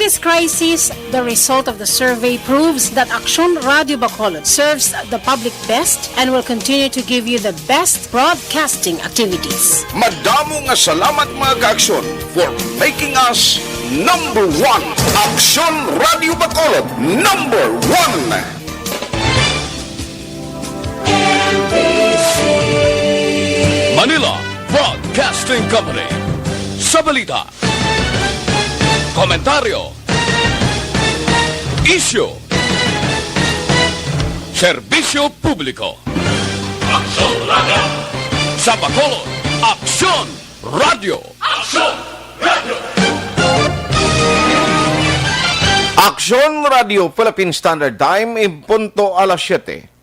this crisis, the result of the survey proves that Aksyon Radio Bacolod serves the public best and will continue to give you the best broadcasting activities. Madamo nga salamat mga ka-Aksyon for making us number one. Aksyon Radio Bacolod, number one. Manila Broadcasting Company. Sa balita, komentaryo, isyu, serbisyo publiko. Aksyon Radio. Sa Bacolod, Aksyon Radio. Aksyon Radio. Aksyon Radio Philippine Standard Time, punto alas 7.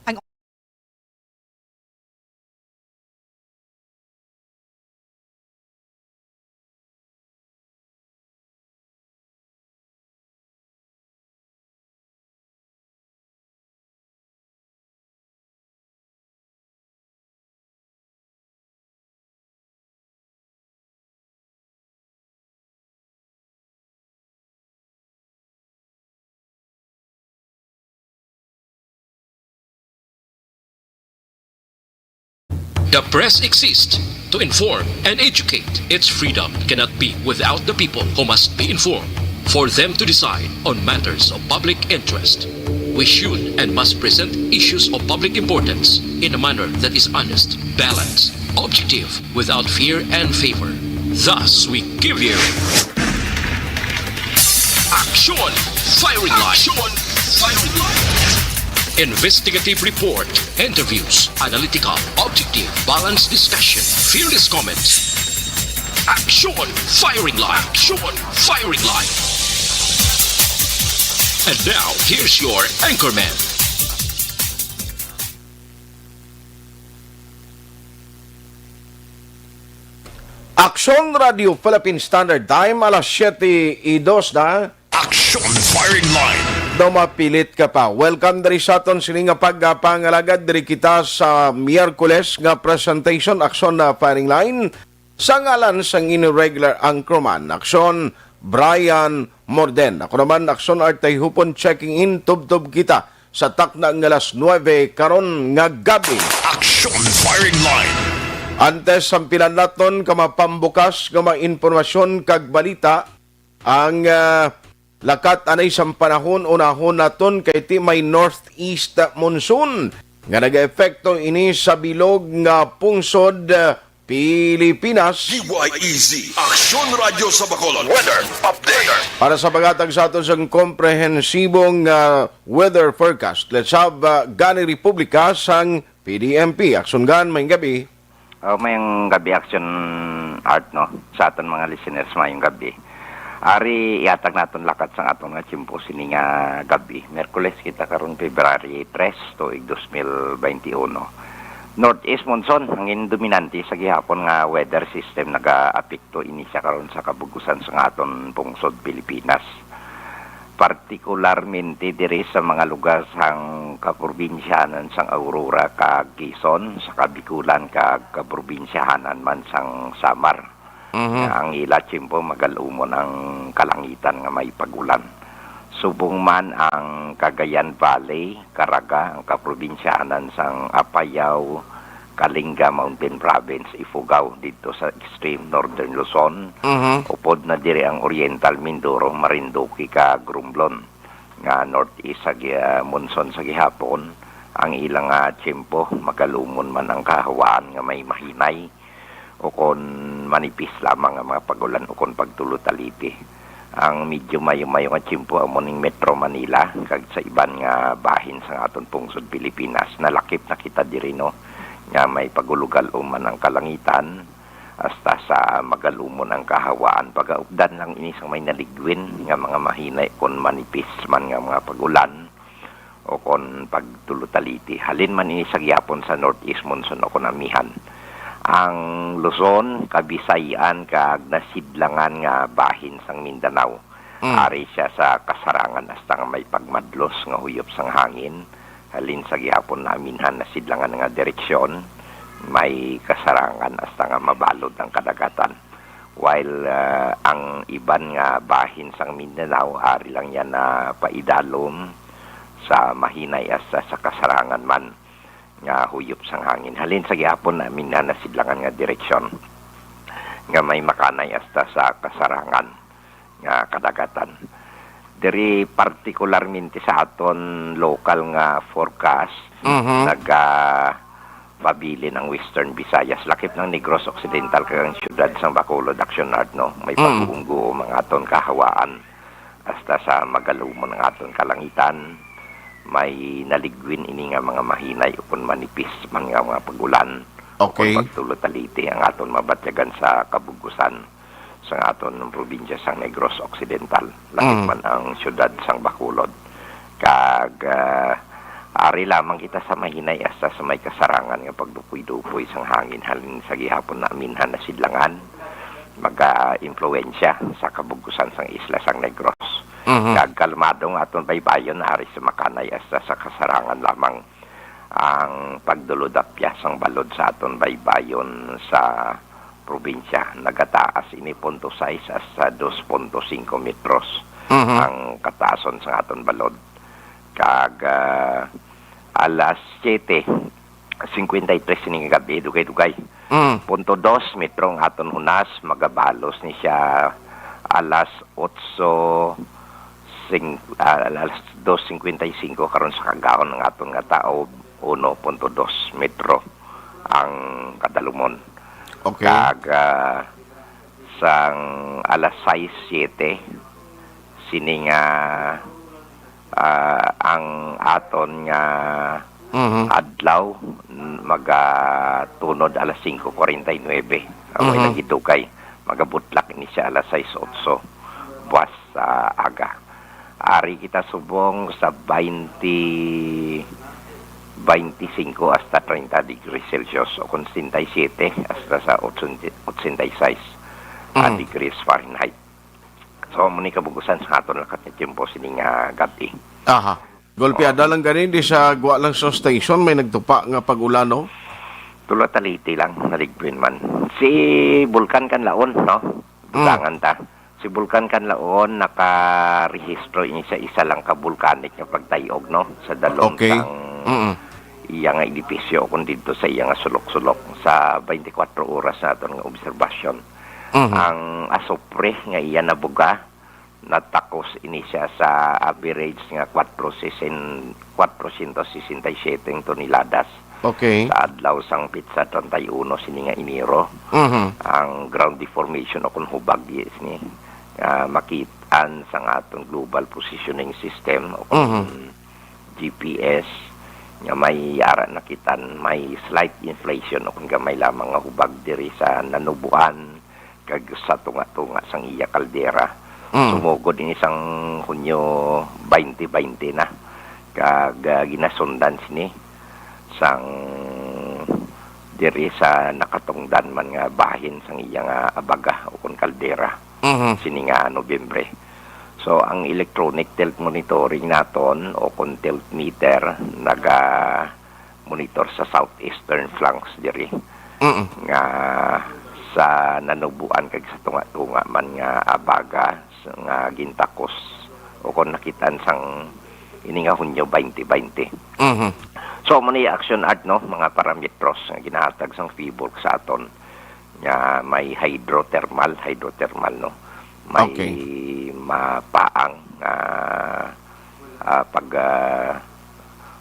The press exists to inform and educate. Its freedom cannot be without the people who must be informed for them to decide on matters of public interest. We should and must present issues of public importance in a manner that is honest, balanced, objective, without fear and favor. Thus, we give you Aksyon Firing Line. Aksyon Firing Line. Investigative report, interviews, analytical, objective, balanced discussion, fearless comments. Aksyon Firing Line. Aksyon Firing Line. And now, here's your anchorman. Aksyon Radio Philippine Standard Time, alas 7:02 na. Aksyon Firing Line. Mapilit ka pa. Welcome dari sa aton sini nga pagpangalagad diri kita sa Miyerkules nga presentation Aksyon na Firing Line sa ngalan sang irregular anchorman Aksyon Brian Morden. Ako naman Aksyon Artay Hupon checking in tub-tub kita sa takna ng alas 9 karon nga gabi. Aksyon Firing Line. Antes ang pilan naton kamapambukas nga mga informasyon kag balita ang lakat anay sa panahon unahon naton kay ti may northeast monsoon nga nag-epekto ini sa bilog nga pungsod Pilipinas. DYEZ Aksyon Radio sa Bacolod Weather Update. Para sa pagatag sa aton sang komprehensibong weather forecast, let's have Gani Republika sang PDMP. Aksyon Gan, may gabi. Mayang gabi Aksyon Art no sa aton mga listeners mayang gabi. Ari iatag naton lakat sa aton nga tiyempo sini nga gabi. Miyerkules kita karon February 3 tuig 2021. Northeast monsoon ang dominante sa gihapon nga weather system naga-apekto ini siya karon sa kabugusan sa aton pungsod Pilipinas. Partikularmente diri sa mga lugar sang kaprobinsyahanan sang Aurora kag Quezon, sa Kabikulan kag kaprobinsyahanan man sang Samar. Ang ila tiyempo magalumon ang kalangitan nga may pagulan. Subong man ang Cagayan Valley, Caraga, ang kaprobinsyahanan sang Apayao, Kalinga Mountain Province, Ifugao dito sa extreme northern Luzon. Upod na diri ang Oriental Mindoro, Marinduque kag Romblon nga northeast sa monsoon sa gihapon. Ang ilang tiyempo magalumon man ang kahawaan nga may mahinay o kon manipis lamang ang mga pagulan o kon pagtulot-aliti. Ang medyo mayo-mayo nga tiyempo amoning Metro Manila kag sa iban nga bahin sa aton pungsod Pilipinas. Nalakip na kita diri no nga may pagulugal man ang kalangitan hasta sa magalumon ang kahawaan. Pagaupdan lang ini sang may naligwin nga mga mahinay kon manipis man nga mga pagulan o kon pagtulot-aliti. Halin man ini sa gyapon sa northeast monsoon o kon amihan. Ang Luzon, Kabisayan, kag nasidlangan nga bahin sang Mindanao. Ari siya sa kasarangan hasta nga may pagmadlos nga huyop sang hangin. Halin sa gihapon naminhan nasidlangan nga direksyon, may kasarangan hasta nga mabalod ang kadagatan. while ang iban nga bahin sang Mindanao ari lang yan na paidalom sa mahinay sa kasarangan man nga huyop sang hangin. Halin sa gihapon namin na nasidlangan nga direksyon nga may makanay hasta sa kasarangan nga kadagatan. Diri partikularmente sa aton local nga forecast pabili ng Western Visayas, lakip ng Negros Occidental kang syudad sang Bacolod, Actionard, no? May pag-uunggo mga aton kahawaan hasta sa magalumon ng aton kalangitan. May naligwin ini nga mga mahinay upon manipis man nga mga pagulan. Okay. Upon pagtulot-taliti ang aton mabatyagan sa kabugusan sa aton ng probinsya sang Negros Occidental. Lakip man ang syudad sang Bacolod. Kag ari lamang kita sa mahinay hasta sa may kasarangan nga pagdupoy-dupoy sang hangin halin sa gihapon na minhan na sidlangan maga-influensya sa kabugusan sang isla sang Negros. Kag kalmado nga aton baybayon ari sa makanay hasta sa kasarangan lamang ang pagdulodapya sang balod sa aton baybayon sa probinsya nagataas ini 0.6 hasta 2.5 metros ang kataason sa aton balod. Kag alas 7:53 ning gabi dugay-dugay. 0.2 metro ang aton hunas magabalos ni siya alas 2:55 karon sa kagahon ng aton nga tao 1.2 metro ang kadalumon. Okay. Kag sang alas 6:07 sini nga ang aton nga adlaw magatunod alas 5:49 away nagidugay magabutlak ni siya alas 6:08 buwas sa aga. Ari kita subong sa 25 hasta 30 degrees Celsius o kung 67 hasta sa 86 degrees Fahrenheit. So, muni kabugusan sa aton lakat na tiyempo sining gabi. Aha. Golpeada lang ganin di sa guwa lang sa station may nagtupa nga pag-ulano. Tulo-taliti lang naligwin man. Si Bulkan Kanlaon, no? Bulangan ta. Si Bulkan Kanlaon nakarehistro ini sa isa lang ka vulcanic nga pagtayog, no? Sa dalong iya nga edipisyo kung dito sa iya nga sulok-sulok sa 24 oras na aton nga obserbasyon. Ang asopre nga iya nabuga natakos ini siya sa average nga 467 toneladas. Okay. Sa adlaw sang pizza 31 sini nga Enero. Ang ground deformation o kung hubag ni makitaan sa atong global positioning system o kung GPS nga may yara nakitan may slight inflation o kung gamay lamang nga hubag diri sa nanubuan kag sa tunga-tunga sang iya kaldera. Sumugod ini sang Hunyo 2020 na kag ginasundan sini sang diri sa nakatungdan man nga bahin sang iya nga abaga o kung kaldera sini nga Nobyembre. So ang electronic tilt monitoring naton o kung tilt meter naga monitor sa southeastern flanks diri nga sa nanubuan kag sa tunga-tunga man nga abaga nga gintakos o kung nakitan sang ini nga Hunyo 2020. So muna action art no mga parametros nga ginahatag sang PHIVOLCS sa aton nga may hydrothermal no may mapaang pag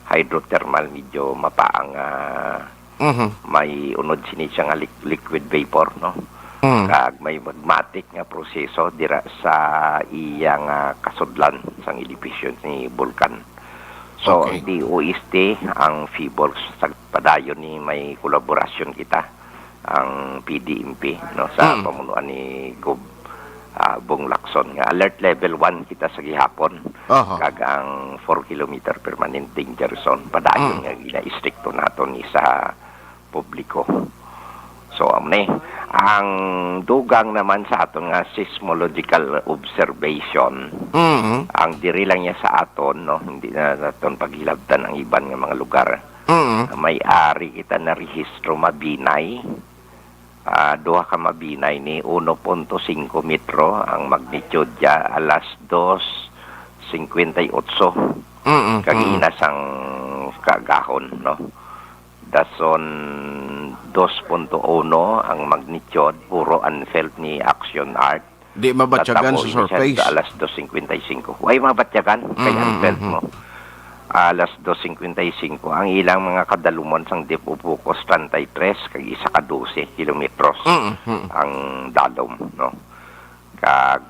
hydrothermal medyo mapaang may unod sini siya nga liquid vapor no kag may magmatic nga proseso dira sa iyang kasudlan sang edipisyon ni Bulkan. So ang DOST ang PHIVOLCS sa padayon ni may kolaborasyon kita ang PDMP no sa pamunuan ni Bong Lacson nga alert level 1 kita sa gihapon kag ang 4 kilometer permanent danger zone padayon nga gina-istrikto naton ni sa publiko. So ang dugang naman sa aton nga seismological observation ang diri lang niya sa aton no hindi na naton paghilabtan ang iban nga mga lugar may ari kita na rehistro mabinay duha ka mabinay ni 1.5 metro ang magnitude dia alas 2:58 kag inas ang kagahon, no. Dason 2.1 ang magnitude, puro unfelt ni Action Art. Di mabatyagan sa surface. Sa alas 2:55. Way mabatyagan kay unfelt mo. Alas 2:55 ang ilang mga kadalumon sang Dipupukos 33 kag isa ka 12 kilometros ang dalom, no. Kag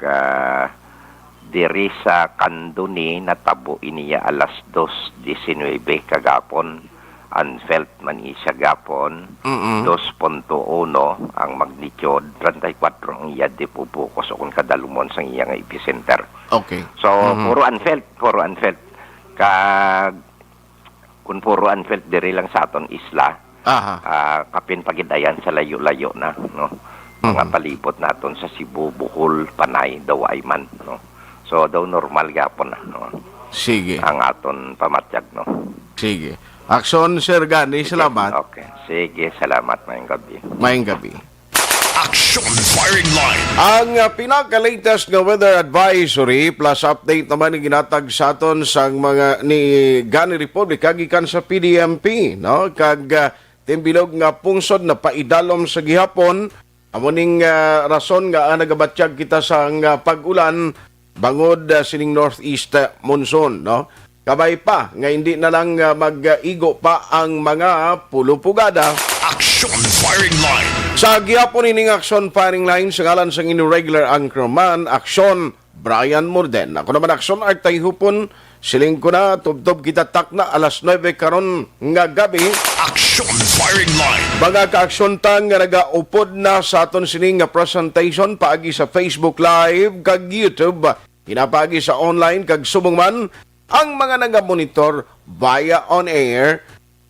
diri sa Kanduni natabo iniya alas 2:19 kagapon, unfelt man siya gapon. 2.1 ang magnitude, 34 ang iya Dipupukos o kung kadalumon sang iya nga epicenter. Okay. So puro unfelt. Kag kung puro unfelt diri lang sa aton isla, kapin pagidayan sa layo-layo na, no. Mga palibot naton sa Cebu, Bohol, Panay, Daway man, no. So daw normal gapon na, no. Sige. Ang aton pamatyag, no. Sige. Aksyon, Sir Gani, salamat. Okay. Sige, salamat. Mayang gabi. Mayang gabi. Action Firing Line. Ang pinaka-latest nga weather advisory plus update naman ni ginatag sa aton sang mga ni Gani Republic gikan sa PDMP, no. Kag timbilog nga pungsod na paidalom sa gihapon amo ning rason nga nagabatyag kita sa pag-ulan bangod sining northeast monsoon, no. Kabay pa nga hindi na lang mag-igo pa ang mga pulupugada. Action Firing Line. Sa gihapon ining Action Firing Line sa ngalan sa regular anchorman, Action Brian Morden. Ako naman Action Art Tayhupon, siling ko na, tubtob kita takna, alas 9 karon nga gabi. Action Firing Line. Mga ka-aksyon tang nga nagaupod na sa aton sining nga presentation paagi sa Facebook Live kag YouTube. Hinapagi sa online kag subong man ang mga naga-monitor via on air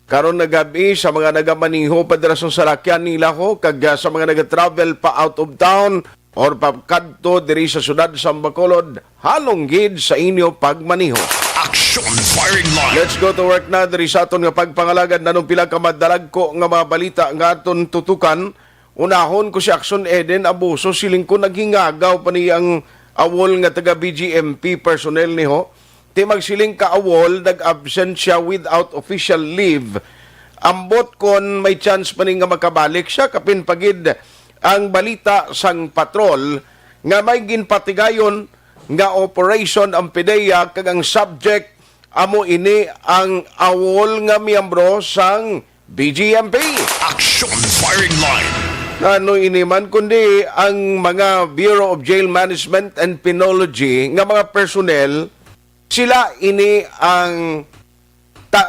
karon na gabi sa mga nagamaniho padrason sa lakyan nila ko kag sa mga naga-travel pa out of town or pagkadto diri sa syudad sa Bacolod, halong gid sa inyo pagmaniho. Action Firing Line. Let's go to work na diri sa aton nga pagpangalagad nanong pila ka madalag ko nga mga balita nga aton tutukan. Unahon ko si Action Eden Abuso, siling ko naghingagaw pa ni ang awol nga taga BGMP personnel niho. Ti magsiling ka awol, nag-absent siya without official leave. Ambot kon may chance pa ni nga makabalik siya, kapin pagid ang balita sang patrol nga may ginpatigayon nga operation ang PDEA kag ang subject amo ini ang awol nga miyembro sang BGMP. Action Firing Line. Ano ini man kundi ang mga Bureau of Jail Management and Penology nga mga personnel, sila ini ang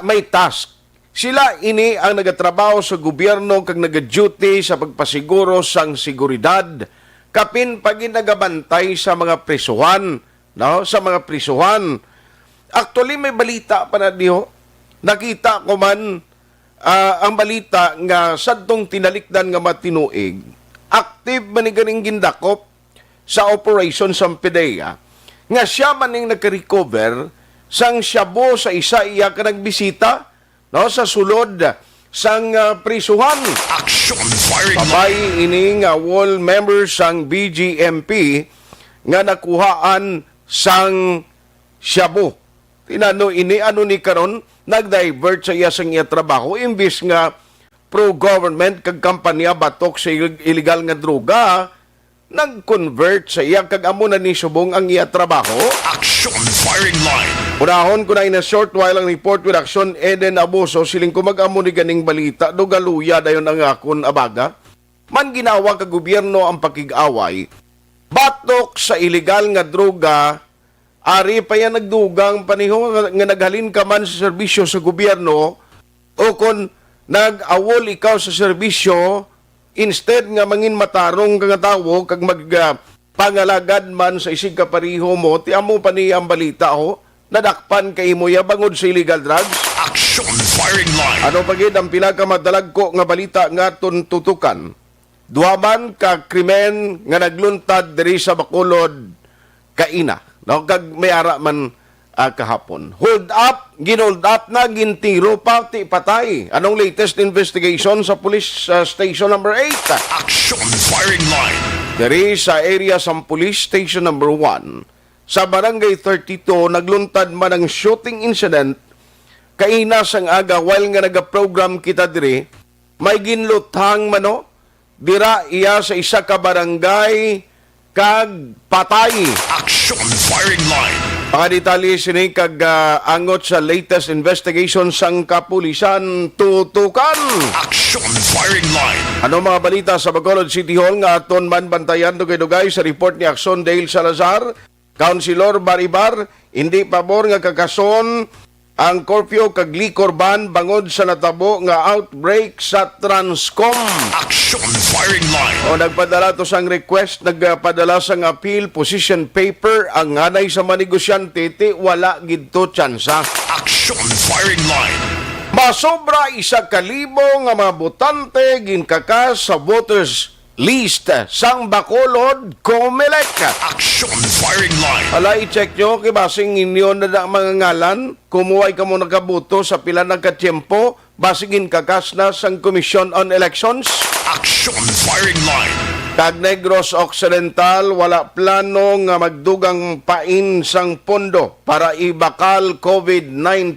may task. Sila ini ang nagatrabaho sa gobyerno kag naga-duty sa pagpasiguro sang seguridad kapin pagin nagabantay sa mga prisuhan, no? Sa mga prisuhan. Actually may balita pa na diho. Nakita ko man ang balita nga sadtong tinalikdan nga matinuig. Active man ni ganing gindakop sa operation sa PDEA nga siya man ning nagka-recover sang Shabu sa isa iya ka nagbisita, no, sa sulod sang prisuhan. Action Firing Line. Pabay ining wall members sang BGMP nga nakuhaan sang Shabu. Tinano ini ano ni karon nag-divert sa iya sang iya trabaho imbis nga pro-government kag kampanya batok sa illegal nga droga, nag-convert sa iya kag amo na ni subong ang iya trabaho. Action Firing Line. Unahon ko na in a short while ang report with Action Eden Abuso, siling ko mag-amo ni ganing balita, dogaluya dayon ang akon abaga. Man ginawa ka gobyerno ang pakig-away, batok sa illegal nga droga, ari pa yan nagdugang paniho nga naghalin ka man sa serbisyo sa gobyerno o kung nag-awol ikaw sa serbisyo, instead nga mangin matarong kang tawo kag pangalagad man sa isig kapariho mo, ti amo pa niya ang balita ho, nadakpan kay mo ya bangod sa illegal drugs. Action Firing Line. Ano pagid ang pinakamadalag ko nga balita nga tutukan? Duhaman ka krimen nga nagluntad diri sa Bacolod kaina. No, kag may ara man kahapon. Hold up, ginhold up na, gintiro pa, ti patay. Anong latest investigation sa police station number 8? Action firing line. Dari sa area sa police station number 1, sa barangay 32, nagluntad man ang shooting incident kainas ang aga while nga nagaprogram kita diri, may ginlutang mano, dira iya sa isa ka barangay kag patay. Action firing line. Mga detalye sini kag angot sa latest investigation sang kapulisan tutukan. Action firing line. Ano mga balita sa Bacolod City Hall nga aton man bantayan dugay-dugay sa report ni Axon Dale Salazar, Councilor Baribar, hindi pabor nga kakason ang curfew kag liquor ban bangod sa natabo nga outbreak sa Transcom. Action firing line. O nagpadala to sang request, nagpadala sang appeal, position paper, ang hanay sa manegosyante, ti wala gidto tsansa. Action firing line. Masobra 1,000 nga mga botante ginkakas sa voters list sang Bacolod, Comelec. Action firing line. Ala, i-check nyo, kibasing inyo na mga ngalan, kumuhay ka mo nakabuto sa pila ng katyempo, basing kakas na sang Commission on Elections. Action firing line. Kag Negros Occidental, wala plano nga magdugang pain sang pondo para ibakal COVID-19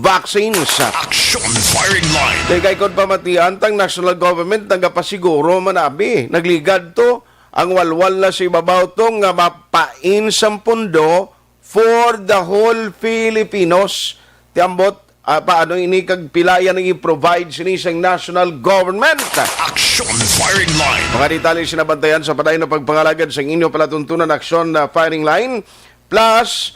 vaccines. Action firing line. Kay kod pamatian, tang national government nagapasiguro manabi. Nagligad to, ang walwal na si babaw to nga mapain sang pondo for the whole Filipinos. Tiambot, paano ini kag pilayan ng i-provide sinisang national government. Action firing line. Mga detalye sinabantayan sa paday na pagpangalagad sa inyo palatuntunan aksyon na firing line. Plus,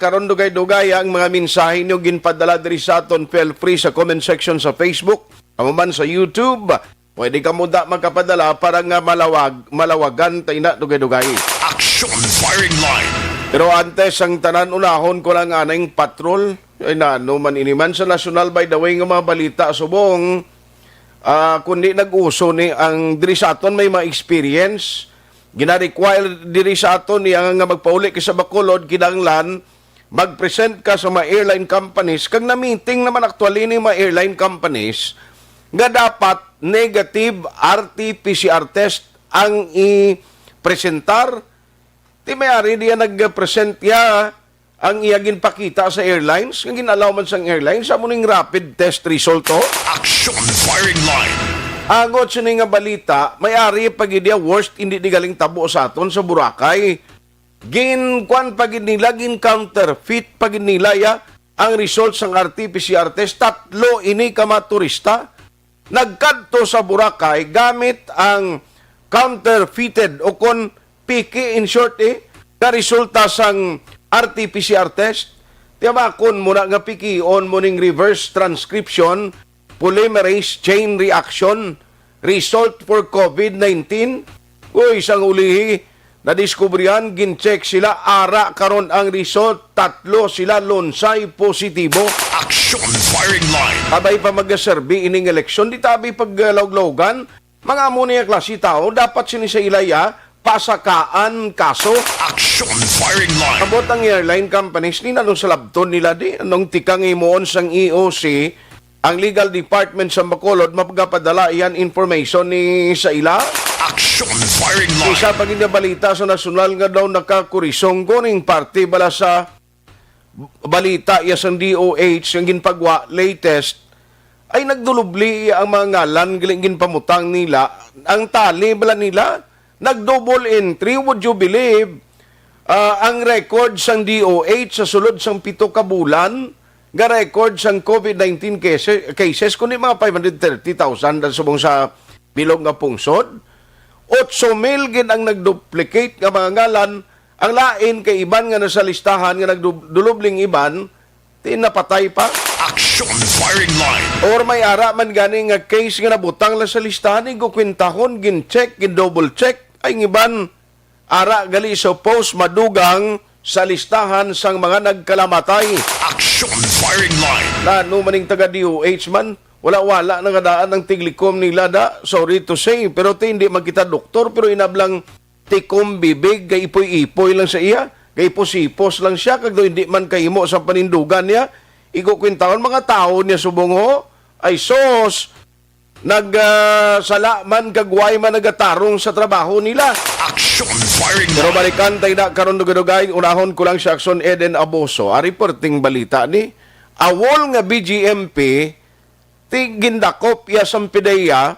karon dugay-dugay ang mga mensahe nyo ginpadala diri sa aton, feel free sa comment section sa Facebook, kamuman sa YouTube. Pwede ka muda magkapadala para nga malawagan tayo na dugay-dugay. Action firing line. Pero antes, ang tanan unahon ko lang anang patrol. Ay na, no man iniman sa national, by the way, nga mga balita subong, kundi nag-uso ni ang diri sa aton may mga experience, gina-require diri sa aton niya nga magpauli ka sa Bacolod, kinanglan, mag-present ka sa mga airline companies, kag na-meeting naman actually ni mga airline companies, nga dapat negative RT-PCR test ang i-presentar. Di may-ari diya nag-present ya ang iyagin pakita sa airlines, ang ginalaw man sa airlines, sa muning rapid test result to. Action firing line. Agot sa nga balita, may-ari pagidya worst hindi di galing tabo sa aton sa Boracay. Gin-kwan pagid nila, gin-counterfeit pagid nila ya, ang results ng RT-PCR test. 3 ini ka mga turista nagkadto sa Boracay gamit ang counterfeited o kon piki in short na resulta sang RT-PCR test. Tiyabakon mo na nga piki-on mo ning reverse transcription polymerase chain reaction result for COVID-19. Uy, isang ulihi nadiskubrihan, gincheck sila, ara karon ang result, 3 sila lonsay positibo. Action firing line. Abay pa mag-survey ining eleksyon, di tabi paglawg-lawgan, mga amo niya klase tao, dapat sinisa ilaya, pasakaan kaso. Action firing line. Abot ang airline companies, ni nanong sa labton nila di, anong tikang imoon sang EOC, ang legal department sa Bacolod, mapagapadala iyan information ni sa ila. Action firing line. Isa pag balita sa nasyonal nga daw nakakurisong kuning parte bala sa balita yasang DOH yung ginpagwa latest ay nagdulubli ang mga ngalan giling pamutang nila ang tali bala nila nag-double entry. Would you believe ang record sang DOH sa sulod sang 7 ka bulan nga record sang COVID-19 cases kundi mga 530,000 dan subong sa bilog nga pungsod. 8,000 gid ang nagduplicate nga mga ngalan. Ang lain kay iban nga nasa listahan nga nagdulubling iban, tinapatay pa. Action firing line. Or may ara man gani nga case nga nabutang la sa listahan, igukwintahon, gin-check, gin-double check, ay iban ara gali suppose madugang sa listahan sang mga nagkalamatay. Action firing line. Lano maning taga DOH man, wala nakadaan ng tiglikom nila da. Sorry to say, pero hindi magkita doktor, pero inablang tikom bibig, kay ipoy-ipoy lang sa iya. kay posipos lang siya kag do hindi man kahimo sa panindugan niya. Ikukwintaon mga tao niya subongo ay sos sala man kagway man nagatarong sa trabaho nila. Action firing Pero line. balikan tayo na karon dugay unahon ko lang si Action Eden Aboso. Ari perting balita ni awol nga BGMP tigindakop ya sampideya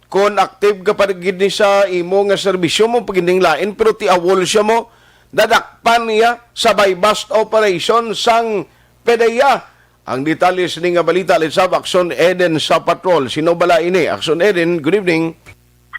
kon active ka pa gid ni sa imo nga serbisyo mo paginding lain pero ti awol siya mo dadakpan niya sa bypass operation sang PDEA. Ang detalye sa nga balita sa Action Eden sa patrol. Sino bala ini? Action Eden, good evening.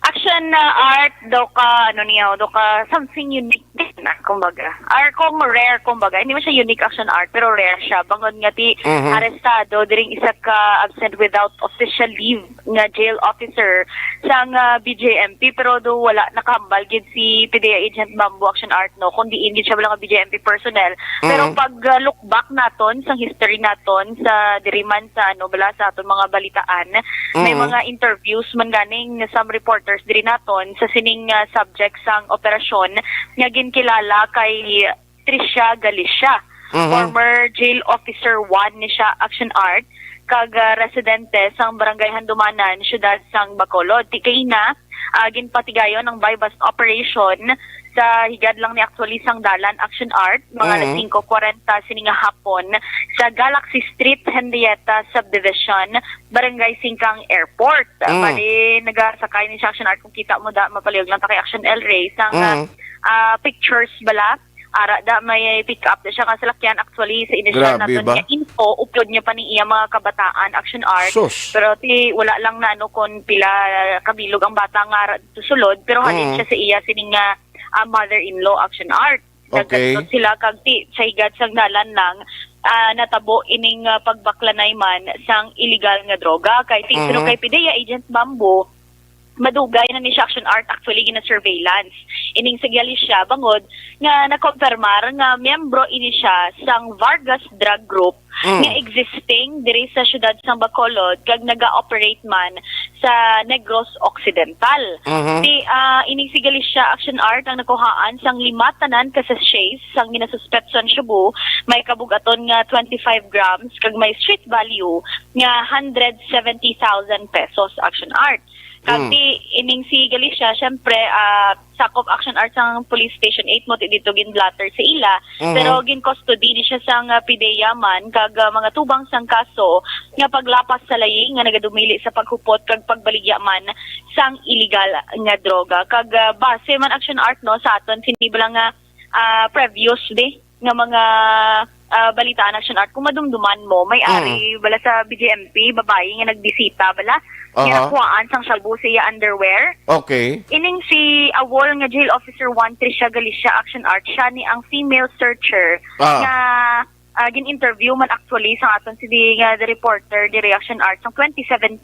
Action art do ka do ka something unique din na kumbaga. Art kung rare kumbaga. Hindi man siya unique action art pero rare siya. Bangon nga ti arestado diring isa ka absent without official leave nga jail officer sang BJMP pero do wala nakahambal gid si PDEA agent Bamboo action art no kundi hindi siya wala nga BJMP personnel. Pero pag look back naton sang history naton sa diriman sa bala sa aton mga balitaan may mga interviews man ganing some reporters diri naton sa sining subject sang operasyon nga ginkilala kay Tricia Galicia, former jail officer 1 ni siya action art kag residente sang barangay Handumanan, siyudad sang Bacolod. Di kay na ginpatigayon ang bypass operation sa higad lang ni actually sang dalan action art mga alas 5:40 sininga hapon sa Galaxy Street Henrietta Subdivision Barangay Singkang Airport. Bali nagasakay ni siya action art kung kita mo da mapalihog lang ta kay Action El Rey sang pictures bala ara da may pick up siya nga salakyan actually sa initial Grabe naton ba? nga info upload niya pa ni iya mga kabataan action art Sus. pero ti wala lang na kon pila kabilog ang bata nga sulod pero halin siya sa iya sining nga mother-in-law action art. Okay. Nagkatot sila kag ti sa higad sang dalan lang natabo ining pagbaklanay man sang illegal nga droga kay ti sino kay PDEA agent Bamboo madugay na ni siya action art actually gina surveillance ining sa Galicia bangod nga nakompirmar nga miyembro ini siya sang Vargas Drug Group nga existing diri sa syudad sang Bacolod kag naga-operate man sa Negros Occidental. Ining si Galicia action art ang nakuhaan sang 5 tanan ka sachets sang ginasuspetson Cebu may kabugaton nga 25 grams kag may street value nga 170,000 pesos action art. Kasi ining si Galicia, syempre, sakop action art sang police station 8 mo dito ginblatter sa ila. Pero gin-custody ni siya sang PDEA man, kag mga tubang sang kaso, nga paglapas sa laying, nga nagadumili sa paghupot, kag pagbaligya man sang illegal nga droga. Kag base man action art no, sa aton, sinibla nga previous nga mga balitaan action art kung madumduman mo may ari bala sa BJMP babae nga nagbisita bala nga nakuhaan sang salbo siya underwear. Okay. Ining si awol nga jail officer 1 Tricia Galicia action art siya ni ang female searcher nga gin-interview man actually sa aton si nga the reporter di reaction art sang 2017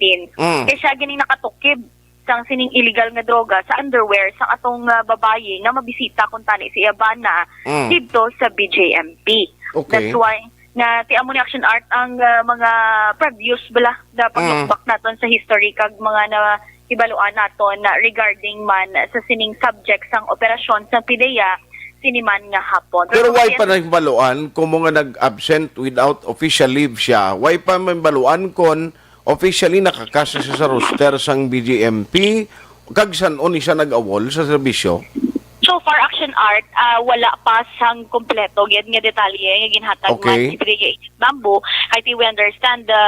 kay siya gining nakatukib sang sining illegal nga droga sa underwear sa atong babaye nga mabisita kung tani si Abana dito sa BJMP. Okay. That's why na ti amo ni action art ang mga previous bala da pag-look naton sa history kag mga na ibaluan naton na regarding man sa sining subject sang operasyon sa PDEA siniman nga hapon. Pero why pa nagbaluan kung mga nag-absent without official leave siya? Why pa mabaluan kon officially nakakasa siya sa roster sang BGMP kag san-on siya nag-awol sa serbisyo? So far action art wala pa sang kompleto gyud nga detalye nga ginhatag man si PDEA Bamboo. I think we understand the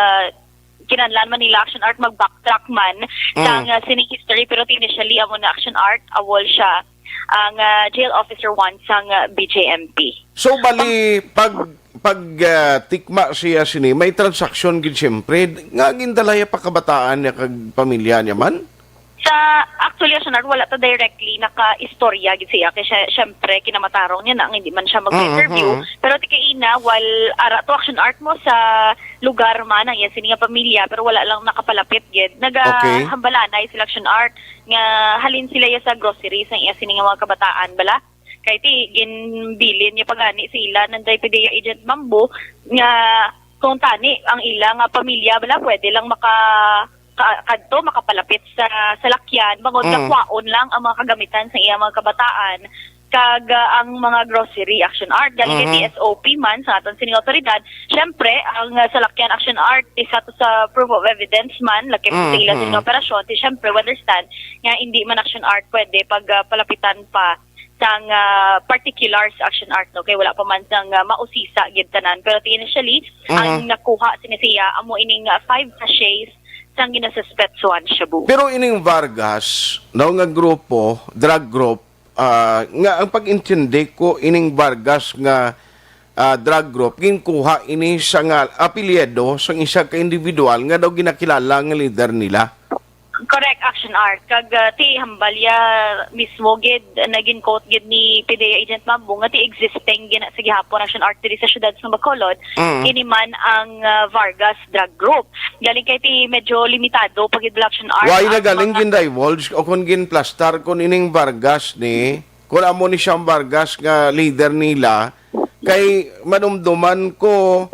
kinahanglan man nila action art mag-backtrack man sang sining history pero initially amo na action art awol siya ang jail officer 1 sang BJMP. So bali pag tikma siya sini may transaksyon gid siyempre nga gindalaya pa kabataan niya kag pamilya niya man. Sa actually action art wala to directly naka-istorya gid siya kay syempre kinamatarong niya na ang hindi man siya mag-interview pero ti kaina while ara to action art mo sa lugar man ang iya sini nga pamilya pero wala lang nakapalapit gid nagahambalanay sila action art nga halin sila ya sa groceries ang iya sini nga mga kabataan bala kay ti ginbilin niya pagani sila ng PDEA agent Bamboo nga kung tani ang ilang pamilya bala pwede lang kadto makapalapit sa salakyan bangod nakwaon lang ang mga kagamitan sa iya mga kabataan kag ang mga grocery action art galing kay SOP man sa aton sining otoridad. Syempre ang salakyan action art isa to sa proof of evidence man laki sa ila sa operasyon. Ti syempre we understand nga hindi man action art pwede pag palapitan pa sang particulars action art no kay wala pa man sang mausisa gid tanan, pero initially ang nakuha sinisiya amo ining 5 sachets sang ginasuspetsuhan shabu. Pero ining Vargas, nga grupo, drug group, nga ang pag-intindi ko ining Vargas nga drug group, ginkuha ini sa nga apelyido sa isa ka individual nga daw ginakilala nga leader nila. Correct, action art. Kag ti hambalya mismo gid naging quote gid ni PDEA Agent Mambo nga ti existing gina sa gihapon action art diri sa syudad sa Bacolod ini man ang Vargas drug group. Galing kay ti medyo limitado pag action art. Why na galing gin-divulge o kung gin-plastar kun ining Vargas ni kung amo ni siyang Vargas nga leader nila kay manumduman ko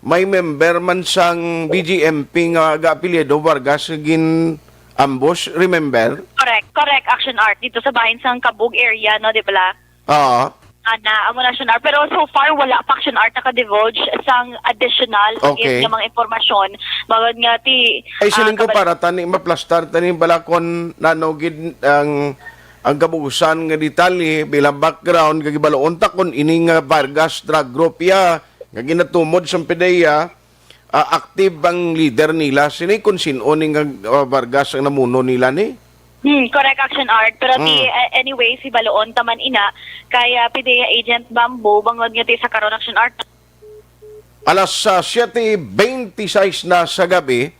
may member man sang BGMP nga ga-apelyido Vargas gin ambush, remember? Correct, action art dito sa bahin sang Kabug area no, di ba? Oo. Amo na action art, pero so far wala pa action art naka-divulge sang additional Okay. nga mga impormasyon bagod nga ti Ay siling ko para tani maplastar tani balakon nanogid ang kabugusan nga detalye bilang background kagibaloon ta kon ining Vargas drug group ya nga ginatumod sa PDEA. Active ang leader nila. Sini kung sino ning Vargas ang namuno nila ni? Correct, action art. Pero anyway, si Baloon taman ina, kaya PDEA Agent Bamboo, bangod nga ti sa karon action art. Alas 7:26 na sa gabi,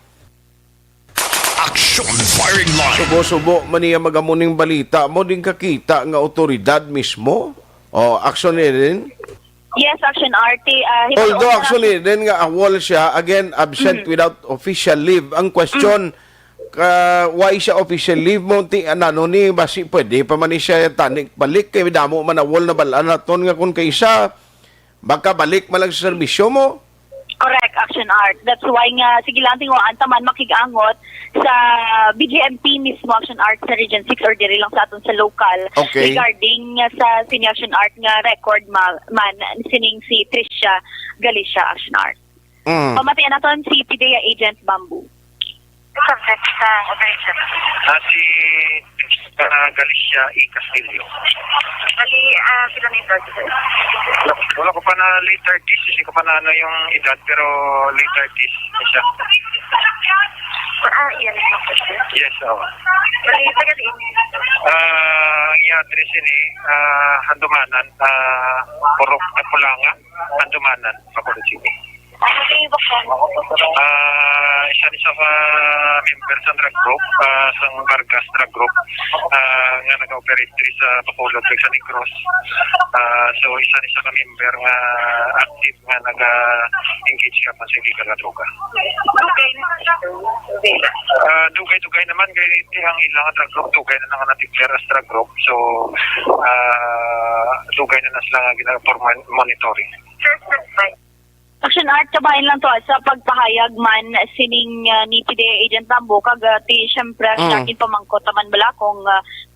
Action Firing Line. subo-subo man niya magamuning balita mo din kakita nga otoridad mismo? O, action din? Yes, action art. Although actually, then nga awol siya, again, absent without official leave. Ang question, why siya official leave mo? Ano ni, basi pwede pa man siya tanik balik, kay damo man awol na balaan na ton nga kung kaysa, baka balik malang sa serbisyo mo? Correct, action art. That's why nga, sige lang tinguan taman makigangot sa BGMP mismo action art sa Region 6 or diri lang sa aton sa local Okay. regarding sa sini action art nga record man sining si Tricia Galicia action art. Pamatayan naton si PDEA Agent Bamboo. Subject sa operation. Si Galicia E. Castillo. Bali, sila na yung Wala ko pa na late 30s. Hindi ko pa na ano yung edad, pero late 30s na siya. Iyan. Yes, oo. Bali, taga-din. Ang address ni Handumanan, Purok at Pulanga, Handumanan, Bacolod City. Ano kayo ba? Isa sa member sa drug group, sa Vargas drug group, nga nag-operate diri sa Bacolod, sa Negros. So, isa ka member nga active nga nag-engage ka man sa illegal na droga. Dugay naman, kaya ang ilang drug group, dugay na nga na-declare as drug group. So, dugay na sila nga gina-for monitoring. Action art kabahin lang to sa pagpahayag man sining ni PDEA Agent Bamboo kag ti syempre akin pamangkot taman bala kung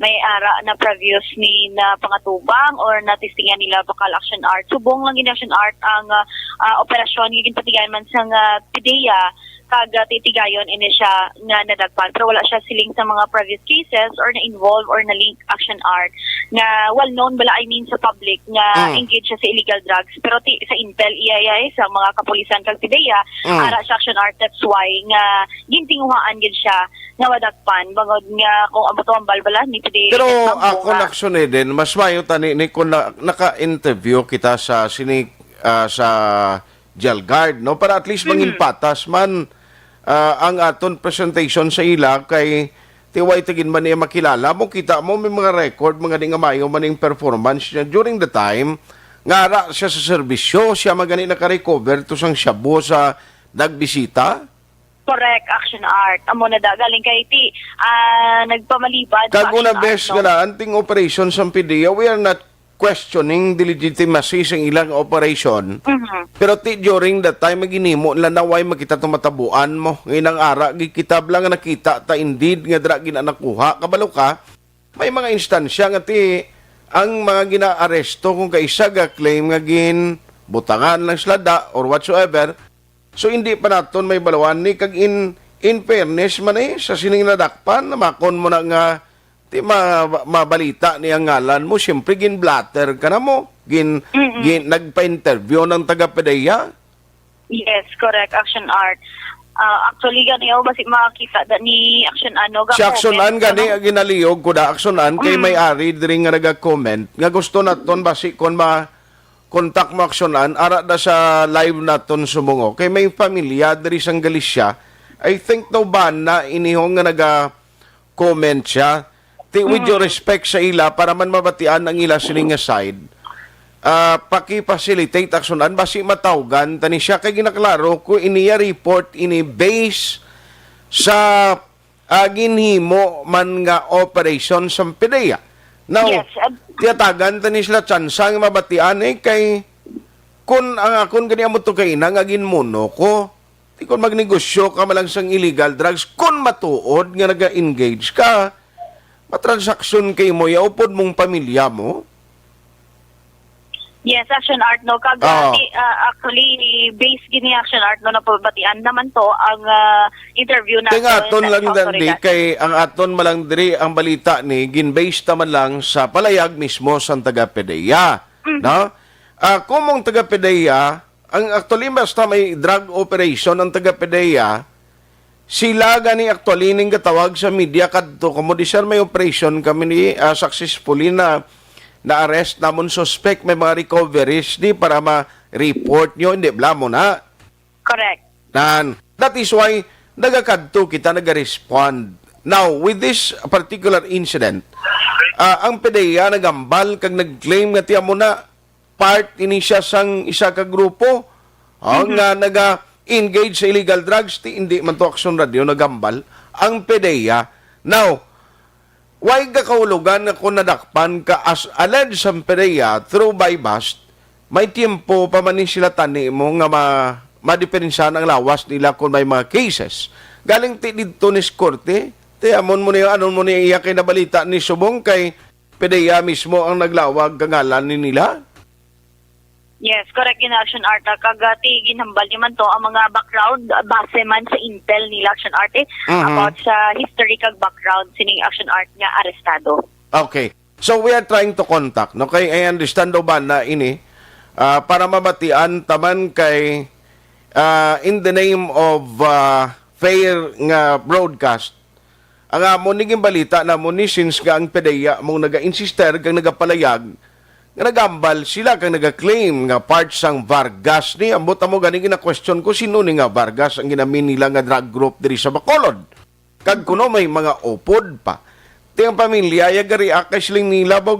may ara na previous ni na pangatubang or natistingan nila bakal action art. Subong lang gin action art ang operasyon giging patigan man sang PDEA kag titigayon ini siya nga nadagpan, pero wala siya siling sa mga previous cases or na-involve or na-link action art nga well-known bala sa public nga engage siya sa illegal drugs, pero sa intel iyayay sa mga kapulisan kag PDEA ara sa action art. That's why nga gintinguhaan gid siya nga wadagpan bangod nga kung amo to ang balbala ni PDEA. Pero ako action din, mas mayo tani ni kung naka-interview kita sa sa jail guard, no? Para at least mangin patas man ang aton presentation sa ila kay tiway tigin man niya makilala mo, kita mo may mga record, mga di nga mayo maning performance niya during the time nga ara siya sa serbisyo, siya magani naka-recover to sang shabu sa nagbisita. Correct, action art. Amo na da galing kay ti nagpamalibad Kaguna best nga na anting operation sa PDEA, we are not questioning the legitimacy sa ilang operation. Pero during that time, maginimo lang na way makita tumatabuan mo. Ngayon ang ara, gikitab lang nga nakita ta indeed nga dra gina nakuha. Kabalo ka, may mga instansya nga ti ang mga ginaaresto kung kaisa ga claim nga butangan lang sila or whatsoever. So hindi pa naton may balawan ni kag in fairness man sa sining nadakpan na makon mo na nga ti mabalita ni ang ngalan mo, siyempre gin-blatter ka na mo. Nagpa-interview ng taga-PDEA. Yes, correct, Action Art. Actually, ganiyo, basi makakita ni Action Ano. Si Action An, gani, ginaliyog ko da, Action An, kay may-ari, diri nga nag-comment, nga gusto naton basi kon contact mo Action An, ara da sa live naton sumungo. Kay may pamilya, diri sang Galicia, I think daw ba na inihong nga nag-comment siya, with your respect sa ila, para man mabatian ang ila sining nga side, paki-facilitate aksyonan, basi matawgan, tani siya kay ginaklaro ko iniya report ini base sa ginhimo man nga operation sa PDEA. Now, Yes, tiyatagan, tani sila tsansang mabatian kay kung gani mo to kay nga ginmuno ko, di kung magnegosyo ka malang sang illegal drugs, kung matuod nga naga-engage ka, matransaksyon kay mo, yaupod mong pamilya mo. Yes, Action Art, no. Actually, base gini Action Art, no, napabatian naman to ang interview natin. Kaya aton lang dandi, kay ang aton malang diri ang balita ni, gin-base naman lang sa palayag mismo sa taga-PDEA. No? Kung mong taga-PDEA, ang actually basta may drug operation ang taga-PDEA, sila gani actually ning gatawag sa media kadto kamo di sir may operation kami ni successfully na arrest namon suspect, may mga recoveries di para ma-report nyo, hindi blamo na. Correct. That is why nagakadto kita naga-respond. Now, with this particular incident, ang PDEA nagambal kag nag-claim nga tiya mo na part ini siya sang isa ka grupo nga naga-engage sa illegal drugs, hindi man to Action Radio nagambal ang PDEA. Now, why ka kaulugan na kung nadakpan ka as alleged sa PDEA through by bust, may tiempo pa man sila tani mo nga ma-diferensyahan ang lawas nila kung may mga cases. Galing ti dito ni Korte, amon mo niya, anon mo niya iya kay nabalita ni Subong kay PDEA mismo ang naglawag kangalan ni nila? Yes, correct in Action Art. Kagati, ginhambal naman to ang mga background base man sa intel nila Action Art about sa history kag background sining Action Art nga arestado. Okay. So we are trying to contact. No? Kay I understand daw ba na ini para mabatian taman kay in the name of fair nga broadcast. Ang amon niging balita na mo ni since nga ang PDEA mong naga-insister kang nagapalayag nga nagambal sila kang nag-claim nga part sang Vargas ni ambot mo ganing gina-question ko sino ni nga Vargas ang ginamin nila nga drug group diri sa Bacolod. Kag kuno may mga opod pa. Ti ang pamilya ya gari akay nila baw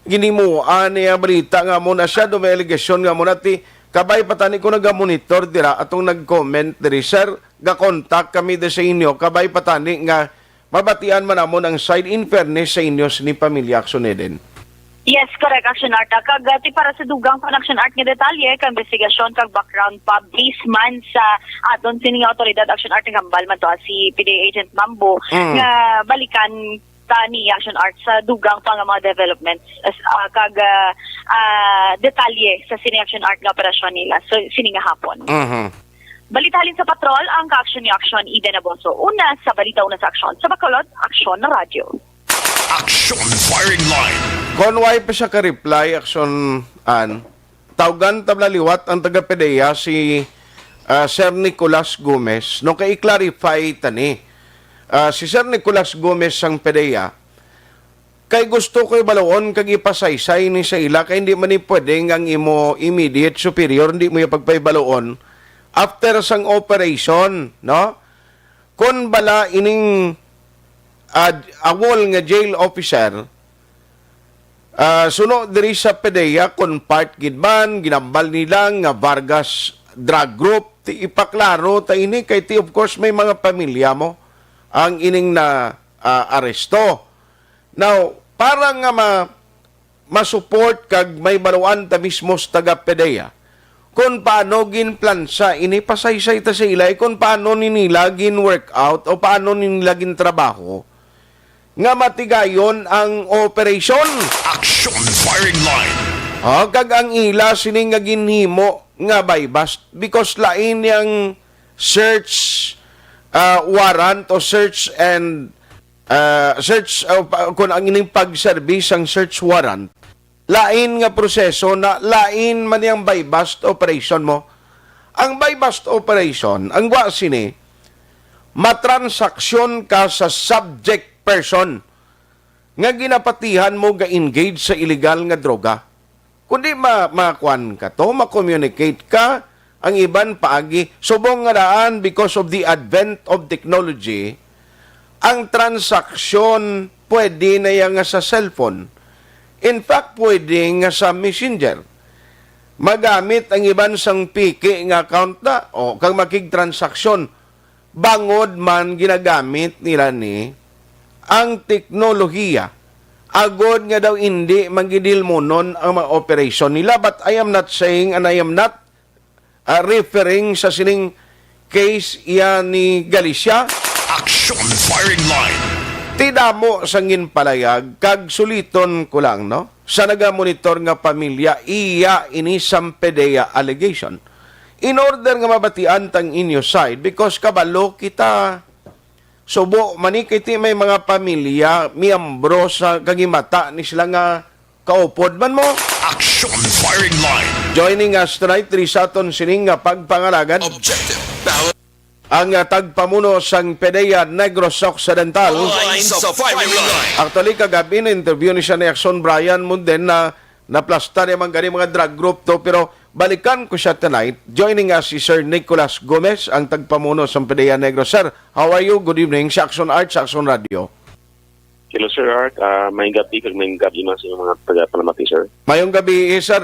ginimuan niya balita nga mo na siya do may allegation nga mo na ti kabay patani ko naga-monitor dira atong nag-comment diri sir ga-contact kami sa inyo kabay patani nga mabatian man namon ang side in fairness sa inyo ni pamilya Action din. Yes, correct, Action Art. Kagati para sa dugang pa Action Art nga detalye, kag investigasyon, kag background pa, based man sa aton sining autoridad Action Art ng hambal man to si PDEA Agent Mambo, nga balikan ta ni Action Art sa dugang pa nga mga developments, kag detalye sa sining Action Art nga operasyon nila, so sining hapon. Balitalin sa patrol, ang ka-action ni Action Eden Aboso. Una sa balita, una sa aksyon. Sa Bacolod, Action na Radio. Action Firing Line. Konway pa siya ka-reply, Action An. Tawgan tablaliwat ang taga-PDEA si Sir Nicolas Gomez. No kay i-clarify tani. Si Sir Nicolas Gomez ang PDEA, kay gusto ko ibalawon kag ipasaysay ni sa ila kay hindi man ni pwedeng ang imo immediate superior hindi mo ipagpaibalawon after sang operation, no? Kon bala ining awol nga jail officer suno diri sa PDEA kon part gid man ginambal nila nga Vargas drug group ti ipaklaro ta ini kay ti of course may mga pamilya mo ang ining na aresto. Now para nga ma-support kag may baluan ta mismo sa taga PDEA kung paano ginplansa ini pasaysay ta sa ilay kung paano nila gin workout o paano nila gin trabaho nga matigayon ang operasyon. Action firing line. Kag ang ila sining nga ginhimo nga bypass because lain yang search warrant o search and kung ang ining pag-service ang search warrant, lain nga proseso na lain man yung buy-bust operation mo. Ang buy-bust operation, ang wa sini, matransaksyon ka sa subject person nga ginapatihan mo ga-engage sa illegal nga droga. Kundi makuan ka to, ma-communicate ka, ang iban paagi, subong nga daan because of the advent of technology, ang transaksyon pwede na yang sa cellphone. In fact, pwede nga sa messenger. Magamit ang iban sang piki nga account na o kang makig-transaksyon. Bangod man ginagamit nila ni ang teknolohiya. Agod nga daw hindi magidilmonon ang mga operation nila. But I am not saying and I am not referring sa sining case iyan ni Galicia. Action firing line. Tidamo sa ginpalayag, kag suliton ko lang, no? Sa nagamonitor nga pamilya, iya ini Sampedeya allegation. In order nga mabatian tang inyo side, because kabalo kita, subo, manikiti may mga pamilya, miyambro sa kagimata ni sila nga kaupod man mo. Action firing line. Joining us tonight, Trisaton sining nga pagpangalagan. Objective balance. Ang tagpamuno sang PDEA Negros Occidental. Lines of firing line. Actually, kagabi na interview ni siya ni Axon Brian Munden na naplasta naman gani mga drug group to. Pero balikan ko siya tonight. Joining us si Sir Nicolas Gomez, ang tagpamuno sang PDEA Negros. Sir, how are you? Good evening. Sa Axon Arts, Axon Radio. Hello, Sir Art. Mayong gabi kag mayong gabi man sa mga taga-palamati, sir. Mayong gabi, sir,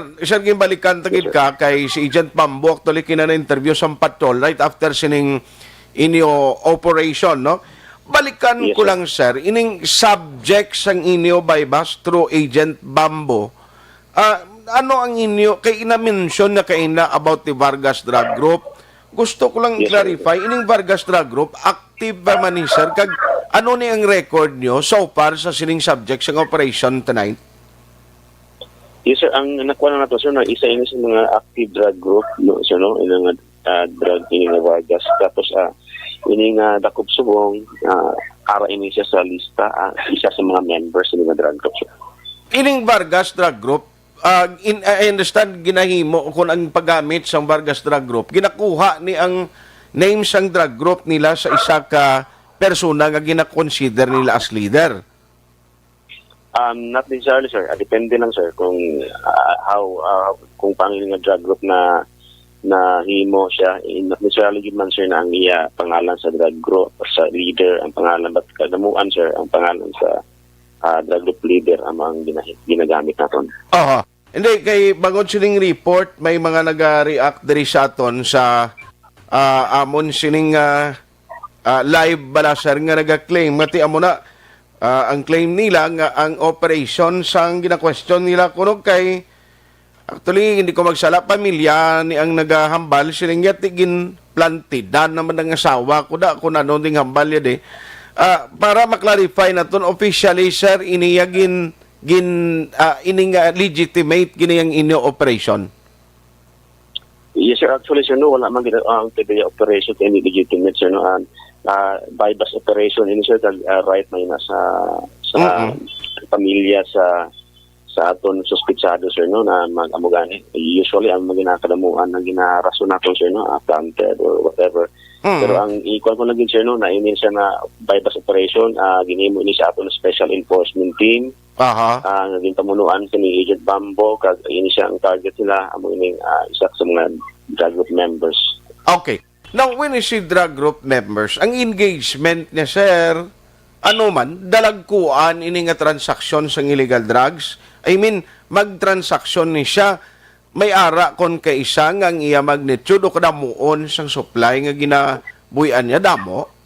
balikan tagid ka kay si Agent Pambo. Actually, kina-interview sa patrol right after sining inyo operation, no? Balikan Yes, ko sir. lang, sir, ining subject sang inyo bypass through Agent Bambo. Ano ang inyo, kay ina-mention na kaina about the Vargas Drug Group. Gusto ko lang Yes, clarify, ining Vargas Drug Group, active ba man ni sir? Kag ano ni ang record nyo so far sa sining subject sa operation tonight? Yes, sir. Ang nakuha na nato, sir, na isa ini sa mga active drug group, no, sir, no? Ilang drug ini nga Vargas. Tapos, ini nga Dakop Subong, ara ini siya sa lista, isa sa mga members ng mga drug group, sir. Ining Vargas Drug Group, I understand ginahimo kung ang paggamit sa Vargas Drug Group, ginakuha ni ang name sang drug group nila sa isa ka persona nga gina-consider nila as leader. Not necessarily, sir. Depende lang, sir, kung kung paano nga drug group na himo siya. Not necessarily yun man, sir, na ang iya pangalan sa drug group or sa leader, ang pangalan, but kadamuan, sir, ang pangalan sa drug group leader ang mga ginagamit natin. Aha. Hindi, kay bangod sining report, may mga nag-react diri sa aton sa amon sining live balasar nga nag-claim. Mati amo na, ang claim nila nga ang operation sang gina-question nila kuno kay actually hindi ko magsala pamilya ni ang nagahambal sining yati gin plantidan naman ng asawa ko da kung ano ding hambal yun para maklarify na ton officially sir iniyagin ining legitimate giniyang inyo operation. Yes, sir. Actually, sir, no, wala man ang PDEA operation any legitimate, sir, no, bypass operation ini, sir, right na yun sa pamilya sa aton suspitsado, sir, no, na mag-amugani. Usually, ang maginakadamuan na ginarason natin, sir, no, planted or whatever. Pero ang ikuan ko lagi, sir, no, na ini siya na bypass operation, ginimo ini sa aton special enforcement team. Naging tamunuan sa ni Agent Bambo, kag ini siya ang target nila, amo ining isa sa mga drug group members. Okay. Now, when you see drug group members, ang engagement niya, sir, ano man, dalagkuan ini nga transaksyon sa illegal drugs. I mean, mag-transaksyon ni siya, may ara kon kay isa nga ang iya magnitude o kadamuon sang supply nga ginabuyan niya damo.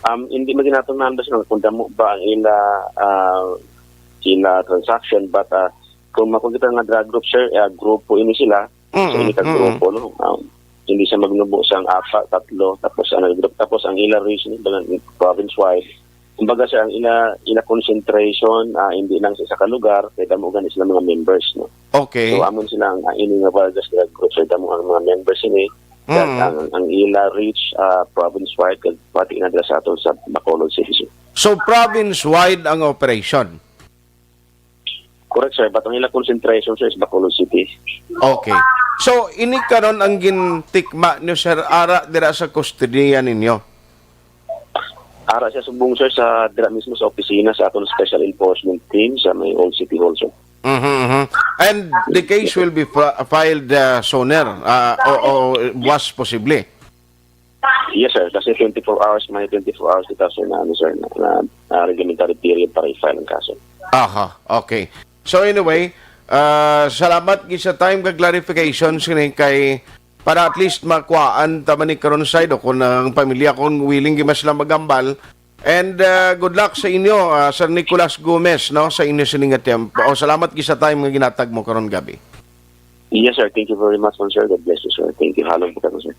Hindi maginaton numbers ng kung damo ba ang ila transaction, but kung makikita nga drug group, sir, grupo ini sila, so ini ka grupo, no? Hindi siya magnubo sang 4, 3, tapos ang ila reason province-wide, kumbaga sir, ang ila concentration, hindi lang sa kalugar, kaya damo gani sila mga members, no? Okay. So, amon silang ini nga Vargas Drug Group, sir, damo ang mga members ini. Ang ila reach province-wide, pati na sa ato sa Bacolod City, sir. So, province-wide ang operation? Correct, sir. But ang ila concentration, sir, is Bacolod City. Okay. So, ini karon ang gintikma nyo, sir, ara dira sa kustodiya ninyo? Ara siya subong, sir, sa dira mismo sa opisina sa atong special enforcement team sa may Old City Hall, sir. And the case will be filed sooner o was possibly? Yes, sir. Kasi 24 hours, may 24 hours kita, sir, na reglementary period para i-file ang kaso. Aha, okay. So anyway, salamat sa time ka clarification sini kay para at least makuhaan taman ni karon side kung ang pamilya kung willing gimas lang magambal. And good luck sa inyo, Sir Nicolas Gomez, no, sa inyo sining attempt. O salamat sa time nga ginatag mo karon gabi. Yes, sir. Thank you very much, sir. God bless you, sir. Thank you. Halong po sir.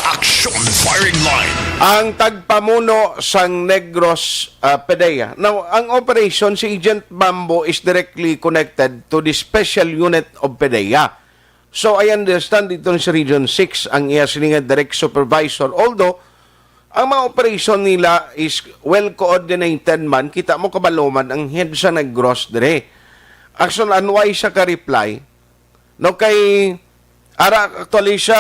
Action firing line. Ang tagpamuno sang Negros PDEA. Now, ang operation si Agent Bambo is directly connected to the special unit of PDEA. So, I understand dito sa Region 6 ang iya sininga direct supervisor. Although, ang mga operation nila is well-coordinated man. Kita mo kabaluman ang head sa Negros dire. Action, why siya ka-reply? No, kay actually siya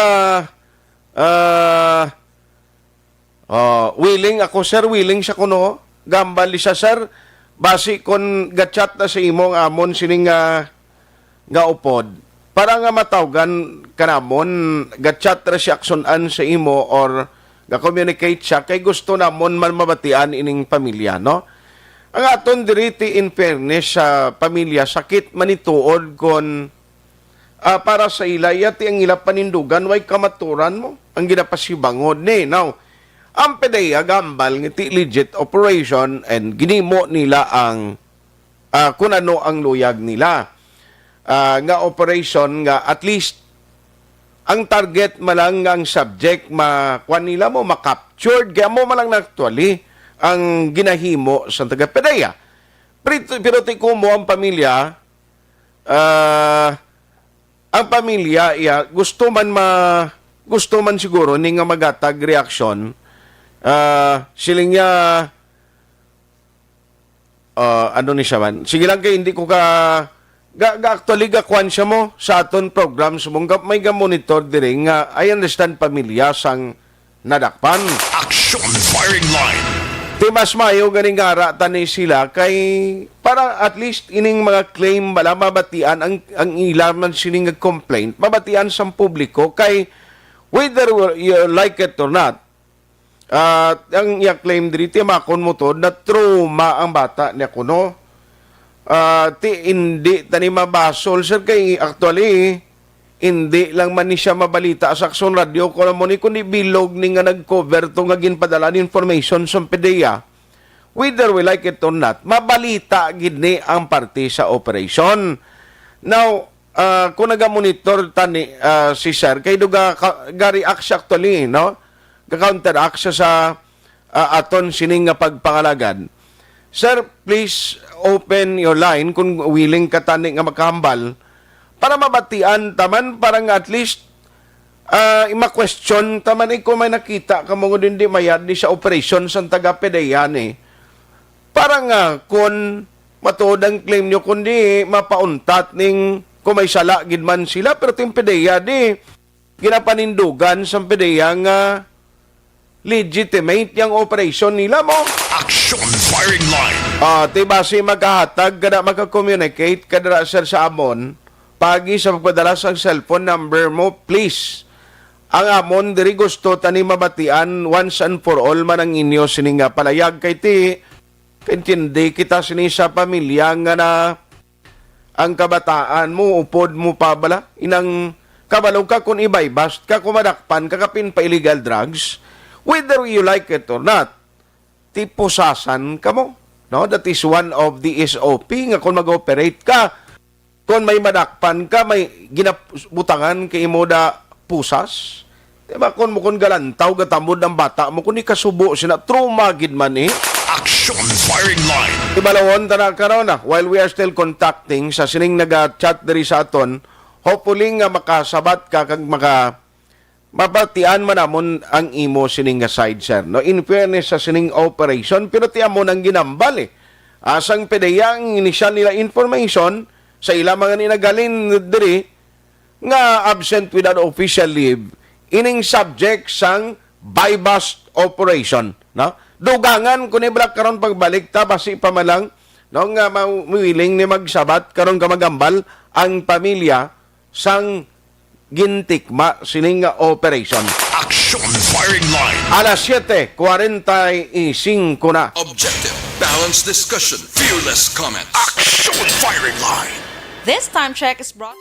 willing ako, sir, willing siya kuno. Gambali siya, sir. Basi kon gatchat na sa imong amon sining nga upod. Para nga matawgan kanamon, gatchat na siya aksunan sa imo or ga-communicate siya kay gusto namon man mabatian ining pamilya, no? Ang aton diriti in fairness sa pamilya, sakit manituod kon para sa ila, yati ang ila panindugan, way kamaturan mo, ang ginapasibangod ni. Now, ang PDEA gambal ngiti legit operation and ginimo nila ang kung ano ang luyag nila. Nga operation nga at least ang target malang ang subject makuan nila mo makaptured kaya mo malang na actually ang ginahimo sa taga PDEA. Pero tiko mo ang pamilya gusto man siguro ni nga magatag reaksyon siling niya ano ni siya man sige lang kay hindi ko actually gakwan siya mo sa aton program sumong may monitor dire nga I understand pamilya sang nadakpan. Action firing line. Di mas mayo ganing ara tani sila kay para at least ining mga claim bala mabatian ang ilaman sining complaint mabatian sa publiko kay whether you like it or not ang iya claim diri ti makon mo to na trauma ang bata niya kuno hindi tani mabasol sir kay actually hindi lang man ni siya mabalita sa Action Radio ko mo ni kundi bilog ni nga nag-cover to nga ginpadala ni information sa PDEA whether we like it or not mabalita gid ni ang parte sa operation. Now kung naga-monitor tani si sir kay duga ga-react actually no ga-counteract siya sa aton sining nga pagpangalagad. Sir, please open your line kung willing ka tani nga makahambal para mabatian taman parang at least ima-question taman ko may nakita ka mo din di mayad ni sa operation sa taga PDEA ni. Parang kung matuod ang claim nyo kundi mapauntat ning kung may sala gid man sila pero ting PDEA di ginapanindugan sa PDEA nga legitimate yung operation nila mo. Action firing line. Diba si magkahatag, kada magka-communicate, kada sir sa amon, pagi sa pagpadala sa cellphone number mo, please. Ang amon, diri gusto tani mabatian once and for all man ang inyo sininga palayag kay ti, kintindi kita sini sa pamilya nga na ang kabataan mo, upod mo pa bala, inang kabalog ka kung ibay, bast ka kumadakpan, kakapin pa illegal drugs, whether you like it or not, tipusasan ka mo. No? That is one of the SOP nga kung mag-operate ka. Kung may madakpan ka, may ginabutangan kay mo da pusas. Diba? Kung galantaw, gatamod ng bata mo, kung ikasubo sila, trauma gid man eh. Action Firing Line. Ibalawon tara karon na while we are still contacting sa sining naga-chat diri sa aton, hopefully nga makasabat ka kag mabatian man namon ang imo sining nga side sir. No, in fairness sa sining operation pero tiyan mo nang ginambal eh. Asang PDEA ang initial nila information sa ilang mga ninagalin diri nga absent without official leave ining subject sang buy-bust operation, no? Dugangan kun ibra karon pagbalik ta basi pa malang no nga willing ni magsabat karon ka magambal ang pamilya sang gintikma sining nga operation. Action Firing Line. Alas 7:45 na. Objective, balanced discussion, fearless comment. Action Firing Line. This time check is brought.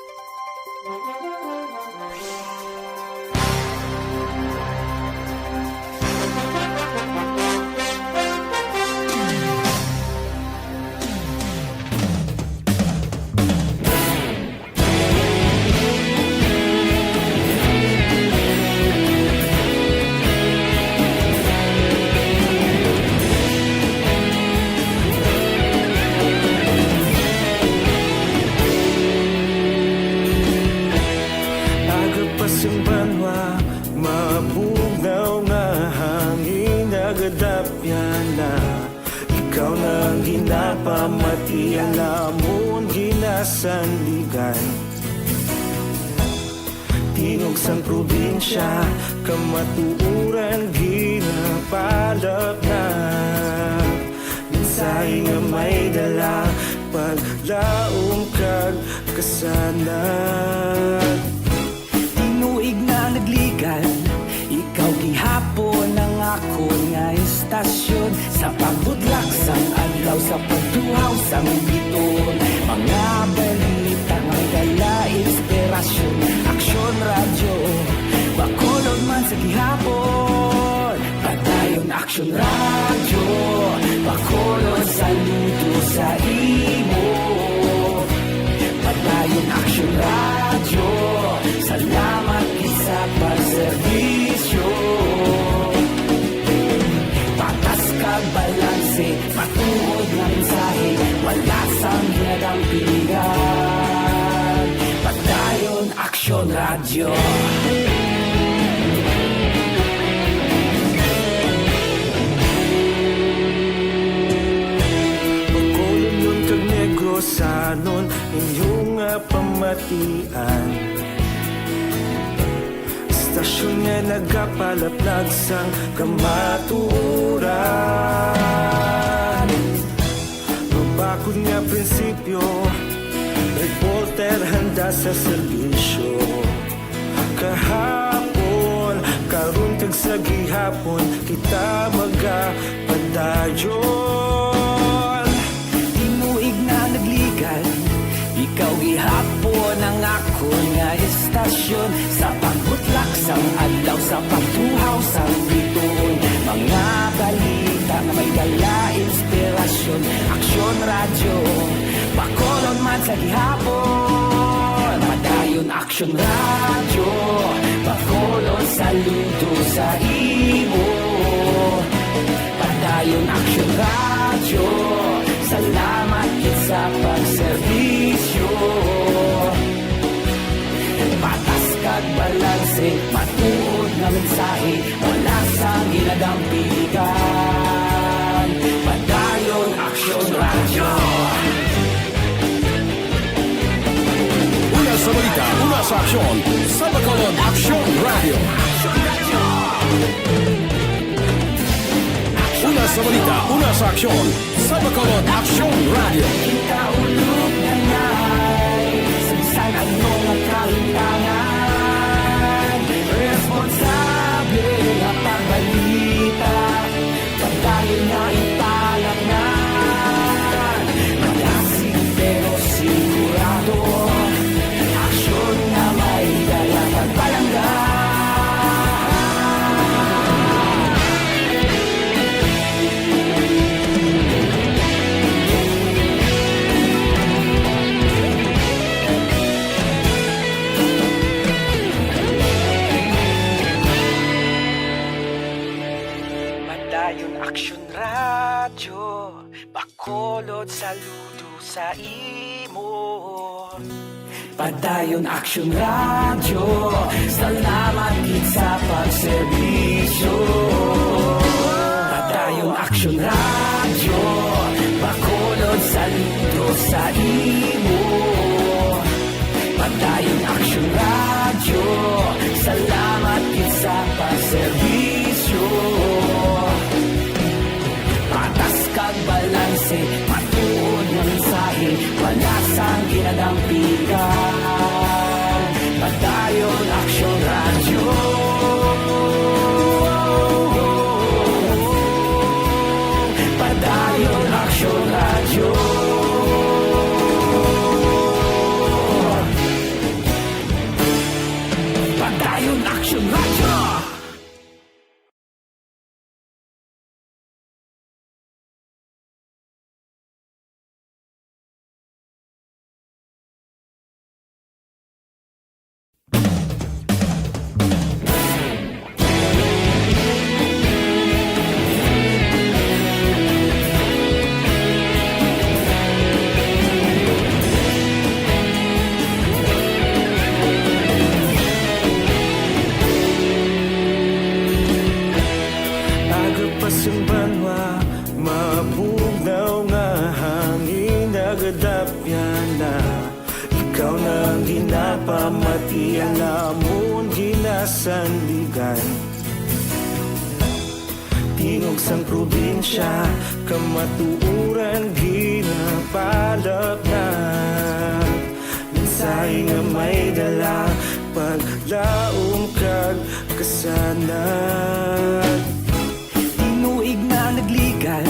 Pamatian namon ginasandigan Tingog sang probinsya kamatuuran ginapalap na Minsay nga may dala paglaom kag kasanan Tinuig na nagligan ikaw gihapon ang ako nga istasyon Sa pagbudlak sang adlaw sa pagduhaw sang biton Mga balita nga dala inspirasyon Aksyon radyo, bakolog man sa gihapon Padayon aksyon radyo, bakolog saludo sa imo Padayon aksyon radyo, salamat sa pagservisyo Patas kag balanse, matuod na mensahe Wala sang ginadang pilihan Padayon Aksyon Radyo Pagkulong nun kag negros sanon inyong pamatian Stasyon nga nagapalaplag sang kamaturan Mabakod nga prinsipyo Reporter handa sa serbisyo Kahapon, karon kag sa gihapon Kita magapadayon Tinuig na nagligan Ikaw gihapon ang ako nga istasyon Sa pagbutlak sang adlaw Sa pagtuhaw sang biton Mga balita na may dala inspirasyon Aksyon radyo Bakolon man sa gihapon Padayon aksyon radyo Bakolon saludo sa imo Padayon aksyon radyo Salamat kit sa pagservisyo Patas kag balanse Matuod na mensahe Wala sang ginadang piligan Padayon Aksyon Radyo Una sa balita, una sa aksyon. Sa Bacolod Action Radio. Una sa balita, una sa aksyon. Sa Bacolod Action Radio. Ikaulog na ngay Sa anong kalintangan Responsable na pagbalita Pagdayon na ipalagnan Malasing pero sigurado Aksyon na may dalang pagpalanggan radyo, bakolod saludo sa imo. Padayon Action Radio, salamat gid sa pagserbisyo. Padayon Action Radio, bakolod saludo sa imo. Padayon Action Radio, salamat gid sa pagserbisyo. Patas kag balanse, matuod nga mensahe, wala sang ginadampigan. Padayon Action Radio. Padayon Action Radio. Padayon Action Radio. Agapasumbanwa, mapugnaw nga hangin nagadapyan na. Ikaw nang ginapamatian namon ginasandigan. Tingog sang probinsya, kamatuuran ginapalap na. Mensahe nga may dala, paglaom kag kasanad. Tinuig na nagligan,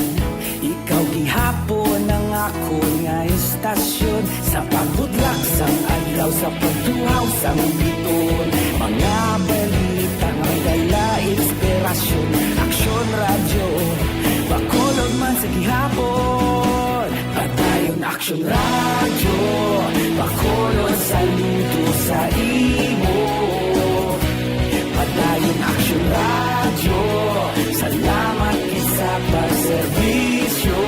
ikaw gihapon ang ako nga estasyon. Sa pagbudlak sang adlaw, sa pagtuhaw sang biton. Mga balita nga may dala inspirasyon. Action Radio, bakolod man sa gihapon. Padayon Action Radio, bakolod saludo sa imo. Padayon Action Radio, salamat sa pagserbisyo.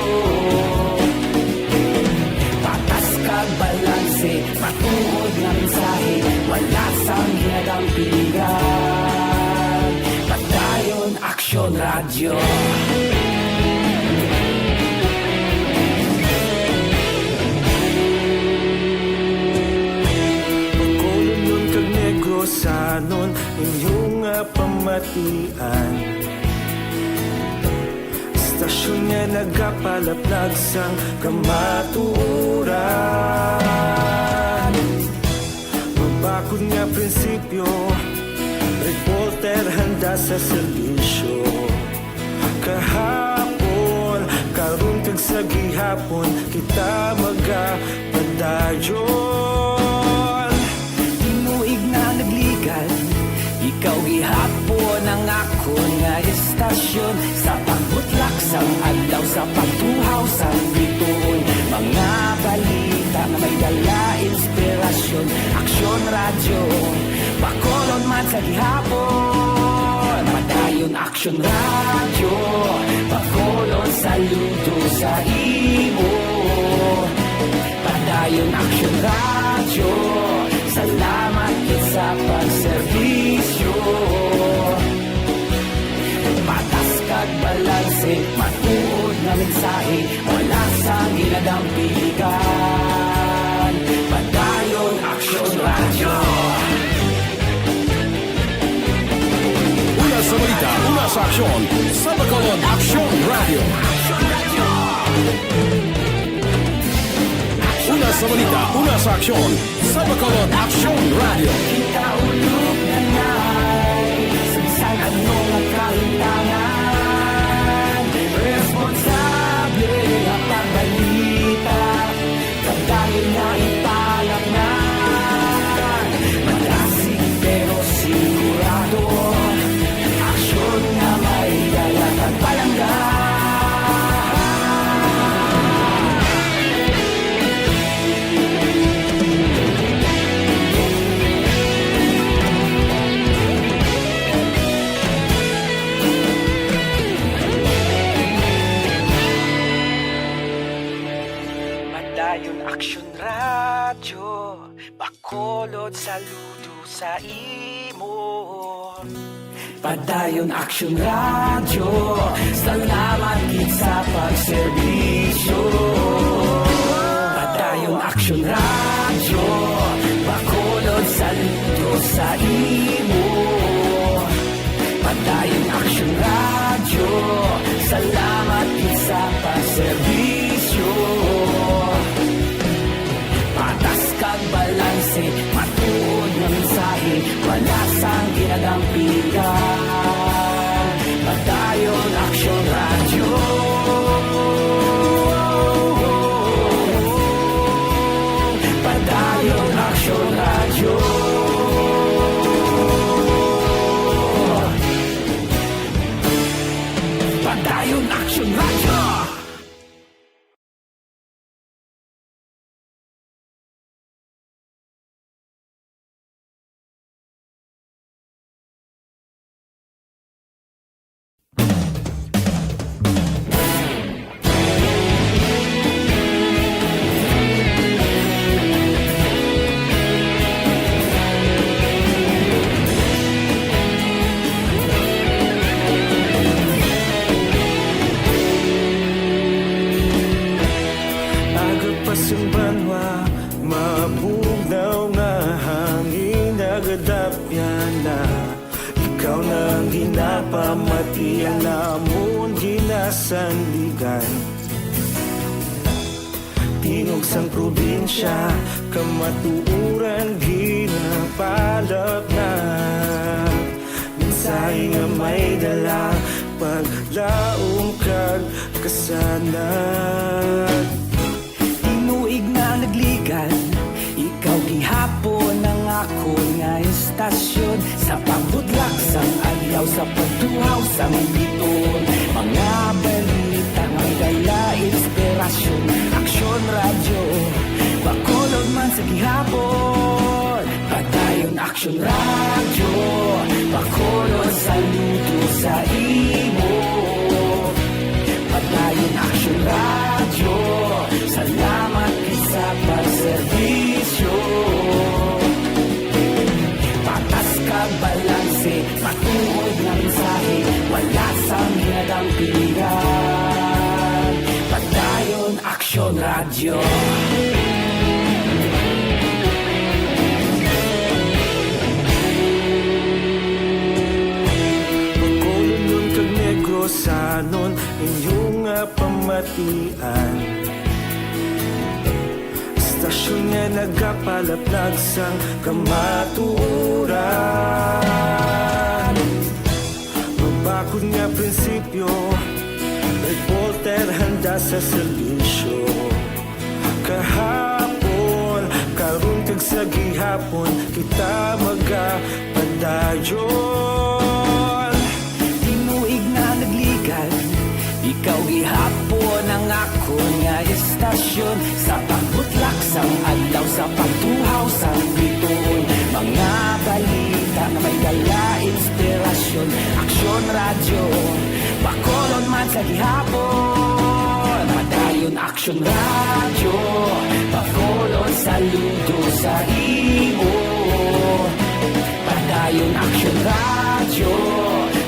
Patas kag balanse, matuod nga mensahe, wala sang ginadampigan. Padayon Action Radio. Pagkolon nun kag Negrosanon, inyong nga pamatian. Stasyon nga nagapalaplag sang kamatuuran. Mabakod nga prinsipyo, reporter handa sa serbisyo. Kahapon, karon kag sa gihapon, kita magapadayon. Tinuig na nagligan, ikaw gihapon ang ako nga estasyon. Sa pagbutlak sang adlaw, sa pagtuhaw sang biton. Mga balita na may dala inspirasyon. Action Radio, bakolod man sa gihapon. Padayon Action Radio, bakolod saludo sa imo. Padayon Action Radio, salamat sa pagserbisyo. Patas kag balanse, matuod na mensahe, wala sang ginadampigan. Padayon Action Radio. Una sa balita, una sa aksyon, sa Bacolod Action Radio. Una sa balita, una sa aksyon, sa Bacolod Action Radio. Ikaulog na na'y sagsang anong nagkahintangan. Responsable ang pagbalita, dahil na ipalak na. Malasig pero sigurado, aksyon na may dala at palangga. Padayon Aksyon Radyo, bakolod saludo sa imo. Padayon Aksyon Radyo, salamat gid sa pagserbisyo. Padayon Aksyon Radyo, bakolod saludo sa imo. Padayon Aksyon Radyo, salamat gid sa pagserbisyo. Patas kag balanse, matuod nga mensahe, wala sang ginadampigan. Padayon Aksyon Radyo. Padayon Aksyon Radyo. Padayon Aksyon Radyo. Agapasumbanwa, mabugnaw nga hangin nagadapyan na. Ikaw nang ginapamatian namon ginasandigan. Tingog sang probinsya, kamatuuran ginapalap na. Mensahe nga may dala, paglaom kag kasanag. Inuig na nagligan, ikaw gihapon ang ako nga istasyon. Sa pagbudlak sang adlaw, sa pagtuhaw sang biton. Mga balita may dala inspirasyon. Aksyon Radyo, bakolod man sa gihapon. Padayon Aksyon Radyo, bakolod saludo sa imo. Padayon Aksyon Radyo, salamat sa pagserbisyo. Patas kag balanse, matuod nga mensahe, wala sang ginadampigan. Padayon Aksyon Radyo. Bakolod nun kag Negrosanon, inyong nga pamatian. Stasyon nga nagapalaplag sang kamatuuran. Mabakod nga prinsipyo, reporter handa sa serbisyo. Kahapon, karon kag sa gihapon, kita magapadayon. Tinuig na nagligan, ikaw gihapon ang ako nga istasyon. Sa pagbutlak sang adlaw, sa pagtuhaw sang biton. Mga balita na may dala inspirasyon. Aksyon Radyo, bakolod man sa gihapon. Padayon Aksyon Radyo, bakolod saludo sa imo. Padayon Aksyon Radyo,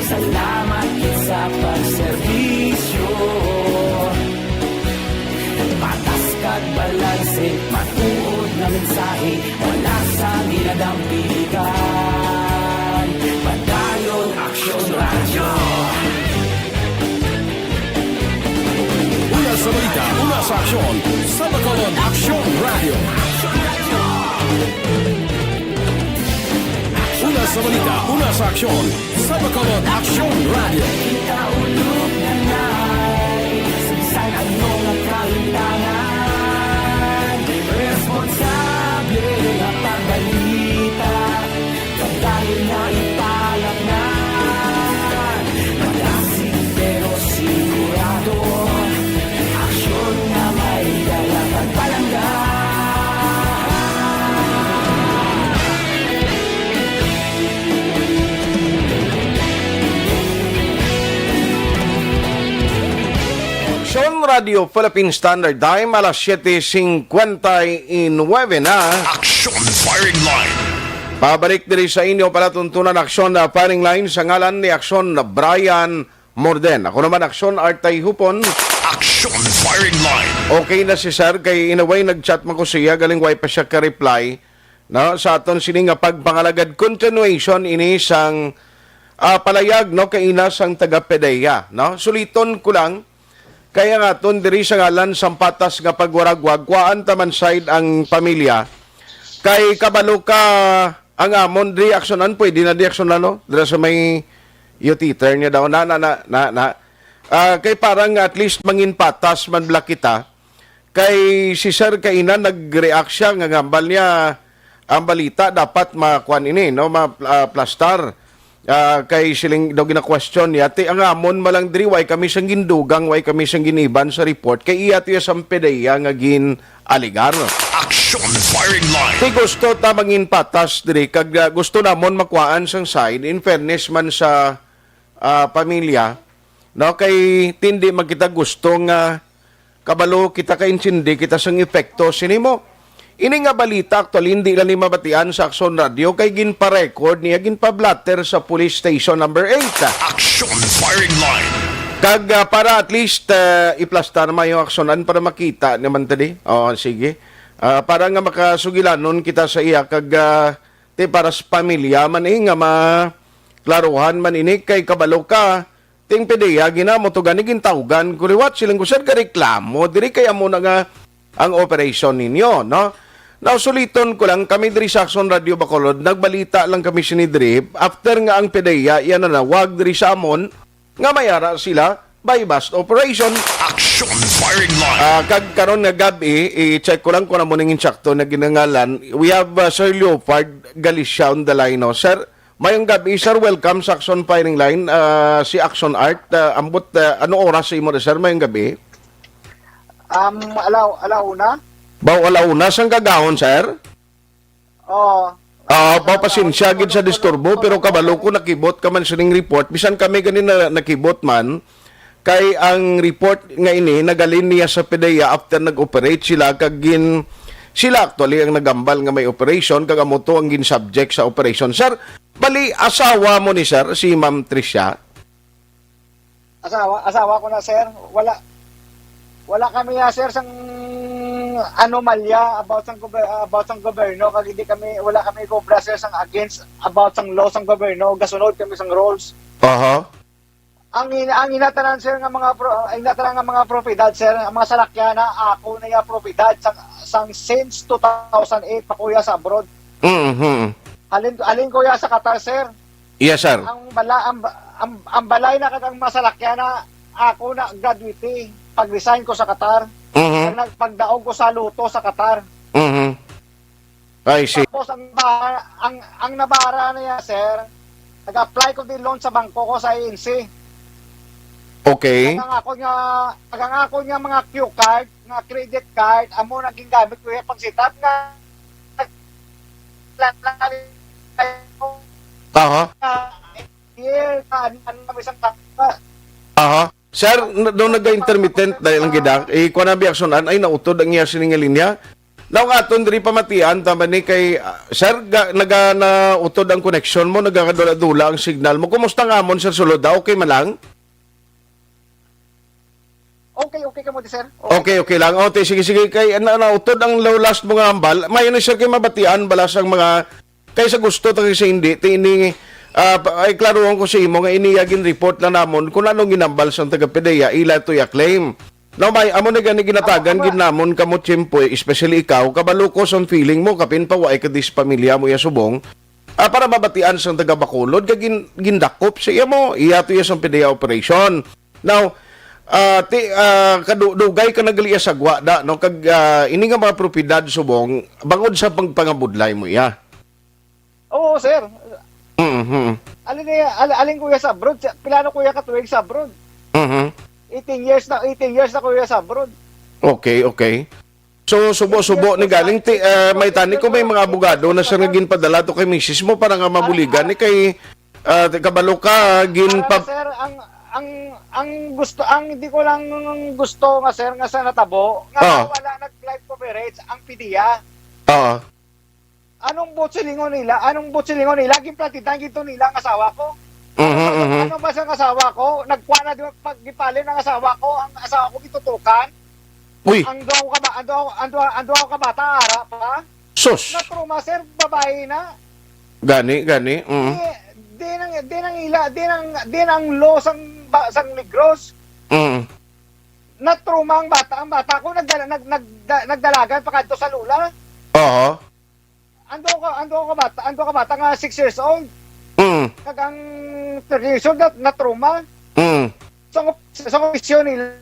salamat sa pagserbisyo. Patas kag balanse, matuod na mensahe, wala sa ginadampigan. Padayon Aksyon Radyo. Una sa balita, una sa aksyon, sa Bacolod Aksyon Radio. Una sa balita, una sa aksyon, sa Bacolod Aksyon Radio. Ikaulog na na'y sinsan ang mga kahintangan. Responsable na pagbalita, pagdahil na ipalap na. Malasig pero sigurado, aksyon na may dala pagpalanggan. Aksyon Radio Philippine Standard Time, alas 7:59 na. Action Firing Line. Pabalik diri sa inyo para tuntunan aksyon na firing line sa ngalan ni aksyon na Brian Morden. Ako naman aksyon Artay Hupon. Action Firing Line. Okay na si Sir, kay inaway nag-chat man ko siya, galing way pa siya ka-reply. No, sa aton sini nga pagpangalagad continuation ini sang palayag no kay ina sang taga PDEA, no. Suliton ko lang kaya nga ton diri sa ngalan sang patas nga pagwaragwag kuan taman side ang pamilya kay kabalo ka ang amon reaksyonan pwede na reaksyonan no dira sa may utiter niya daw na kay parang at least mangin patas man bla kita kay si Sir kaina nag-react siya nga gambal niya ang balita dapat makuan ini no ma-plastar. Kay siling daw gina-question niya, ang amon malang diri, way kami siyang gindugang, way kami siyang giniban sa report, kay iya tiyo sa PDEA nga gin-aligar. Action Firing Line. Kay gusto tamangin patas diri, kag gusto namon makuhaan sang side, in fairness man sa pamilya, no, kay tindi magkita gusto nga kabalo kita ka-intindi, kita sang epekto sinimo. Ini nga balita actually hindi lang ni mabatian sa Action Radio kay ginpa-record niya ginpa-blatter sa police station number 8. Action Firing Line. Kag para at least iplastar mo yung aksyonan para makita naman tadi. Oh, sige. Para nga makasugilanon kita sa iya kag para sa pamilya man nga maklaruhan man ini kay kabalo ka ting PDEA ginamo to gani gintawgan kuriwat silang kusad ka reklamo diri kay amo na nga ang operation ninyo, no? Now, suliton ko lang, kami diri sa Action Radio Bacolod, nagbalita lang kami sinidri, after nga ang PDEA, yan na wag diri sa amon, nga mayara sila by bust operation. Action Firing Line. Kag karon nga gabi, i-check ko lang kung ano ning insakto na ginangalan. We have Sir Leopard Galicia on the line, no? Sir, mayong gabi, sir, welcome sa Action Firing Line, si Action Art. Ambot, ano oras sa imo na, sir, mayong gabi? Alauna? Baw alauna sang gagahon, sir? Oo. Papasensya gid sa disturbo pero kabalo ko nakibot ka man sining report bisan kami ganina nakibot man kay ang report nga ini nagalin niya sa PDEA after nag-operate sila kag sila actually ang nagambal nga may operation kag amo to ang gin subject sa operation. Sir, bali asawa mo ni sir si Ma'am Tricia? Asawa ko na, sir. Wala kami sir sang anomalya about sang gobyerno kag hindi kami wala kami cobra sir sang against about sang law sang gobyerno gasunod kami sang rules. Ang inatanan sir nga mga propiedad sir ang mga salakyan na ako na ya propiedad sang since 2008 pa kuya sa abroad. Alin kuya sa Qatar sir. Yes sir. Ang balay na katang masalakyan na ako na graduate pag-resign ko sa Qatar. Nagpagdaog ko sa luto sa Qatar. I see. Tapos ang nabara niya sir, nag-apply ko din loan sa bangko ko sa ANC. Okay. Nagangako niya mga Q card, mga credit card, amo naging gamit ko yung pagsitat nga. Sir, doon nag-intermittent dahil ang gidak, kung nabi aksyonan, ay nautod ang iya sininga linya. Now nga, aton diri pamatian, tama ni kay, sir, nautod ang connection mo, nagkakadula-dula ang signal mo. Kumusta nga mon, sir, sulod? Okay man lang? Okay ka mo di, sir. Okay lang. Okay, sige. Kay, nautod ang last mo nga ambal. Mayon na, sir, kay mabatian, balas ang mga, kaysa gusto, kaysa hindi, tining, ay klaruhan ko sa imo nga iniyagin report na namon kung anong ginambal sa taga PDEA ila to ya claim. Now may amo na gani ginatagan ginamon kamo tiyempo especially ikaw kabalo ko sa feeling mo kapin pa way ka dis pamilya mo ya subong para mabatian sa taga Bacolod kag gindakop sa iya mo iya to ya sa PDEA operation. Now kadugay ka nagali sa gwada no kag ini nga mga propiedad subong bangod sa pagpangabudlay mo iya. Oo sir. Alin kuya sa abroad? Pilano kuya katuwig sa abroad? 18 years na kuya sa abroad. Okay. So, subo-subo ni galing, may tani ko may mga abogado na siya naging padala to kay misis mo para nga mabuligan ni kay kabalo ka, Sir, ang hindi ko lang gusto nga sir nga sa natabo nga wala nag-live coverage ang PDEA. Anong botsilingon nila? Giplatitan gito nila ang asawa ko. Ano ba sa asawa ko? Nagkuha na pagipalin ng asawa ko. Ang asawa ko gitutukan. Uy. Ang duwa ka bata ara pa. Sus. Na trauma sir, babae na. Gani. Di nang law sang Negros. Na trauma ang bata. Ang bata ko nagdalagan pa kadto sa lula. Ando ka bata nga 6 years old. Kagang 30 years old na trauma. Sa opisyon nila.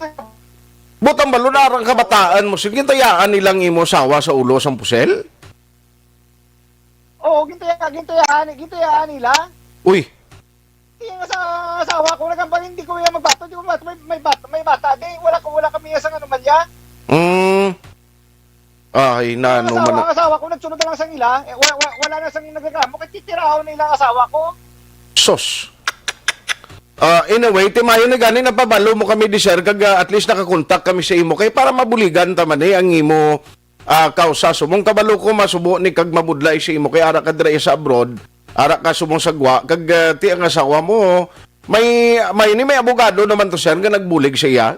Butang balunarang kabataan mo, sige tayaan nilang imo sawa sa ulo sang pusel? Oo, gintayaan nila. Uy. Yung sa asawa ko, hindi ko yung magbato, may bata, wala kami sa anomalya. Ay, nano man. Ang asawa ko, nagsunod na lang sa nila, wala na sang nagreklamo, kaya titiraon nila ang asawa ko. Sos. Anyway, timayo na gani napabalo mo kami di sir kag at least nakakontak kami sa imo kay para mabuligan taman ang imo kausa sumong kabalo ko masubo ni kag mabudlay sa imo kay ara ka dira sa abroad, ara ka sumong sagwa kag ti ang asawa mo may abogado naman to sir nga nagbulig sa iya.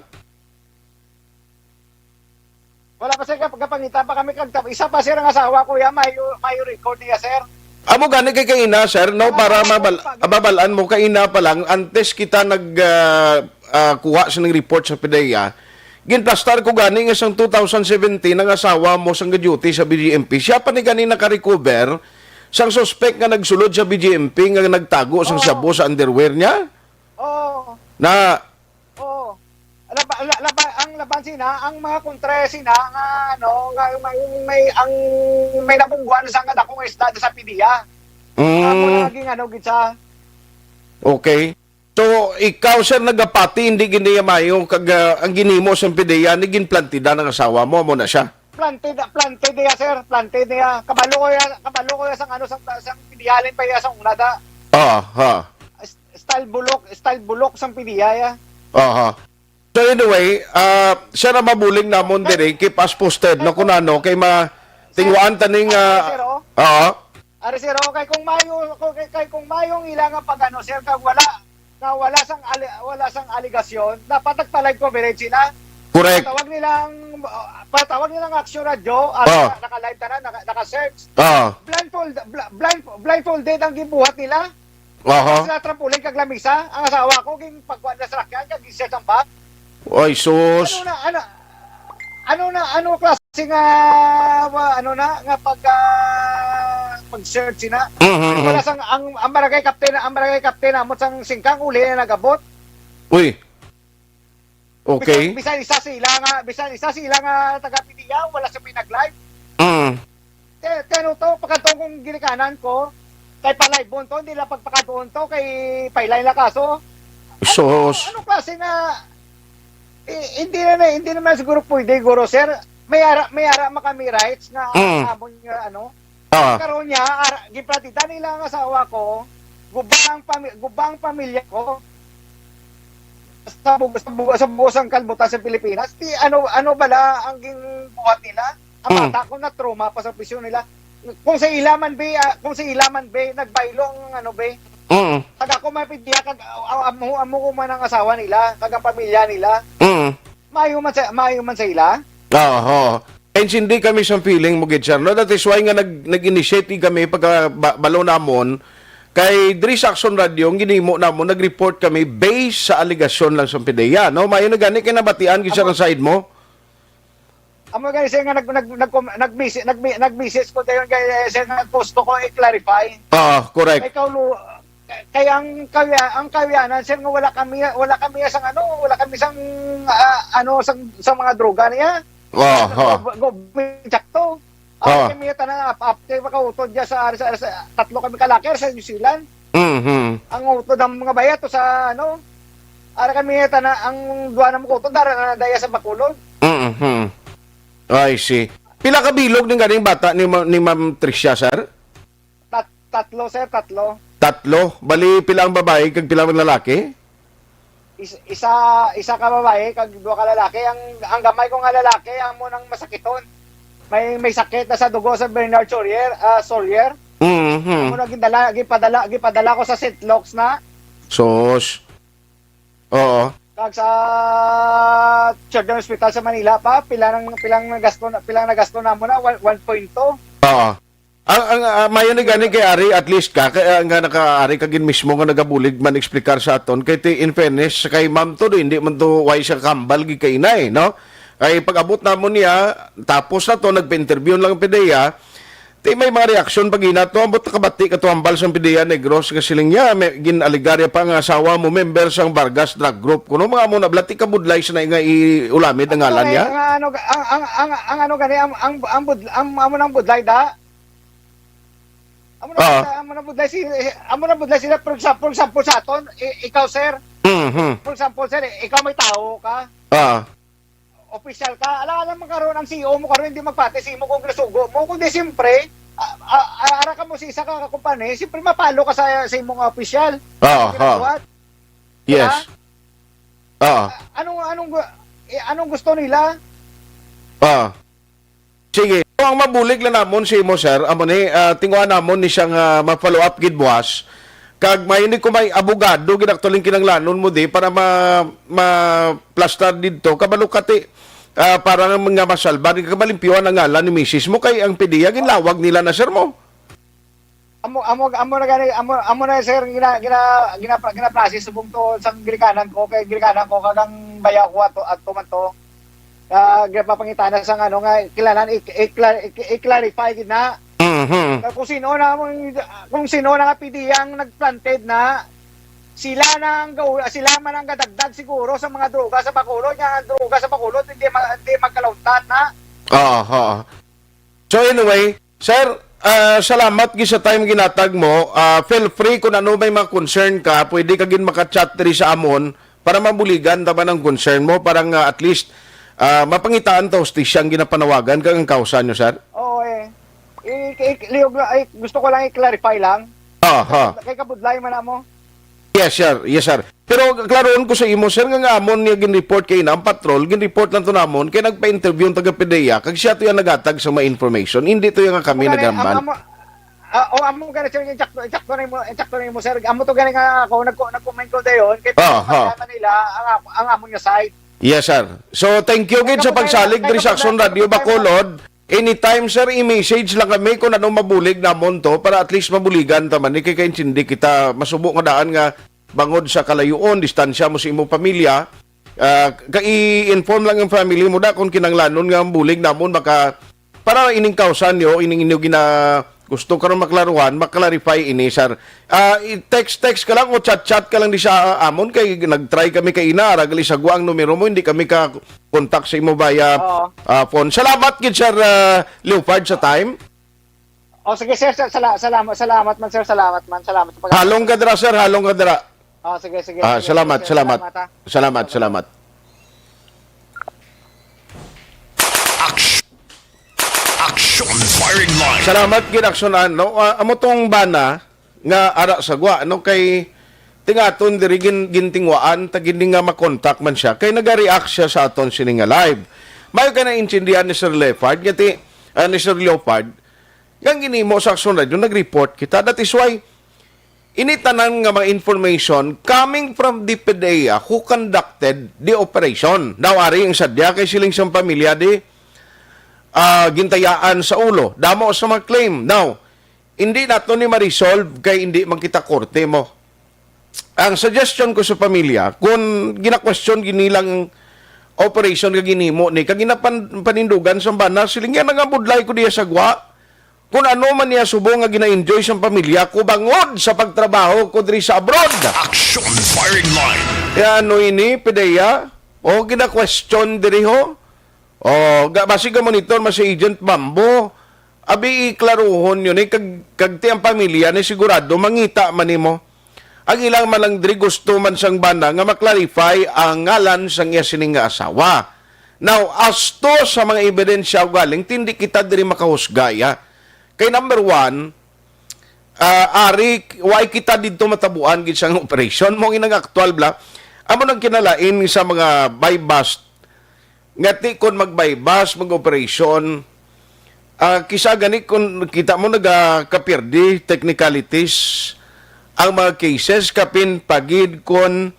Wala pa sir kapangita pa kami kag isa pa sir ang asawa ko ya may record niya sir. Amo gani kay kaina sir no para mababalaan mo kaina pa lang antes kita kuha sa ng report sa PDEA. Ginplastar ko gani nga sang 2017 ang asawa mo sang duty sa BGMP. Siya pa ni gani naka-recover sang suspect nga nagsulod sa BGMP nga nagtago sang sabo sa underwear niya. Ang laban sina, ang mga kontre sina nga may nabungguan sa nga dakong estado sa PDEA. Ako naging gitsa. Okay. So ikaw sir nagapati hindi giniya mayo kag ang ginimo sa PDEA ni ginplantida ng asawa mo na siya. Planted niya sir, planted niya. Kabalo ko ya sang PDEA pa ya sang unada. Style bulok sang PDEA ya. So anyway, siya na mabuling namon dire keep us posted no kunano kay tingwaan taning Ari sir, kay kung mayong ilang pagano sir kag wala sang aligasyon, dapat nagpa-live coverage sila. Correct. Patawag nilang Action Radio, naka-live tanan, naka-search. Blindfolded ang gibuhat nila. Sila trampuling kag lamisa, ang asawa ko ging pagkuan na sakyan kag giset ang bag. Oy sus. Ano klase nga pag-search na. Wala sang ang barangay captain amo sang singkang uli na nagabot. Uy. Okay. Bisan isa sila nga taga PDEA wala sa pinag-live. Teno to pagkatong kong ginikanan ko kay pa-live to hindi la pagpakatuon to kay pailay la kaso. Ano klase nga hindi naman siguro pwede guro sir. May ara kami rights nga amon nga karon niya giplatitan nila ang asawa ko, gubang pamilya ko sa bugosang kalbutan sa Pilipinas. Ano bala ang buhat nila? Ang bata ko na trauma pa sa prisyon nila. Kung sa ilaman be nagbailong taga ko mapidiya kag amo ko man ang asawa nila, kag ang pamilya nila. Mayo man sa ila. And hindi kami sa feeling mo gid sir. No, that is why nga nag-initiate kami pagka balo namon kay Dris Action Radio ginimo namon nag-report kami based sa allegation lang sa PDEA. No, mayo na gani kay nabatian gid sa side mo. Amo gani sir nga nag-message ko dayon kay sir nga posto ko i-clarify. Correct. Kaya ang kawiyanan sir nga wala kami sang sang mga droga niya. Sakto. Kami tanan after makautod dia sa tatlo kami kalaker sa New Zealand. Ang utod ng mga bayat to sa ara kami tanan ang duwa na mukutod dara daya sa Bacolod. I see. Pila ka bilog ning ganing bata ni Ma'am Tricia sir? Tatlo sir, tatlo. Bali pila ang babae kag pila ang lalaki? isa ka babae kag duha ka lalaki. Ang gamay ko nga lalaki amo nang masakiton. May sakit na sa dugo sa Bernard Sawyer. Amo na gipadala ko sa St. Luke's na. Sos. Oo. Kag sa Children's Hospital sa Manila pa pilang nagasto na mo na 1.2. Oo. Ang mayo ni gani kay Ari at least ka kaya nga naka-ari kagin mismo nga nagabulig man eksplikar sa aton kay ti in fairness kay ma'am to hindi man to why siya kambal gi kay inay no kay pag-abot namon niya tapos na to nagpa-interview lang ang PDEA ti may mga reaksyon pag inato ambot kabati kato hambal sang PDEA Negros nga siling niya may ginaligarya pa nga asawa mo member sang Vargas Drug Group kuno mga mo na blati ka budlay sa nga iulamid ang ngalan niya ang amo nang budlay da. Amo na budlay sila for example sa aton ikaw sir. For example sir ikaw may tao ka. Official ka. Alam mo karon ang CEO mo karon hindi magpati si mo kung nasugo mo kundi siyempre ara ka mo sa isa ka kumpanya siyempre mapalo ka sa imong official. Yes. Anong gusto nila? Sige. Ang mabulig lang namon si mo sir, amo ni tinguan namon ni siyang ma-follow up gid buwas. Kag may ko may abogado ginaktuling kinanglanon mo di para ma-plaster didto kabalo kati para nga mga masalba di kabalimpyuan ang ngalan ni Mrs. mo kay ang PDEA ginlawag nila na sir mo. Amo na sir gina-process subong to sa Gilikanan ko kagang baya ko at tumanto. Papangitana sa nga kilalan i-clarify gid na. Kung sino na nga PDEA ang nagplanted na sila man ang gadagdag siguro sa mga droga sa Bacolod nga droga sa Bacolod hindi magkalautan na. So anyway, sir, salamat gi sa time ginatag mo. Feel free kung ano may mga concern ka, pwede ka gin maka-chat diri sa amon para mabuligan ta ang concern mo parang at least mapangitaan to stisyang ginapanawagan kang kausa nyo, sir? Oo gusto ko lang i-clarify lang. Kay kabudlay man mo. Yes, sir. Pero klaroon ko sa imo, sir, nga amon niya gin-report kay na ang patrol, gin-report lang to namon, kay nagpa-interview ang taga-PDEA, kag siya to yung nagatag sa mga information, hindi to yung kami nagambal. Amo gani sir, eksakto na mo sir. Amo to gani nga ako nag-comment ko dayon kay nila ang amon nga side. Yes, sir. So, thank you gid sa pagsalig diri sa Action Radio Bacolod. Anytime, sir, i-message lang kami kung anong mabulig namon to para at least mabuligan taman. Kaya hindi kita masubo nga daan nga bangod sa kalayuon, distansya mo sa imong pamilya. I-inform lang ang family mo da kung kinanglanon nga ang bulig namon baka para ining kausan nyo, ining inyo gina gusto ka rin maklaruhan, maklarify ini, sir. Text ka lang o chat ka lang di sa amon kay nag-try kami kay ina, ragali sa guang numero mo, hindi kami ka-contact sa imo via phone. Salamat gid sir Leopard sa time. Sige sir, salamat man sir, salamat. Halong ka dira sir, halong ka dira. Sige. Salamat. Action firing line. Salamat gid aksyonan no. Amo tong bana nga ara sa gwa no kay tingaton diri gintingwaan tagin nga makontak man siya kay naga-react siya sa aton sini nga live. Mayo ka na intindihan ni Sir Leopard ngati ni Sir Leopard yang ginimo sa aksyon radio nag-report kita, that is why initanan nga mga information coming from the PDEA who conducted the operation. Now ari ang sadya kay siling siyang pamilya di gintayaan sa ulo. Damo sa mga claim. Now, hindi nato ni ma-resolve kay hindi man kita korte mo. Ang suggestion ko sa pamilya, kung gina-question ginilang operation ka ginimo ni, kag ginapanindugan sa bana, siling yan nga budlay ko diya sa gwa. Kung ano man niya subo nga gina-enjoy sa pamilya, kubangod sa pagtrabaho ko diri sa abroad. Action firing line. Kaya ano ini, PDEA? O gina-question diri ho? Basi ka monitor mas agent Mambo. Abi iklaruhon yun kag ti ang pamilya ni sigurado mangita man nimo. Ang ilang man lang diri gusto man sang bana nga maklarify ang ngalan sang iya sining nga asawa. Now, as to sa mga ebidensya galing tindi kita diri makahusgaya. Kay number one, why kita dito matabuan gid sang operation mo inang aktual bla. amo nang kinalain sa mga buy-bust, ngati kon mag-buy-bust, mag-operation, kisa gani kung kita mo nagkapirdi, technicalities, ang mga cases, kapin pagid kon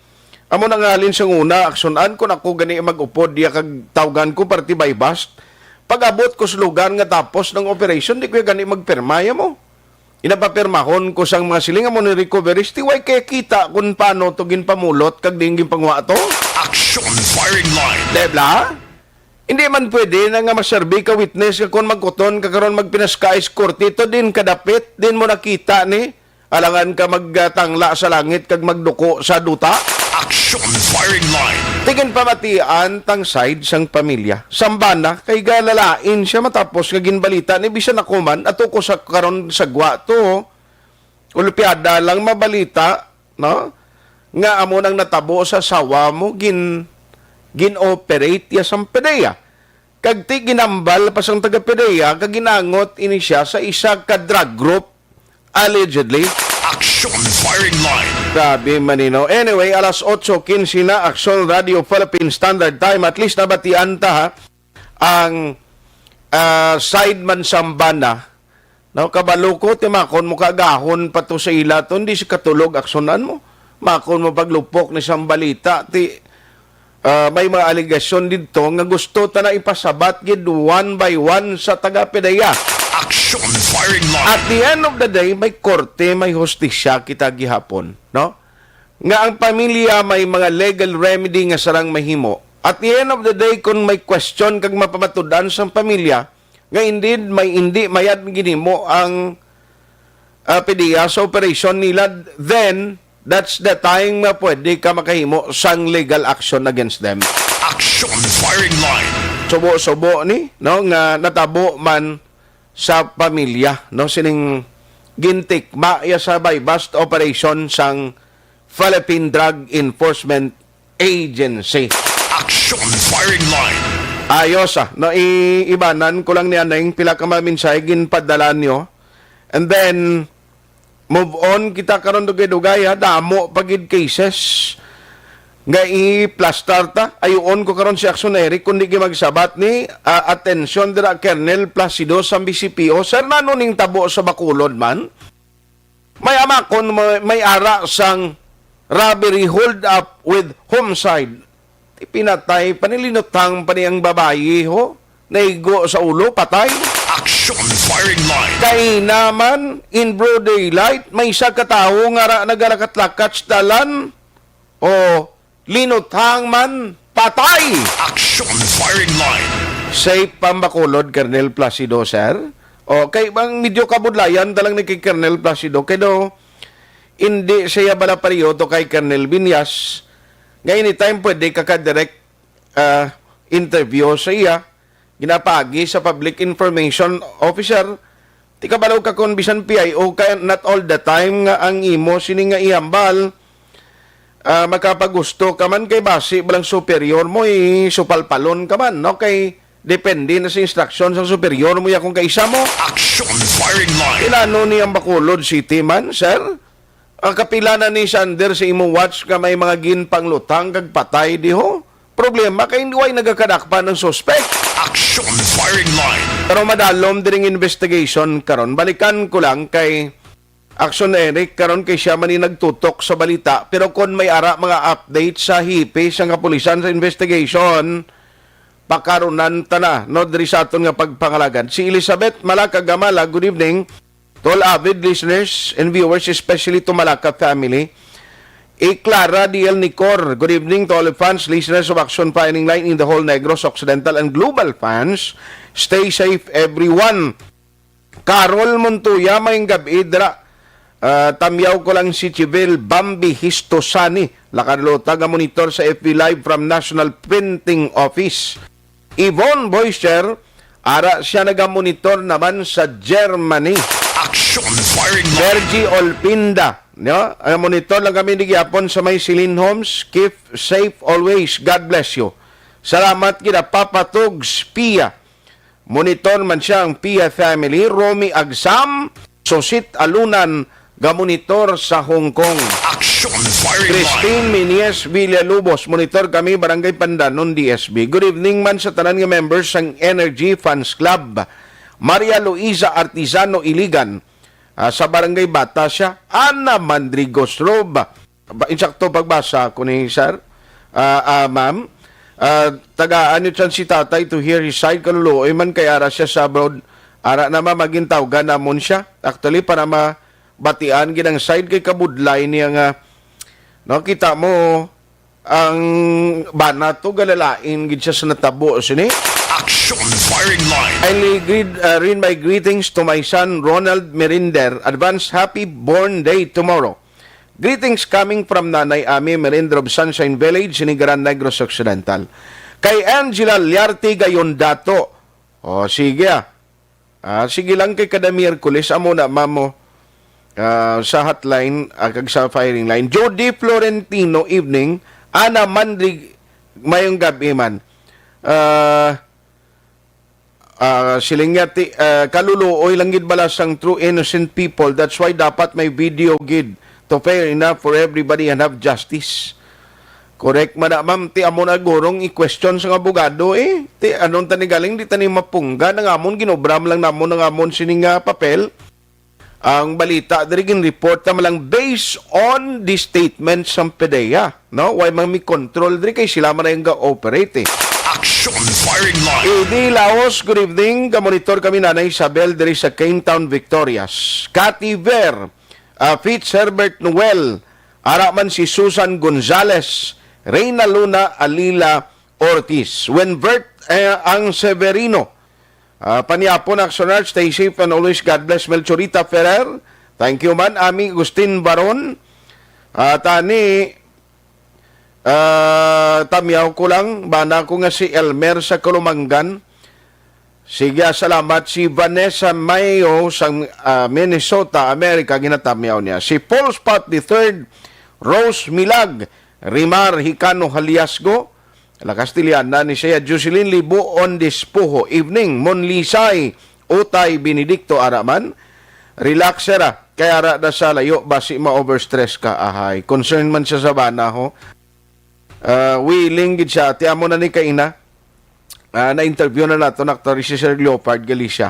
amo nang halin sa una, aksunan kon ako gani mag-upod, diya kag tawgan ko party buy-bust, pag-abot ko sa lugar nga tapos ng operation, di ko gani magpermaya mo. Inapapirmahon ko sang mga silinga mo ni recovery, stiway kaya kita kung paano to ginpamulot kag dinggin pangwa to. Action firing line. Debla? Hindi man pwede na nga maserbi ka witness ka kung magkuton ka karon magpinaskais korte ito din kadapit, din mo nakita ni alangan ka magtangla sa langit kag magduko sa duta. Action firing line. Tingin pamatian tang side sang pamilya. Sambana kay galalain siya matapos nga ginbalita ni bisan ako man ato ko sa karon sagwa to. Olimpiada lang mabalita, no? Nga amo nang natabo sa sawa mo gin-operate ya sang PDEA. Kag ti ginambal pa sang taga PDEA kag ginangot ini siya sa isa ka drug group allegedly. Action firing line. Grabe manino. Anyway, alas 8:15 na, Action Radio Philippine Standard Time. At least nabatian ta ha, ang sideman Sambana. No, kabalo ko, timakon mo kagahon pa to sa ila to, hindi si katulog, aksyonan mo. Makon mo paglupok ni Sambalita. May mga aligasyon dito nga gusto ta na ipasabat gid one by one sa taga-PDEA. Action firing line. At the end of the day, may korte, may hostisya kita gihapon, no? Nga ang pamilya may mga legal remedy nga sarang mahimo. At the end of the day, kung may question kag mapamatudan sa pamilya, nga indeed may hindi mayad ginimo ang PDEA sa operation nila, then that's the time nga pwede ka makahimo sang legal action against them. Action firing line. Subo-subo ni, no, nga natabo man sa pamilya, no, sining gintikma ya sa buy-bust operation sang Philippine Drug Enforcement Agency. Action firing line. Ayos no, ibanan ko lang ni Aneng pila ka maminsay ginpadala nyo, and then move on kita karon dugay-dugay ha, damo pagid cases nga i-plastar ta. Ayon ko karon si Action Eric kundi magsabat ni atensyon dira Colonel Placido sa BCPO. Sir, nano ning tabo sa Bacolod man? May amakon may ara sang robbery hold up with homicide. Pinatay panilinutang pa niyang babayi ho. Naigo sa ulo, patay. Action firing line. Kay naman in broad daylight may isa ka tawo nga nagalakat-lakat sa dalan. O linutang man, patay! Action firing line. Safe pambakulod, Colonel Placido, sir. O, kay bang medyo kabudlayan talang ni kay Colonel Placido. Kaya do, hindi siya bala periodo kay Colonel Binyas. Ngayon time pwede kaka-direct interview sa iya. Ginapagi sa Public Information Officer. Di ka balaw ka kung bisan PIO, kaya not all the time nga ang imo sini nga ihambal. Magkapagusto ka man kay base balang superior mo supalpalon ka man, no? Kay depende na sa instruction sa superior mo ya kung kaisa mo. Action firing line. Ilano ni ang Bacolod City man, sir? Ang kapila na ni Sander sa imo watch ka may mga ginpanglutang kag patay di ho. Problema kay hindi way nagakadakpa ng suspect. Action firing line. Pero madalom diring investigation karon. Balikan ko lang kay Action Eric karon kay siya man nagtutok sa balita, pero kon may ara mga update sa hipe sa kapulisan sa investigation pakarunan ta na no diri sa aton nga pagpangalagan. Si Elizabeth Malacca Gamala, good evening to all avid listeners and viewers, especially to Malacca family. Clara D.L. Nicor, good evening to all the fans, listeners of Action Firing Line in the whole Negros, Occidental and Global fans. Stay safe everyone. Carol Montoya, mayong gabi dira. Tamyaw ko lang si Chivel Bambi Histosani, lakarlota nga monitor sa FB Live from National Printing Office. Yvonne Boyster, ara siya nagamonitor naman sa Germany. Action firing line. Bergie Olpinda, no? Monitor lang kami ni Gyapon sa may Silin Homes. Keep safe always. God bless you. Salamat kita Papa Tugs Pia. Monitor man siya ang Pia family. Romy Agsam, Sosit Alunan, gamonitor sa Hong Kong. Action firing Christine Minies Villalobos, monitor kami Barangay Pandanon, DSB. Good evening man sa tanan nga members ng Energy Fans Club. Maria Luisa Artizano Iligan, sa Barangay Batasya. Ana Mandrigos Rob. Insakto pagbasa ko ni sir. Ma'am, tagaan nyo si tatay to hear his side kalulo. Man kay ara siya sa abroad. Ara na magintaw ganamon siya. Actually, para batian ginang side kay kabudlay niya nga no, kita mo ang bana to galalain gid siya sa natabo sini. Action firing line. I read my greetings to my son Ronald Merinder. Advance happy born day tomorrow. Greetings coming from Nanay Ami Merinder of Sunshine Village, Sinigaran, Negros Occidental. Kay Angela Liarte Gayondato. O sige sige lang kay kada Miyerkules amo na mamo sa hotline kag sa firing line. Jody Florentino evening. Ana Mandrig mayong gabi man. Silingyati kaluluoy lang gid balasang true innocent people. That's why dapat may video gid to fair enough for everybody and have justice. Correct man na ma'am, ti amo na gorong i-question sa abogado ti anong tani galing di tani mapungga nang amon ginobram lang namon nang amon sining papel. Ang balita diri gin report ta lang based on the statement sa PDEA, no? Why man mi control diri kay sila man ang ga-operate. Action firing line. Idi Laos, good evening. Ka-monitor kami Nanay Isabel diri sa Cane Town, Victorias. Cathy Ver, Fitzherbert Noel, araman si Susan Gonzales, Reyna Luna Alila Ortiz. Wenbert ang Severino. Paniapon Actionar, stay safe and always God bless. Melchorita Ferrer, thank you man. Ami Agustin Baron, tani tamyaw ko lang, bana ko nga si Elmer sa Kulumangan. Sige, salamat. Si Vanessa Mayo sa Minnesota, America, ginatamyaw niya. Si Paul Spot III, Rose Milag, Rimar Hicano Haliasgo, La Castiliana ni siya, Jocelyn Libo on Dispuho, evening, Monlisay, Utay Benedicto Araman, relaxera, kaya ara da sa layo, basi ma-overstress ka, ahay. Concern man siya sa bana, ho. Willing gid siya, ti amo na ni kaina, na-interview na nato, naktori si Sir Leopard Galicia.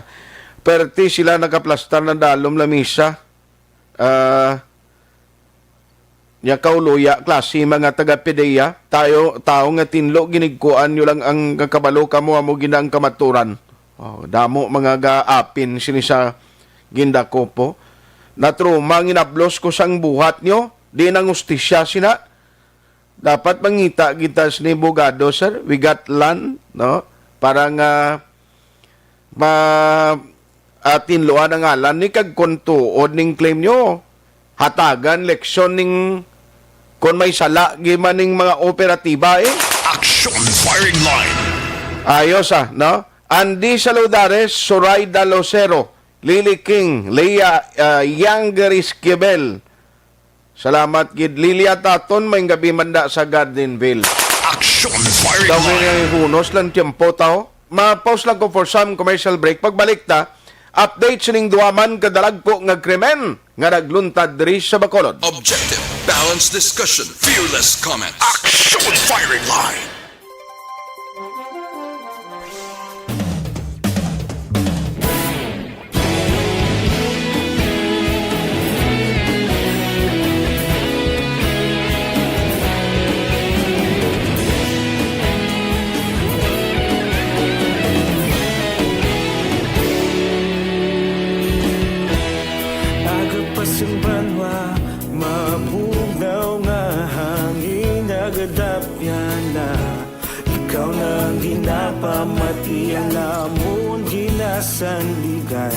Perti sila nakaplastar na dalom lamisa, nya kauluya klase mga taga-PDEA tao nga tinlo ginigkuan nyo lang ang kakabalo kamo amo ginang kamaturan. Damo mga gaapin sini sa gindako po. Natruma ginablos ko sang buhat nyo, di nang ustisya sina. Dapat mangita kita ni bugado, sir. We got land, no? Para nga tinloan ang ngalan ni kagkontuod ning claim nyo. Hatagan leksyon ning kung may sala gimaning mga operatiba Action firing line. Ayos no? Andy Saludares, Zoraida Locero, Lily King, Leia Yangeris Kibel. Salamat gid Lilia Taton may gabi manda sa Gardenville. Action firing line. line. Hunos lang tiempo tao. Ma-pause lang ko for some commercial break. Pagbalik ta, update sining duwaman kadalag po nga krimen nga nagluntad diri sa Bacolod. Objective, balanced discussion, fearless comment. Action firing line. Banwa, mabugaw nga hangin nagadapyan na ikaw nang ginapamati ang namon ginasandigan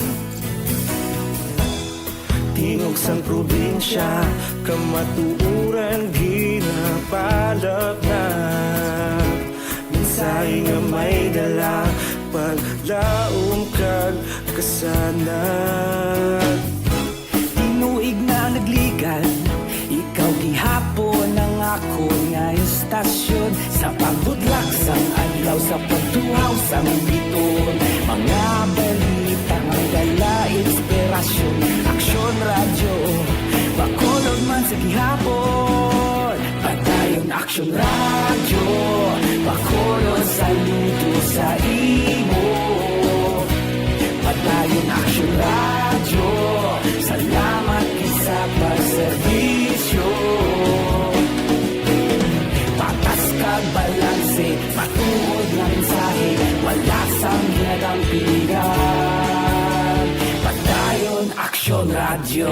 tingog sang probinsya kamatuuran ginapalak na minsay nga may dala paglaom kag kasanat tinuig na nagligal ikaw gihapon ang ako nga istasyon sa pagbudlak sang adlaw sa pagtuhaw sang biton mga balita nga dala inspirasyon aksyon radyo gihapon. Padayon Action Radio, Bacolod saludo sa imo. Padayon Action Radio, salamat sa pagserbisyo. Patas kag balanse, matuod na mensahe, wala sang hinagang pilihan. Padayon Action Radio.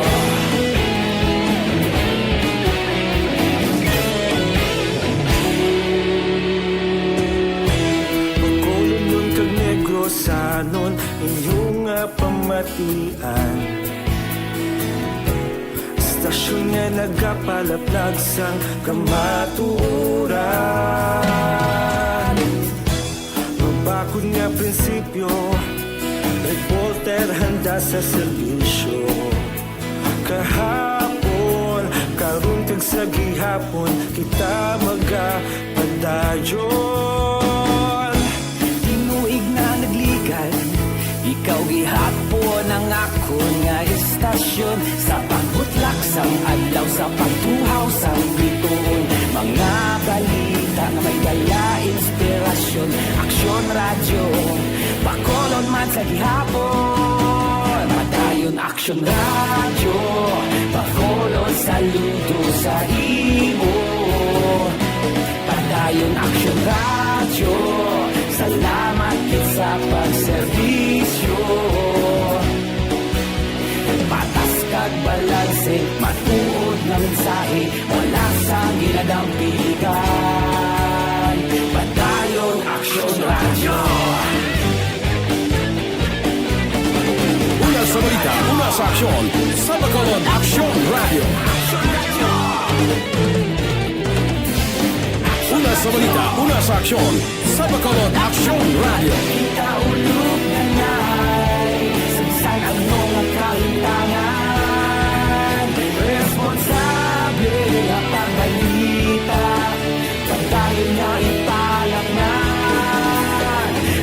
Bacolod nun kag Negros sanon inyong pamatian. Stasyon nga nagapalaplag sang kamaturan. Mabakod nga prinsipyo, reporter handa sa serbisyo. Kahapon, karun kag sa gihapon, kita magapadayon. Tinuig na nagligan, ikaw gihapon ang ako nga istasyon. Sa pagbutlak sang adlaw, sa pagtuhaw sang bituon, mga balita nga may dala inspirasyon. Action Radio, Bacolod man sa gihapon. Padayon Action Radio, Bacolod saludo sa imo. Padayon Action Radio, salamat kit sa pagserbisyo. Patas kag balanse, matuod na mensahe, wala sang ginadang pilihan. Padayon Action Radio. Una sa balita, una sa aksyon, sa Bacolod Action Radio. Una sa balita, una sa aksyon, sa Bacolod Action Radio. Kita ulog na na'y sagsang ang mga kahintangan. Responsable na pagbalita, pagdayon na ipalak na.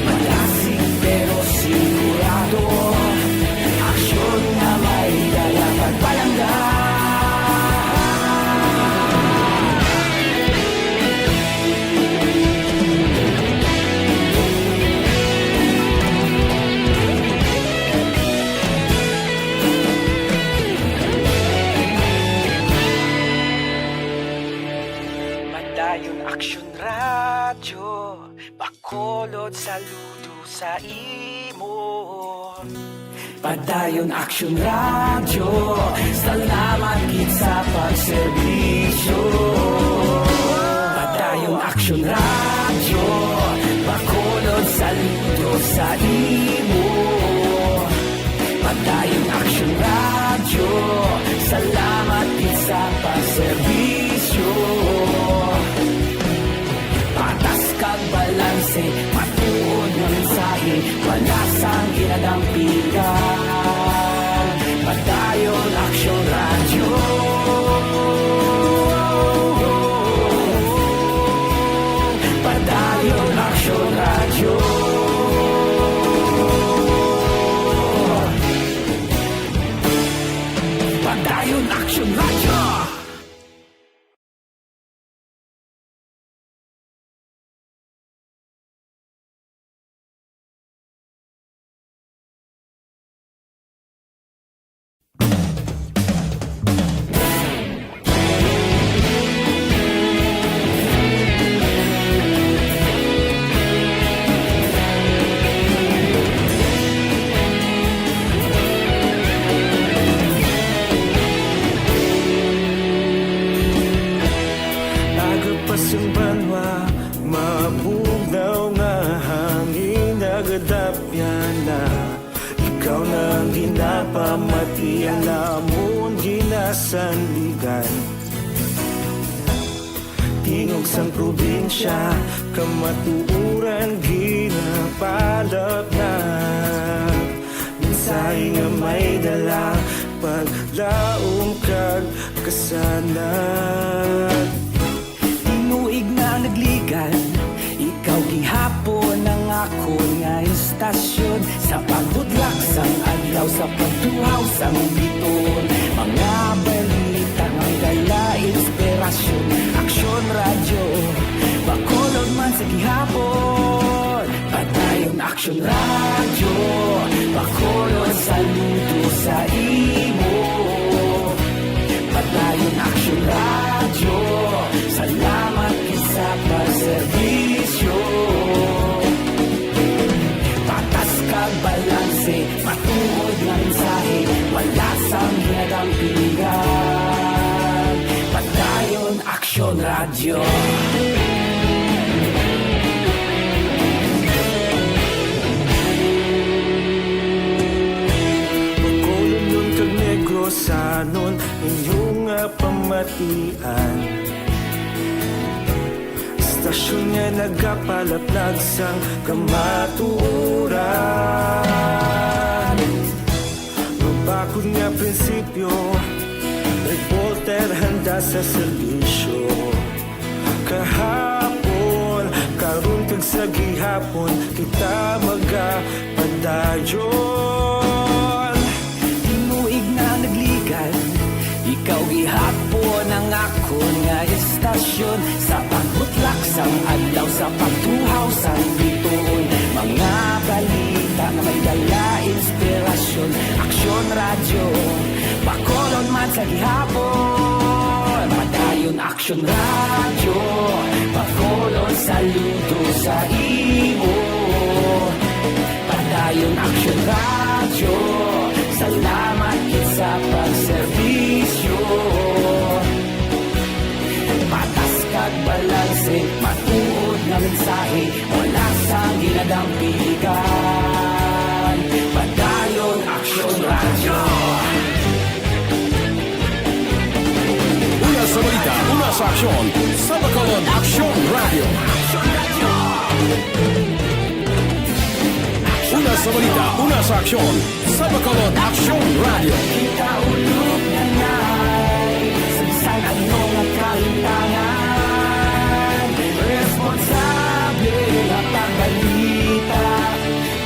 Malasig pero sigurado, aksyon na may dalang pagpalanggan. Padayon Action Radio, Bacolod saludo sa imo. Padayon Action Radio, salamat kit sa pagserbisyo. Padayon Action Radio, Bacolod saludo sa imo. Padayon Action Radio, salamat kit sa pagserbisyo. Patas kag balanse, matuod na mensahe, wala sang ginadang pilihan. Padayon Action Radio. Padayon Action Radio. Padayon Action Radio. Ikaw nang ginapamatian, namon ginasandigan. Tingog sang probinsya, kamatuuran ginapalap na. Minsay nga may dala, paglaom kag kasanan. Tinuig na nagligan, ikaw gihapon ang ako nga istasyon. Sa pagbudlak sang adlaw, sa pagtuhaw sang biton, mga balita ng dala inspirasyon. Aksyon radyo, bakolod man sa gihapon. Padayon aksyon radyo, bakolod saludo sa imo. Padayon aksyon radyo, salamat sa pagserbisyo. Patas kag balanse, matuod nga mensahe, wala sang hinadampingan. Padayon aksyon radyo. Bakolod nun kag Negrosanon, inyong pamatian. Stasyon nga nagapalaplag sang kamatuuran. Mabakod nga prinsipyo, reporter handa sa serbisyo. Kahapon, karon kag sa gihapon, kita magapadayon. Tinuig na nagligan, ikaw gihapon ang akon nga istasyon. Sa pagbutlak sang adlaw, sa pagtuhaw sang bituon. Mga balita na may dala inspirasyon. Aksyon radyo, bakolon man sa gihapon. Padayon aksyon radyo, bakolon saludo sa imo. Padayon aksyon radyo, salamat sa pagserbisyo. Patas kag balanse, matuod nga mensahe, wala sang ginadampigan. Padayon aksyon radyo. Una sa balita, una sa aksyon, sa Bacolod Aksyon Radio. Una sa balita, una sa aksyon, sa Bacolod Aksyon Radio. Kita ulog na ngay, sansan ang mga kalintangan. Responsable at pagbalita,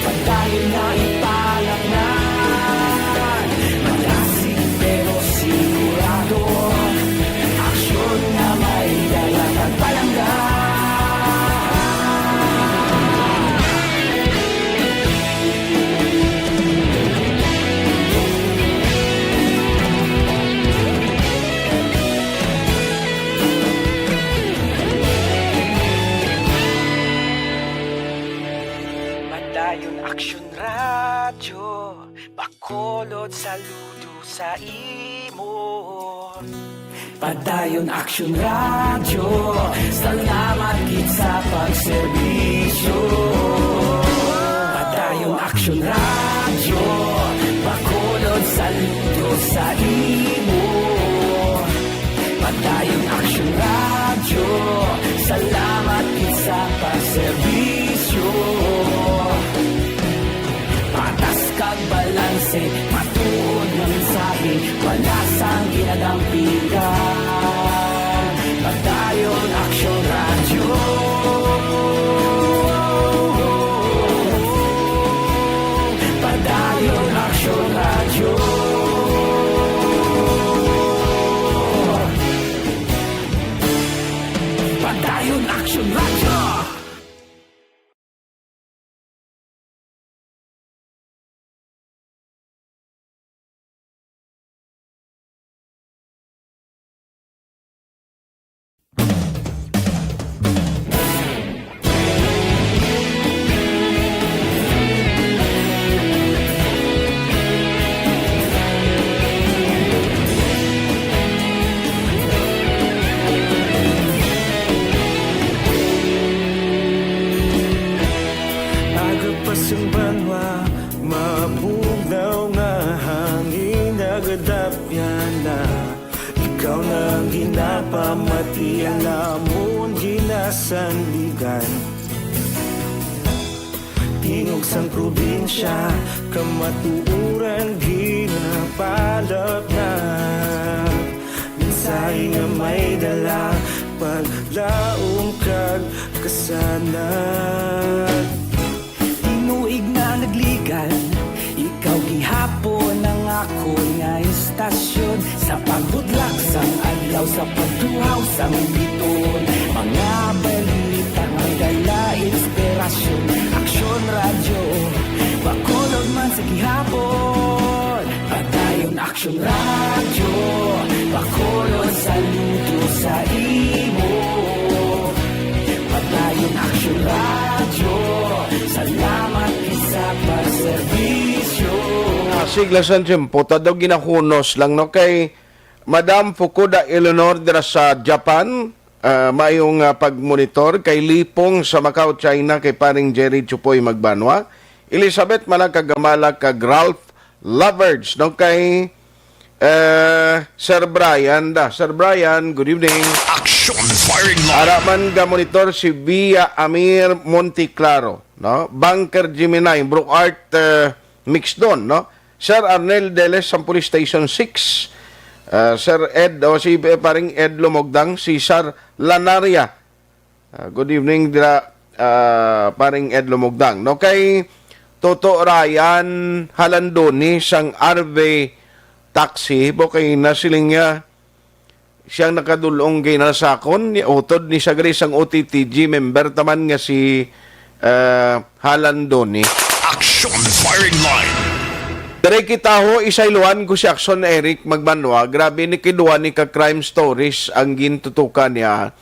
pagdayon na ipalaknan. Malasig pero sigurado, aksyon na may dalang at palanggan. Padayon aksyon radyo, bakolod saludo sa imo. Padayon aksyon radyo, salamat gid sa pagserbisyo. Padayon aksyon radyo, bakolod saludo sa imo. Padayon aksyon radyo, salamat gid sa pagserbisyo. Patas kag balanse, matuod nga mensahe, wala sang ginadampigan. Padayon aksyon radyo. Padayon aksyon radyo. Padayon aksyon radyo. Agapasang banwa, mabugnaw nga hangin nagadapyan na. Ikaw na ang ginapamatian namon ginasandigan. Tingog sang probinsya, kamatuuran ginapalap na. Minsay nga may dala, paglaong kag kasanag. Tinuig na nagligan, ikaw gihapon ang ako nga istasyon. Sa pagbudlak sang adlaw, adlaw sa pagtuhaw sang biton. Mga balita nga dala inspirasyon. Aksyon radyo, Bacolod man sa gihapon. Padayon Aksyon radyo, Bacolod saludo sa imo. Padayon Aksyon radyo, salamat isa pagserbisyo. Sigla sa tiyempo, tadaw ginakunos lang no kay Madam Fukuda Eleanor dira sa Japan, mayong pagmonitor kay Lipong sa Macau, China kay paring Jerry Chupoy Magbanwa, Elizabeth Malakagamala kag Ralph Loverds no kay Sir Brian Sir Brian, good evening. Action firing line. Araman ga monitor si Via Amir Monteclaro, no? Bunker Gemini, Brook Art Mixdon, no? Sir Arnel Deles sa Police Station 6. Sir Ed o si paring Ed Lumogdang, si Sir Lanaria. Good evening dira paring Ed Lumogdang. No kay Toto Ryan Halandoni sang RV taxi bo kay nasiling siyang nakadulong kay nasakon ni utod ni sagri sang OTTG member taman nga si Halandoni. Action firing line. Dari kita ho, isailuan ko si Action Eric Magbanwa. Grabe ni kiduwa ni ka-crime stories ang gintutukan niya.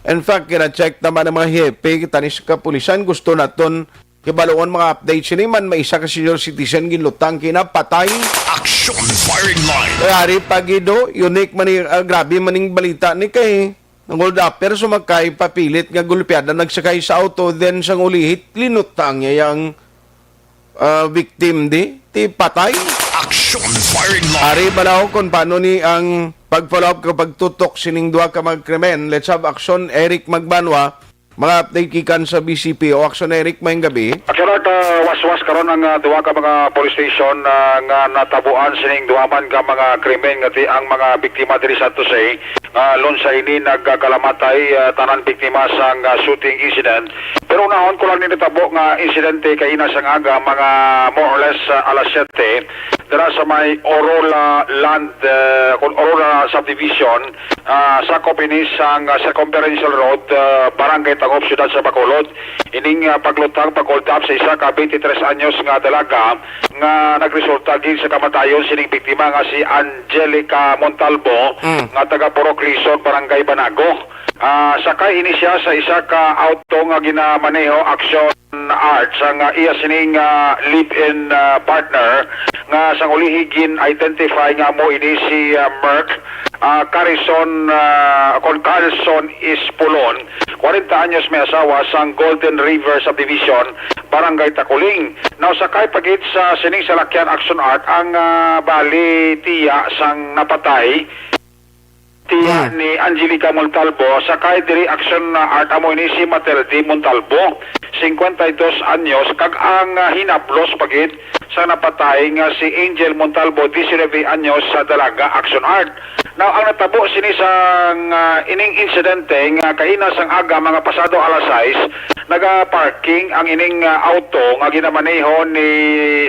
In fact, kina-check naman ng mga hepe, tanis kapulisan, gusto naton kibaluan mga updates ni man maisa ka senior citizen ginlutang kinapatay. Action firing line. Kaya pagido, unique man grabe maning balita ni kay ng hold upper sumakay papilit nga gulpiada nagsakay sa auto then sang ulihit linutang niya yung victim ti patay. Action firing line. Ari balaw kung paano ni ang pag-follow up kapag tutok sining duwa ka magkrimen. Let's have Action Eric Magbanwa. Mga update kikan sa BCP o Action Eric mayong gabi. Action was karon ang duwa ka mga police station nga natabuan sining duwaman ka mga krimen nga ang mga biktima diri sa Tusay. Lon sa ini nagkalamatay tanan biktima sang shooting incident. Pero unahon ko lang ni natabo nga insidente kay ina sang aga mga more or less alas 7 dira sa may Aurora Land Aurora Subdivision sa Copinis sang Circumferential Road Barangay Tagop, Siyudad sa Bacolod. Ining paglutang pag-hold up sa isa ka 23 anyos nga dalaga nga nagresulta gid sa kamatayon sining biktima nga si Angelica Montalbo nga taga Purok Lison, Barangay Banago. Sakay ini siya sa isa ka auto nga ginamaneho Action Art sang iya sining live-in partner nga sang ulihigin identify nga mo ini si Merck Carson Ispulon, 40 anyos may asawa sang Golden River Subdivision, Barangay Takuling. Now sakay pagit sa sining salakyan Action Art ang bali tiya sang napatay tiya ni Angelica Montalbo, sakay diri Action Art amo ini si Matilde Montalbo, 52 anyos kag ang hinaplos pagit sa napatay nga si Angel Montalbo, 19 anyos sa dalaga Action Art. Now ang natabo sini sang ining insidente nga kaina sang aga mga pasado alas 6 naga-parking ang ining auto nga ginamaneho ni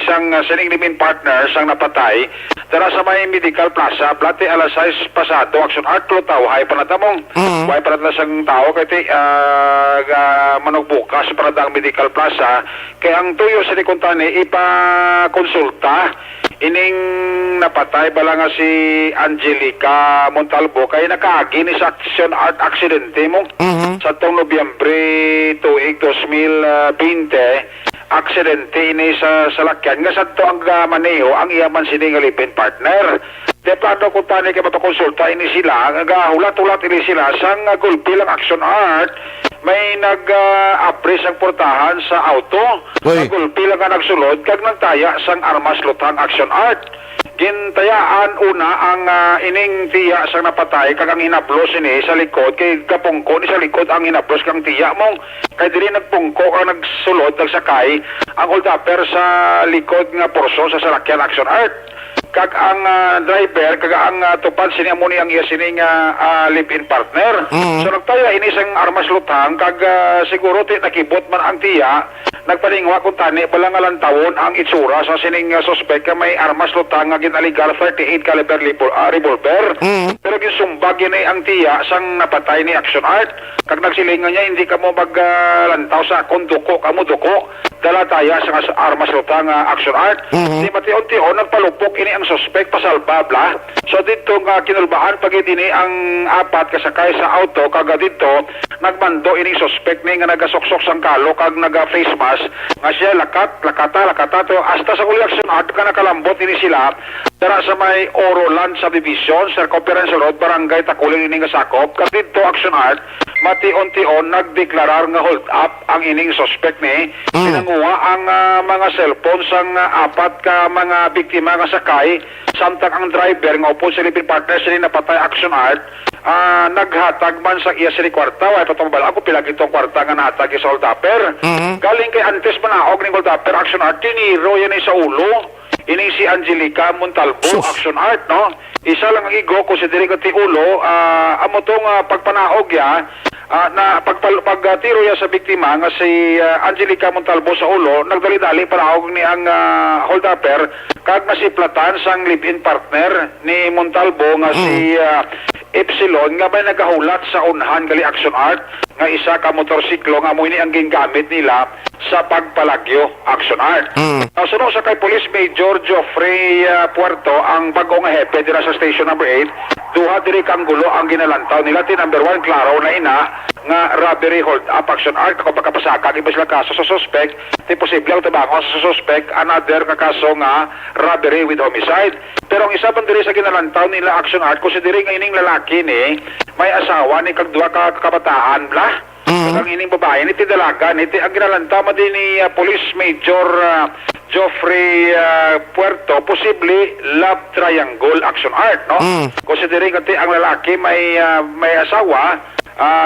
sang sining limin partner sang napatay dara sa may Medical Plaza plate alas 6 pasado Action Art tao hay panatamong way para na sang tao kay manugbukas para ang Medical Plaza kay ang tuyo sa dikontani ipa-konsulta ining napatay bala nga si Angelica Montalbo kay nakaagi ni sa Action Art aksidente mo sa tong Nobyembre 2020 aksidente ini sa salakyan nga sa to ang maneho ang iyaman sining lipin partner. De plano kung tani kay mapakonsulta ini sila nga hulat-hulat ini sila sang gulpi lang Action Art may nag-apres ang portahan sa auto. Nagulpi lang nga nagsulod kag nagtaya sang armas lutang Action Art. Gintayaan una ang ining tiya sang napatay kag ang hinaplos ini sa likod kay kapungko ni sa likod ang hinaplos kang tiya mong kay dili nagpungko ang nagsulod nagsakay ang hold upper sa likod nga porso sa salakyan Action Art kag ang driver kag ang tupad sini amo ni ang iya sining live-in partner. So nagtaya ini sang armas lutang kag siguro nakibot man ang tiya nagpaningwa kung tani pala nga lantawon ang itsura sa sining suspect may armas lutang nga ginaligal 38 caliber revolver. Pero gisumbag yun ang tiya sang napatay ni Action Art. Kag nagsilingan niya hindi ka mo maglantaw sa konduko kamo duko dala taya sa armas lutang Action Art. Di mati-unti-on nagpalupok ini ang suspect pasalbabla. So dito nga kinulbaan pag ini ang apat kasakay sa auto kaga dito nagmando ini suspect ni nga nagasuksok sang kalo kag naga-face mask nga siya lakata to hasta sa uli Action Art ka nakalambot ini sila dara sa may Oroland Subdivision sa Conference Road Barangay Takuling ini nga sakop kag dito Action Art mati-unti-on nagdeklarar nga hold up ang ining suspect ni pinanguha ang mga cellphone sang apat ka mga biktima nga sakay samtang ang driver nga upo sa living partner sila napatay Action Art naghatag man sa iya sila kwarta ay patambal ako pila itong kwarta nga nahatag sa hold upper galing kay antes manaog ni hold upper Action Art tiniro yan sa ulo ini si Angelica Montalvo Action Art no isa lang ang igo ko si diri ti ulo amo tong pagpanaog ya na pagtiro ya sa biktima nga si Angelica Montalvo sa ulo nagdali-dali panaog ni ang hold upper kag nasiplatan sang live-in partner ni Montalvo nga si Epsilon nga may nagahulat sa unhan gali Action Art nga isa ka motorsiklo nga mo ini ang gingamit nila sa pagpalagyo Action Art. Sunod sa kay Police Major Geoffrey Puerto ang bagong hepe dira sa Station Number 8 duha diri kang gulo ang ginalantaw nila ti number 1 klaro na ina nga robbery hold up Action Art kung pagkapasaka iba sila kaso sa suspect ti posible ang tabangos sa suspect another nga kaso nga robbery with homicide pero ang isa pang diri sa ginalantaw nila Action Art kung si diri nga ining lalaki ni may asawa ni kag duha ka kabataan bla ang ining babae ni ti dalaga ni ti ang ginalantaw ma din ni Police Major Geoffrey Puerto posible love triangle Action Art no considering nga ang lalaki may asawa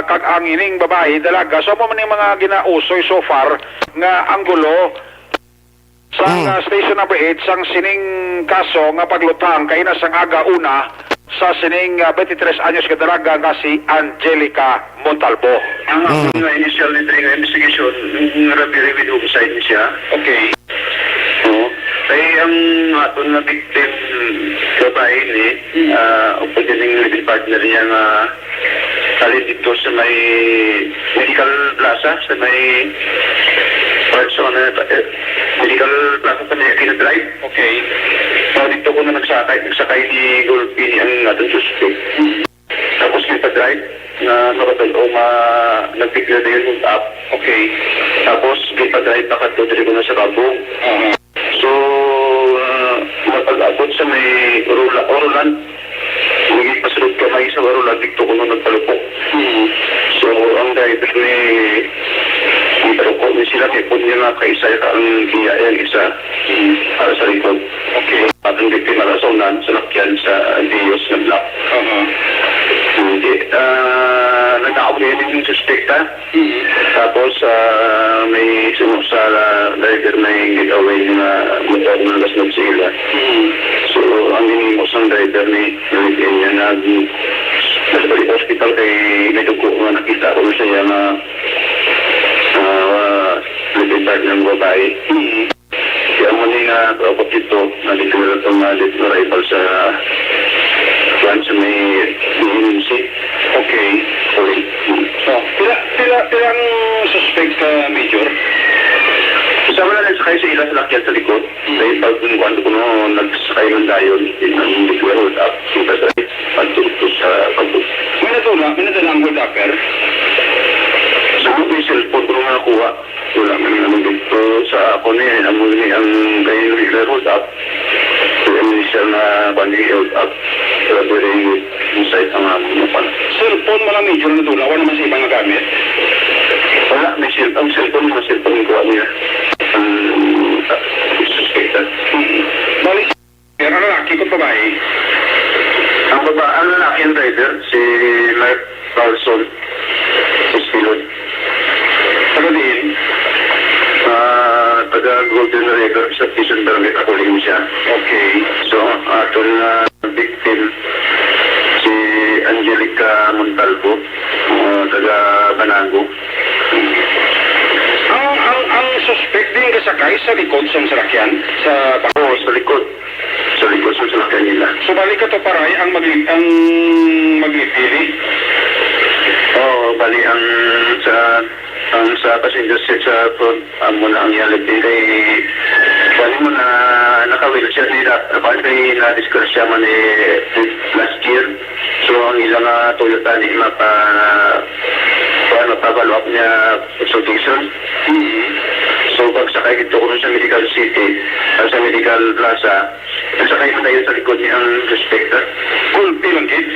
kag ang ining babae dalaga so mo man yung mga ginausoy so far nga ang gulo sang Station Number 8 sang sining kaso nga paglutang kay na sang aga una sa sining 23 anyos ka dalaga nga si Angelica Montalvo. Ang initial investigation robbery with homicide siya. Okay. Ay ang aton na victim babae ni pagdating living partner niya nga kali dito sa may medical plaza sa may persona medical plaza sa may drive. Okay. So dito ko na nagsakay ni Golpini ang aton suspect. Tapos kita drive na nakatalo nag-declare na yun up. Okay. Tapos kita drive nakato dito ko na sa kabong. So, mapag-abot sa may Oroland, hindi pasulod ka may sa Oroland, dito ko nung nagpalupok. So, ang driver ni ni sila, tipon niya nga kaisa ang hiya yung isa para sa likod. Okay. At ang biktima na sa lakyan sa Dios na black. Hindi. Nagkakaw niya din yung suspekta. Tapos, may sunod sa driver na yung gagawin na motor na lasnog sila. So, ang inimos ng driver ni Nalipin niya na nasa balik hospital kay may dugo nga nakita ko siya na living partner ng babae. Kaya mo nga ako dito, nalito na itong malit na rival sa sa may BNC. Okay. Sorry. So, pilang suspect Major? Kasama na nagsakay sa ilang salakyan sa likod. Dahil pag kung ko nagsakay ng dayon, ang declare hold up. Kita sa pagtulto sa pagtulto. May nadala ang hold upper? Sabi ko yung cellphone ko nga nakuha. Wala man naman dito sa ako niya. Amul niya ang kayo declare hold up. So, initial na banding hold up. Kaya pwede yung inside ang mga cellphone mo lang Major nadula? Wala naman sa ibang gamit? Wala. May cellphone. Ang cellphone yung kuha niya. Suspected. Balik ang lalaki ko babae? Ang lalaki ang driver, si Mark Carlson, Espilon. Taga din? Taga Golden River sa Tison Barangay Takuling siya. Okay. So, aton na victim, si Angelica Montalvo, taga Banago. Ang suspect din kasakay sa likod sa sasakyan sa Oo, sa likod. Sa likod sa sasakyan nila. So balik ka to paray ang maglipili. Oo, bali ang sa passenger seat sa front, muna ang yalipin kay bali mo na naka-wheelchair nila. Bali na-discuss siya man last year. So ang ilang Toyota ni mapapalo up niya consultation. So pagsakay ito ko sa Medical City, sa Medical Plaza, pagsakay ko tayo sa likod niya ang suspecta. Gulpi lang kid?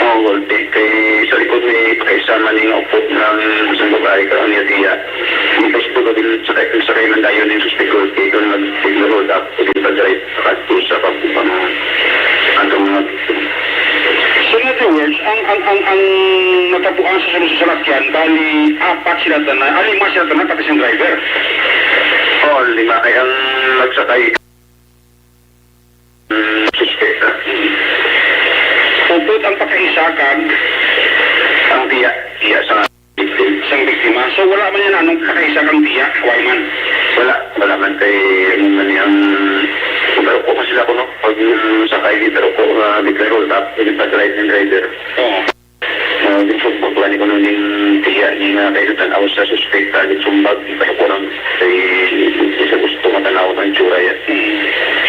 Oo, gulpi. Kay sa likod may pakaisama niya upot ng isang babae ka niya tiya. Tapos po ka din sakay ng dayon yung suspect gulpi kung nag-hold up o din pa-drive pagkato sa pagpupang antong mga victim. So in other words, ang natabuan sa sunod sa salakyan, bali apat sila tanan, lima sila tanan pati siyang driver. Oo, lima kay ang nagsakay suspecta. Upot ang pagkaisakag ang tiya sa victim. Isang biktima. So wala man yan anong pagkaisakang tiya, Wyman? Wala man kay ang pero ko pa sila ko no pag sakay di pero ko bigla hold up hindi pa drive ng driver. Di po pagplani ko nung tiya ni na kayo tanaw sa suspecta di sumbag di pa ko lang kay isa gusto matanaw ng tsura yan.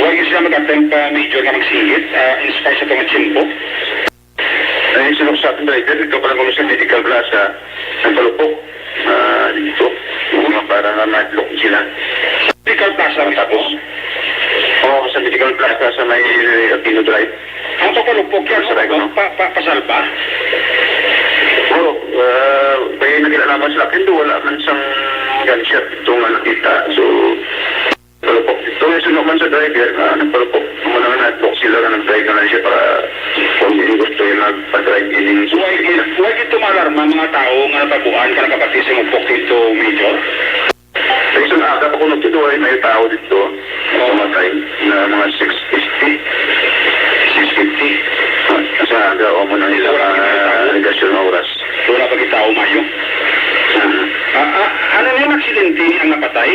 Huwag yung sila mag-attempt major na magsingit in spite sa itong chimpo? Ay, sinong sa ating driver dito pa lang kung sa Medical Plaza ng Palupok dito para na ma-lock sila. Medical Plaza tapos? Oo, sa Medical Plaza sa may Aquino Drive. Ang papalupok yan, pasalba? Oo, kaya nagilalaman sa akin doon, wala man sang gunshot itong nakita. So, palupok dito. Yung sunod man sa driver, nagpalupok. Muna na nag-lock sila na nag-drive na lang siya para kung hindi gusto yung nagpa-drive in. So, huwag ito malarma mga tao nga natabuan ka nakapati sa upok dito, Major? Ay, so naaga pa kung nagtito ay may tao dito. Tumatay na mga 650. Sa aga o mo na nila negasyon na oras. Wala pa kita umayo. Ano na yung aksidente ang napatay?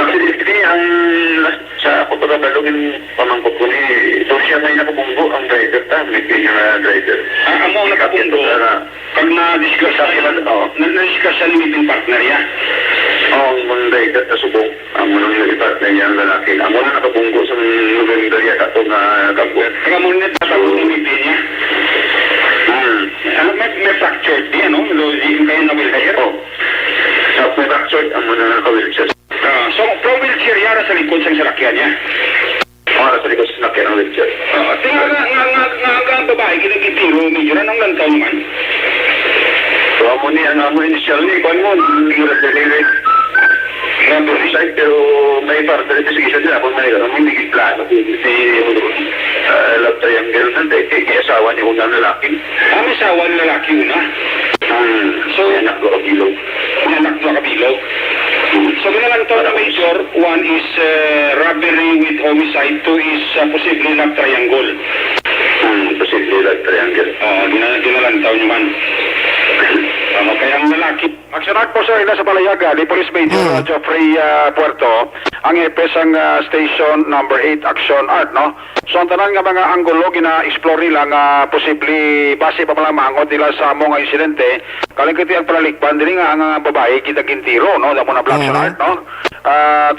Aksidente ang sa Cotabalogin pamangkot ko ni doon siya may nakabunggo ang driver may pinya driver. Ang mga nakabunggo? Pag na-discuss na limiting partner niya? Oo, ang mga driver na subong. Ang mga limiting partner niya ang lalaki. Ang mga nakabunggo sa November yata ito na kagbo. Ang mga natatapos ng limiting niya? May fractured di, ano? Yung kayo na wheelchair? Oo. May fractured ang mga naka-wheelchair. So, from wheelchair yara sa likod sa sasakyan niya? Oo, sa likod sa sasakyan ng wheelchair. Tingnan nga ang babae, ginagitiro, medyo na nang lantaw naman. So, amo ni, initial ni, kung mo, hindi ko na-delivery. Side, pero may further investigation nila kung may hindi plano. Si love triangle nanti, asawa ni unang lalaki. May asawa ni lalaki una? So, anak ko kabilog. Anak ko kabilog? So, ginalantaw na Major, one is robbery with homicide, two is possibly love triangle. Possibly love triangle. Ginalantaw nyo man. Kaya ang lalaki. Aksyonak po sir, sa Palayaga, ni Police Major Geoffrey Puerto, ang EPS ang Station Number 8 Action Art, no? So ang tanan nga mga anggulo gina-explore nila nga posible base pa malang maangot nila sa mga insidente, kalingkiti ang palalikban din nga ang babae kitagintiro, no? Damo na Action Art, no?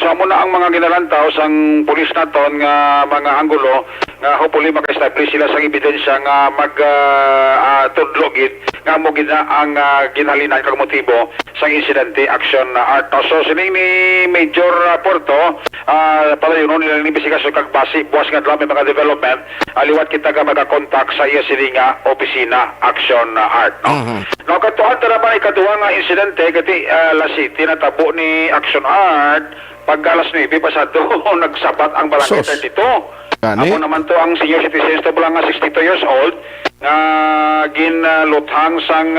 So amo na ang mga ginalantaw sang pulis naton nga mga anggulo nga hopefully maka-establish sila sang ebidensya nga tudlogit nga mo gina ang ginhalinan kag motibo sang insidente Action Art. So sining ni Major Porto padayon nila ni investigasyon kag base buwas nga dami mga development aliwat kita ka maka-contact sa iya sini nga opisina Action Art, no? No, katuan ta naman ikaduha nga insidente kati La City natabo ni Action Art pag alas 9 pasado nagsabat ang barangay 32. Ako naman to ang senior citizens to lang nga 62 years old nga ginluthang sang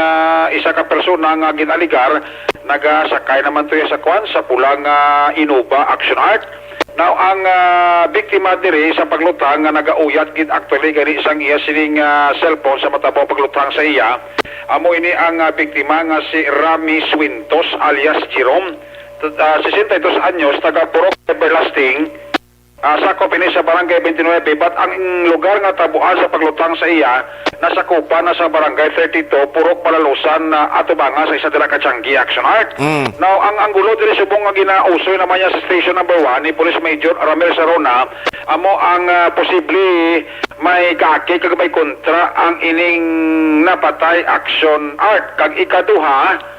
isa ka persona nga ginaligar nagasakay naman to sa kwan sa pulang Innova Action Art Now ang biktima diri sa paglutang nga nagauyat gid actually kani isang iya sining cellphone sa matabo paglutang sa iya. Amo ini ang biktima nga si Rami Swintos alias Jerome. 62 anyos, taga Purok Everlasting. Sakop ini sa barangay 29, but ang lugar nga tabuan sa paglutang sa iya nasa kupa na sa barangay 32, Purok Palalusan na atubanga sa isa dila ka Changi Action Art. Now ang gulo diri subong nga ginausoy naman niya sa station number 1 ni Police Major Ramel Sarona, amo ang posible may kaaki kag may kontra ang ining napatay Action Art. Kag ikaduha,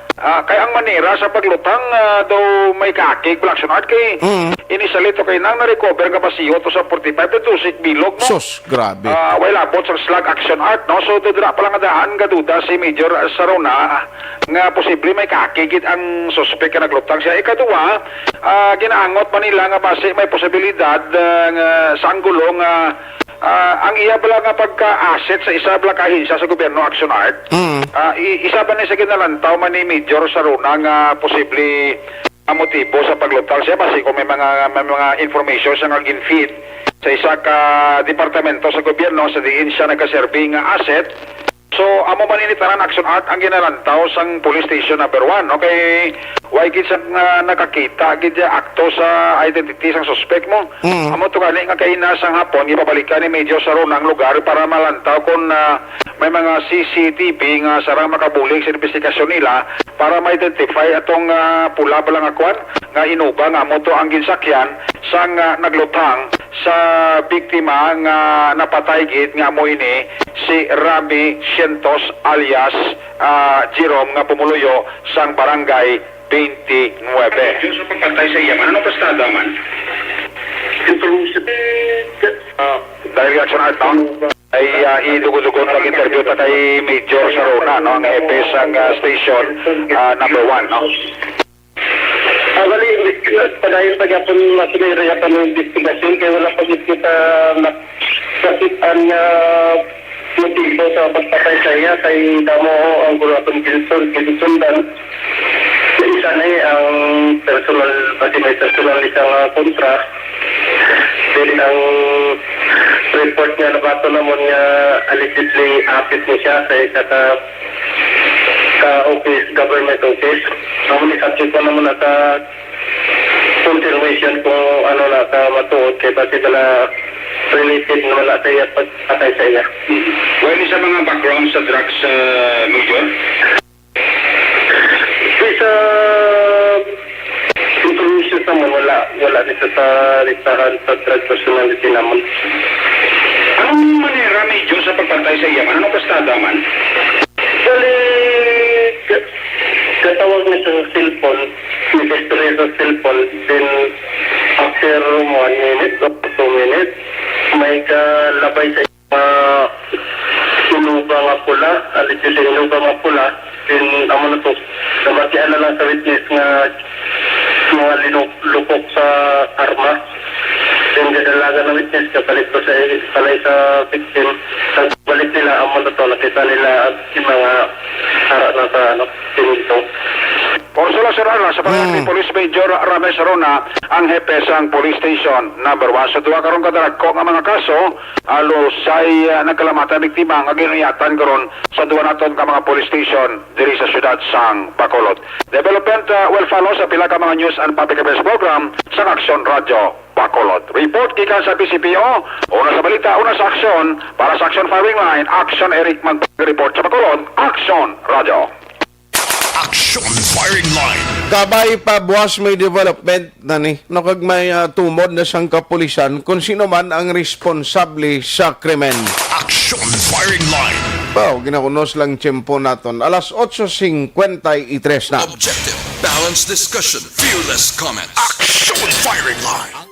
kay ang manera sa paglutang daw may kakik Action Art kay inisalito kay nang na-recover nga basiyo to sa 45 na tusik bilog mo. Sus, grabe. Wala bot sa slug Action Art, no? So dudra pa lang daan gaduda si Major Sarona nga posible may kakikit ang suspect nga naglutang siya. Ikaduwa, ginaangot pa nila nga base may posibilidad sa anggulo nga ang iya bala nga pagka-asset sa isa bala kahinsya sa gobyerno Action Art, isa ba ni sa ginalantaw man ni Major Saruna nga posible motibo sa paglutang siya basi kung may mga information sa nga gin-feed sa isa ka departamento sa gobyerno sa diin siya nagkaserbi nga asset. So, amo maninitaran Action Art ang ginalantaw sang police station number 1. Okay, why gid sa nakakita gid akto sa identity sang suspect mo. Amo to gani nga kay nasang hapon gipabalikan ni Major Sarona ang lugar para malantaw kung may mga CCTV nga sarang makabulig sa investigasyon nila para ma-identify atong pula ba lang akwan nga inuba nga mo to ang ginsakyan sang naglutang sa biktima nga napatay gid nga mo ini si Rami Swintos alias Jerome nga pumuluyo sang barangay 29. Yung sa pagpatay sa iya, ano pastada man? Dahil Action Art ay idugo-dugo ng interview ta kay Major Sarona, no, ang hepe sang station number 1, no? Bali, padayon pagyapon masinira yata ng investigasyon kaya wala pa kita nakakitaan nga motibo sa pagpatay sa iya kay damo ang gulatong Gilsundan. Isa na ang personal, pati may personal isang kontra. Then ang report niya nabato naman niya allegedly apit mo siya sa isa ka-office, government office. Naman isabject pa naman naka confirmation kung ano na matuod kay pati pala related naman na tayo pagpatay sa iya. Well, sa mga background sa drugs, Major? Sa information naman wala dito sa listahan sa drug personality naman. Anong manera, Major, sa pagpatay sa iya? Anong pastada man? Bali, katawag niya sa cellphone, may history sa cellphone, then after 1 minute or 2 minutes, may kalabay sa inuba nga pula, allegedly sa inuba nga pula, then amo na to, nabatian na lang sa witness nga mga lupok sa arma. Then dadalaga na witness kapalit ko sa palay sa victim. Balik nila amo na to, nakita nila yung mga harap na sa pinito. Porsula Serrana, sa pangalan ni Police Major Ramel Sarona, ang hepe sang police station number 1. Sa duwa karong kadaragko nga mga kaso, alusay nagkalamatan biktima nga ginuyatan karon sa duwa naton ka mga police station diri sa syudad sang Bacolod. Development will follow sa pila ka mga news and public affairs program sa Action Radio Bacolod. Report gikan sa PCPO, una sa balita, una sa aksyon, para sa Action Firing Line, Action Eric mag-report sa Bacolod, Action Radio. Action Firing Line. Kabay pa buwas may development na ni nakag may tumod na siyang kapulisan kung sino man ang responsable sa krimen. Action Firing Line. Wow, ginakunos lang tiyempo naton. Alas 8:53 na. Objective, balanced discussion, fearless comments. Action Firing Line.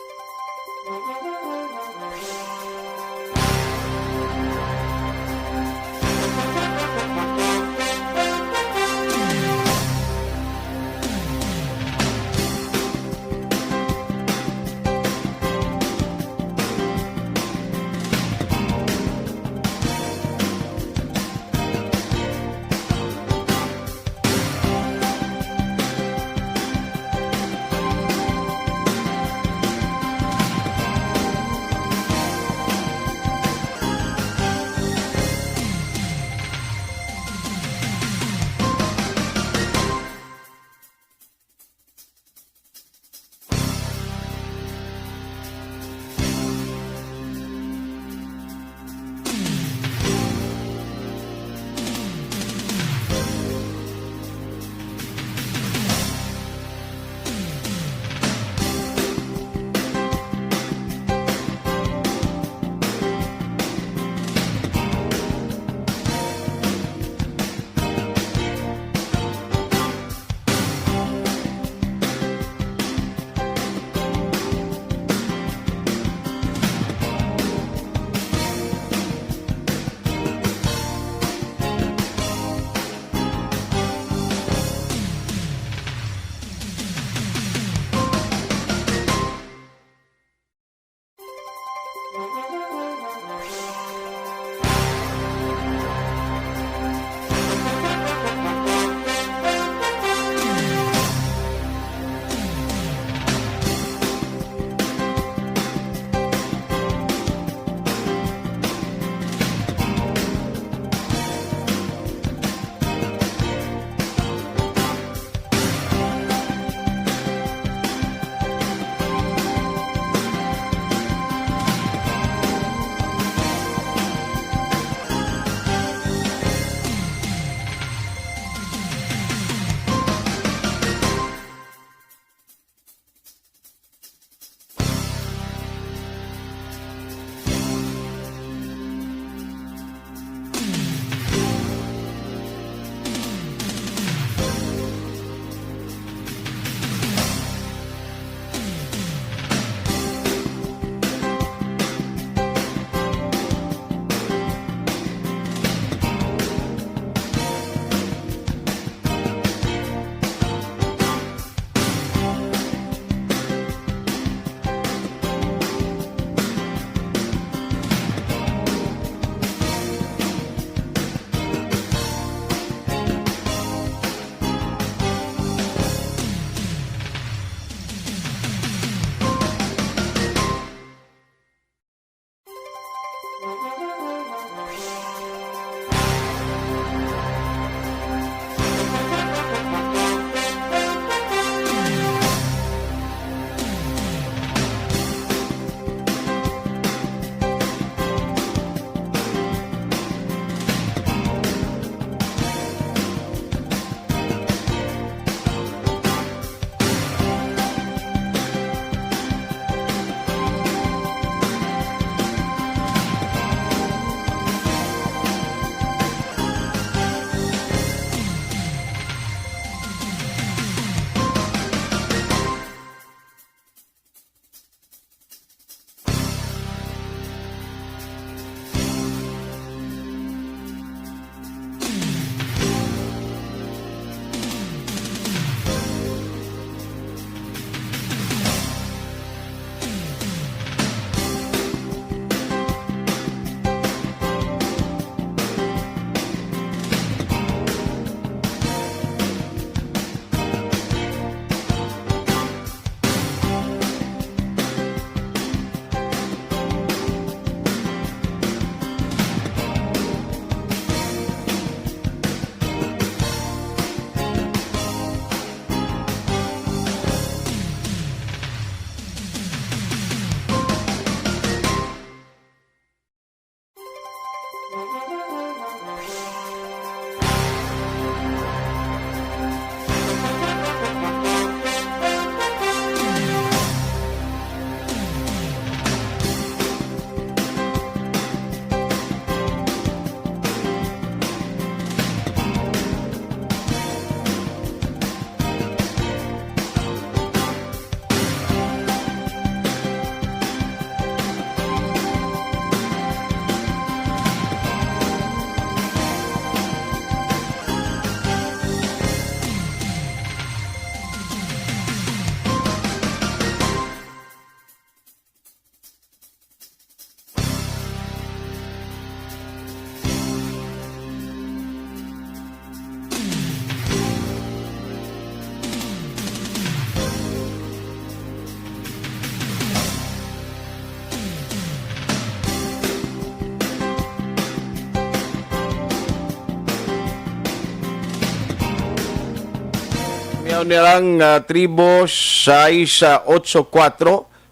Ayaw nilang tribo 684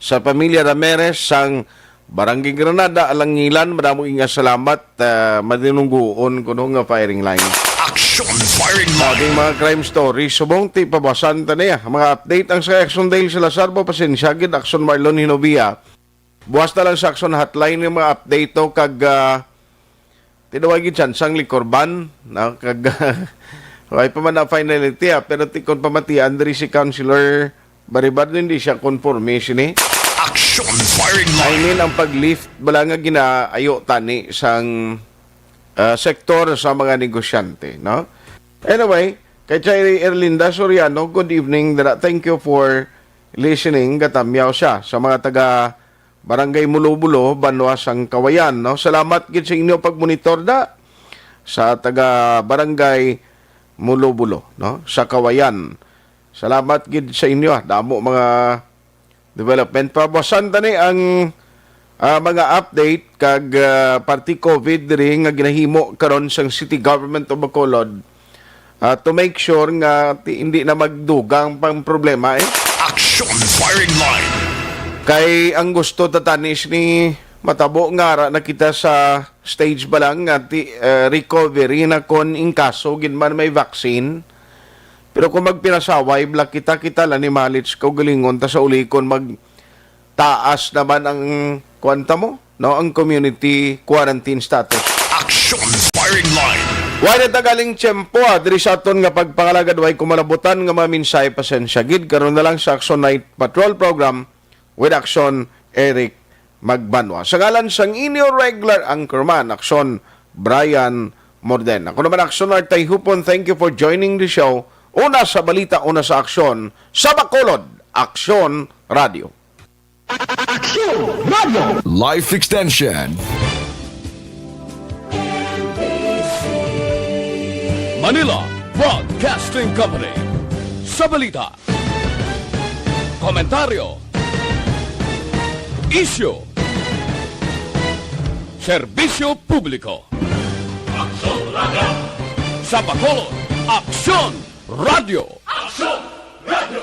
sa pamilya Ramirez sang Barangay Granada, Alangilan. Maraming nga salamat. Madinungguon ko nga firing line. Action firing line. Ating mga crime stories. Subong ti pabasan ta niya. Mga update ang sa Action Dale sa Lazarbo, Pasinsagid, Action Marlon Hinovia. Buwas na lang sa Action Hotline yung mga update to kag tinawagin dyan sang Licorban na kag ay pa man na finality pero tikon pa mati Andre si Councilor Baribad hindi siya conformation Action firing line. I mean ang pag-lift bala nga ginaayo tani sang sektor sa mga negosyante, no? Anyway, kay Chay Erlinda Soriano, good evening. Thank you for listening. Gatamyaw siya sa mga taga Barangay Mulobulo, Banwas ang Kawayan, no? Salamat gid sa inyo pagmonitor da sa taga Barangay Mulobulo, no? Sa Kawayan. Salamat gid sa inyo, damo mga development. Pabasan tani ang mga update kag party COVID diri nga ginahimo karon sang City Government of Bacolod to make sure nga hindi na magdugang pang problema Action firing line. Kay ang gusto tatanis ni matabo nga nakita sa stage ba lang nga recovery na kon in kaso ginman may vaccine. Pero kung magpinasaway, kita lang ni Malits kaugalingon ta sa uli kon magtaas naman ang kwanta mo, no? Ang community quarantine status. Action firing line. Wala tagaling tiyempo diri sa aton nga pagpangalagad way kumalabutan nga maminsay pasensya gid karon na lang sa Action Night Patrol Program with Action Eric Magbanwa. Sa ngalan sang inyo regular anchorman, Action Brian Morden. Ako naman Action Artay Hupon, thank you for joining the show. Una sa balita, una sa aksyon, sa Bacolod, Action Radio. Action Radio! Life Extension. Manila Broadcasting Company. Sa balita, komentaryo, isyu, serbisyo publiko. Action Radio. Sa Bacolod, Action Radio. Action Radio.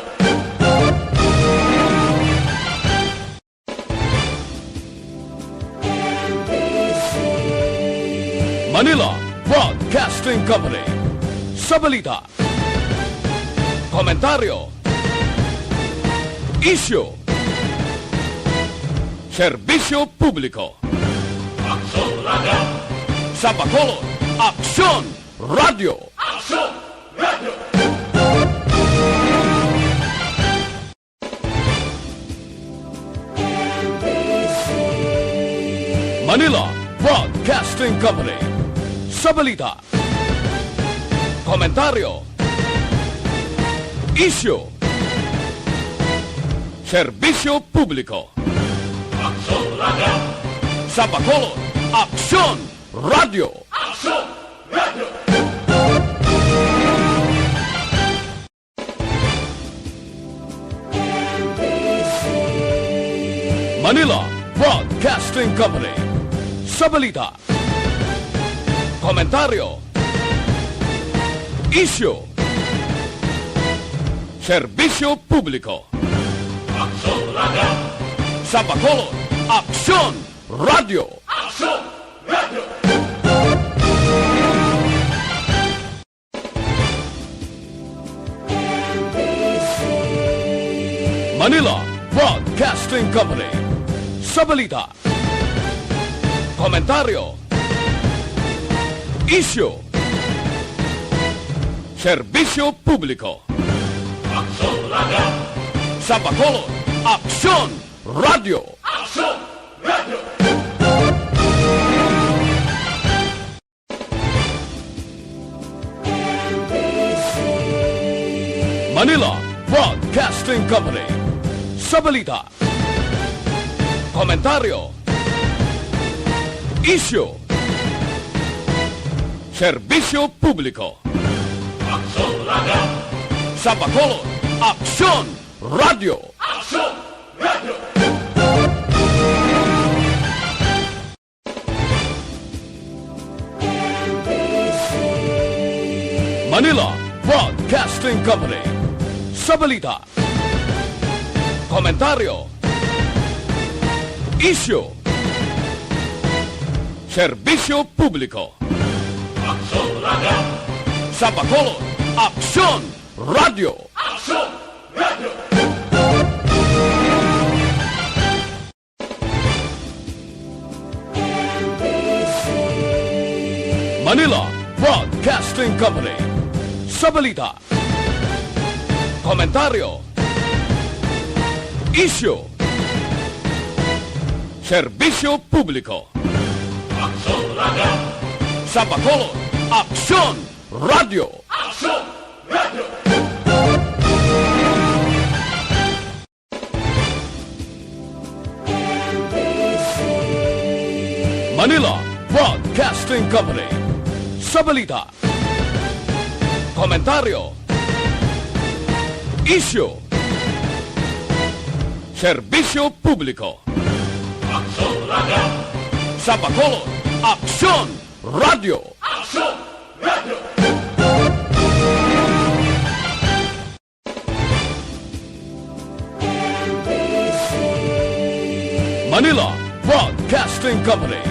Manila Broadcasting Company. Sa balita, komentaryo, isyu, serbisyo publiko. Action Radio. Sa Bacolod, Action Radio. Action Radio. Manila Broadcasting Company. Sa balita, komentaryo, isyu, serbisyo publiko. Action Radio. Sa Bacolod, Action Radio. Action Radio. Manila Broadcasting Company. Sa balita, komentaryo, isyu, serbisyo publiko. Action Radio. Sa Bacolod, Action Radio. Action Radio. Manila Broadcasting Company. Sa balita, komentaryo, isyu, serbisyo publiko. Action Radio. Sa Bacolod, Action Radio. Action Radio. Manila Broadcasting Company. Sa balita, komentaryo, isyu, serbisyo publiko. Action Radio. Sa Bacolod, Action Radio. Action Radio. Manila Broadcasting Company. sa balita, komentaryo, isyu, serbisyo publiko. Sa Bacolod, Aksyon Radio. Manila Broadcasting Company. Sa balita, komentaryo, isyu, serbisyo publiko. Sa Bacolod, Aksyon Radio. Manila Broadcasting Company. Sa balita, komentaryo, isyu, serbisyo publiko. Sa Bacolod, Aksyon Radio. Manila Broadcasting Company.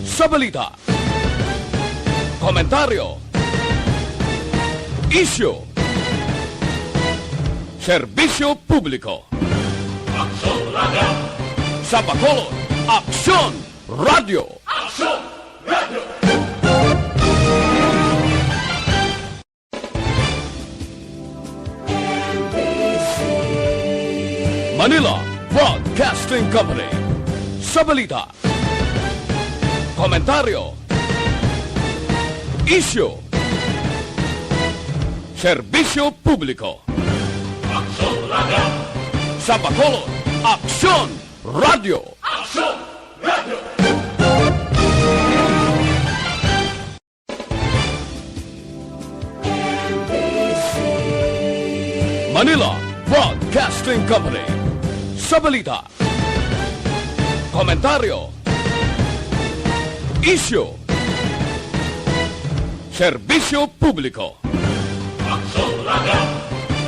Sa balita, komentaryo, isyu, serbisyo publiko. Sa Bacolod, Aksyon Radio. Manila Broadcasting Company. Sa balita, komentaryo, isyu, serbisyo publiko. Sa Bacolod, Aksyon Radio. Manila Broadcasting Company. Sa balita, komentaryo, isyu, serbisyo publiko.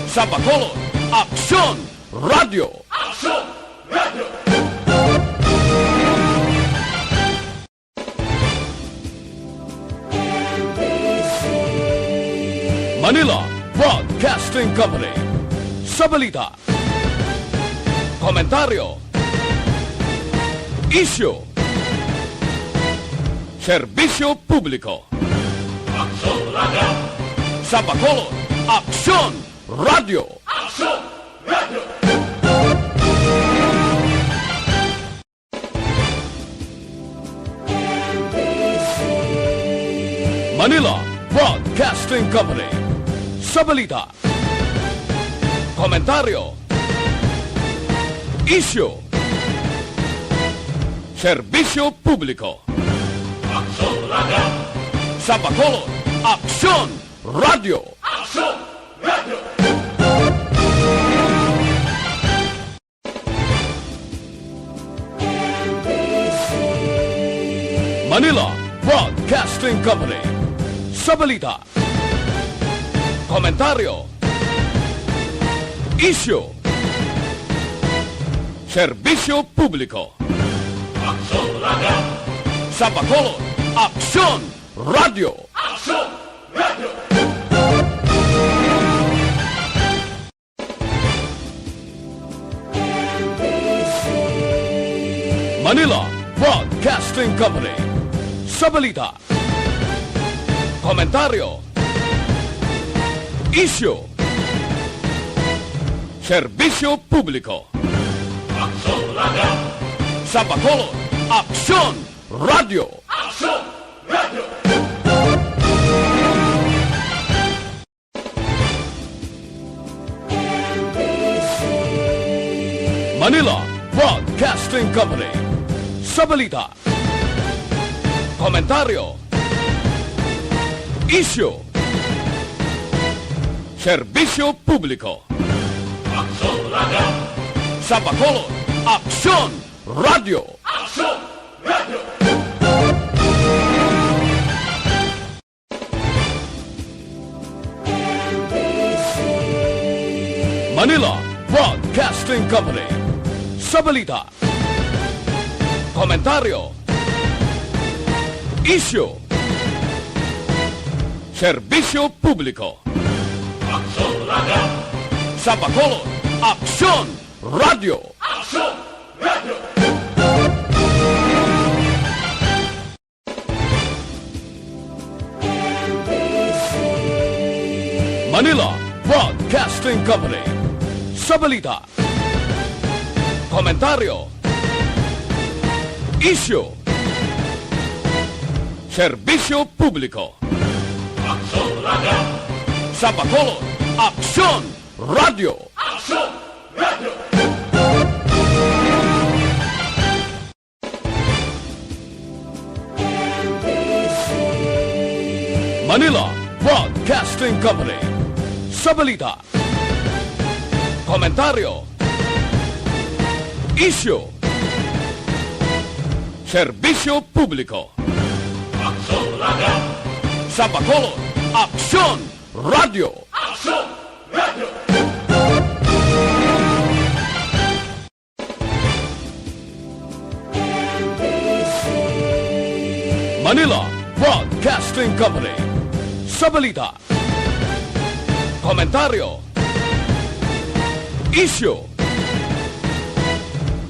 Sa Bacolod, Aksyon Radio. Manila Broadcasting Company. Sa balita, komentaryo, isyu, serbisyo publiko. Sa Bacolod, Aksyon Radio. Manila Broadcasting Company. Sa balita, komentaryo, isyu, serbisyo publiko. Sa Bacolod, Aksyon Radio. Manila Broadcasting Company. Sa balita, komentaryo, isyu, serbisyo publiko. Sa Bacolod, Aksyon Radio. Manila Broadcasting Company. Sa balita, komentaryo, isyu, serbisyo publiko. Sa Bacolod, Aksyon Radio. Manila Broadcasting Company. Sa balita, komentaryo, isyu, serbisyo publiko. Sa Bacolod, Aksyon Radio. Manila Broadcasting Company. Sa balita, komentaryo, isyu, serbisyo publiko. Aksyon Radio. Sa Bacolod, Aksyon Radio. Aksyon Radio. Manila Broadcasting Company. Sa balita, komentaryo, isyu, serbisyo publiko. Aksyon Radio. Sa Bacolod, Aksyon Radio. Aksyon Radio. Manila Broadcasting Company. Sa balita, komentaryo, isyu, serbisyo publiko. Aksyon Radio. Sa Bacolod, Aksyon Radio. Aksyon Radio. Manila Broadcasting Company. Sa balita, komentaryo, isyu,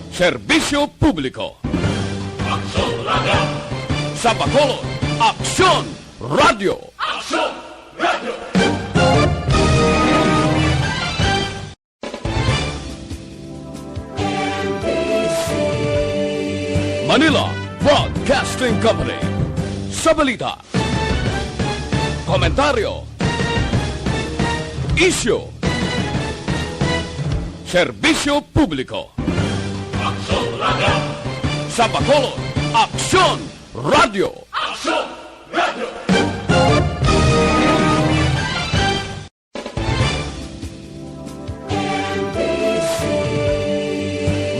serbisyo publiko. Aksyon Radio. Sa Bacolod, Aksyon Radio. Aksyon Radio. Manila Broadcasting Company. Sa balita, komentaryo, isyu, serbisyo publiko. Aksyon Radio. Sa Bacolod, Aksyon Radio. Aksyon Radio.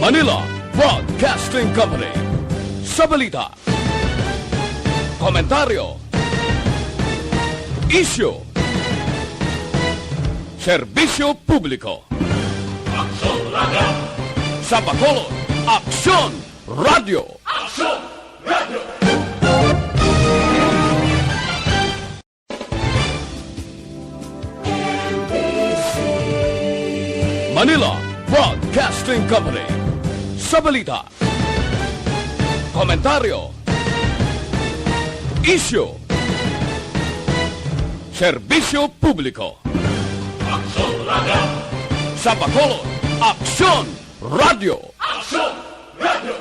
Manila Broadcasting Company. Sa balita, komentaryo, isyu, serbisyo publiko. Aksyon Radio. Sa Bacolod, Aksyon Radio. Aksyon Radio. Manila Broadcasting Company. Sa balita, komentaryo, isyu, serbisyo publiko. Aksyon Radio. Sa Bacolod, Aksyon Radio. Aksyon Radio.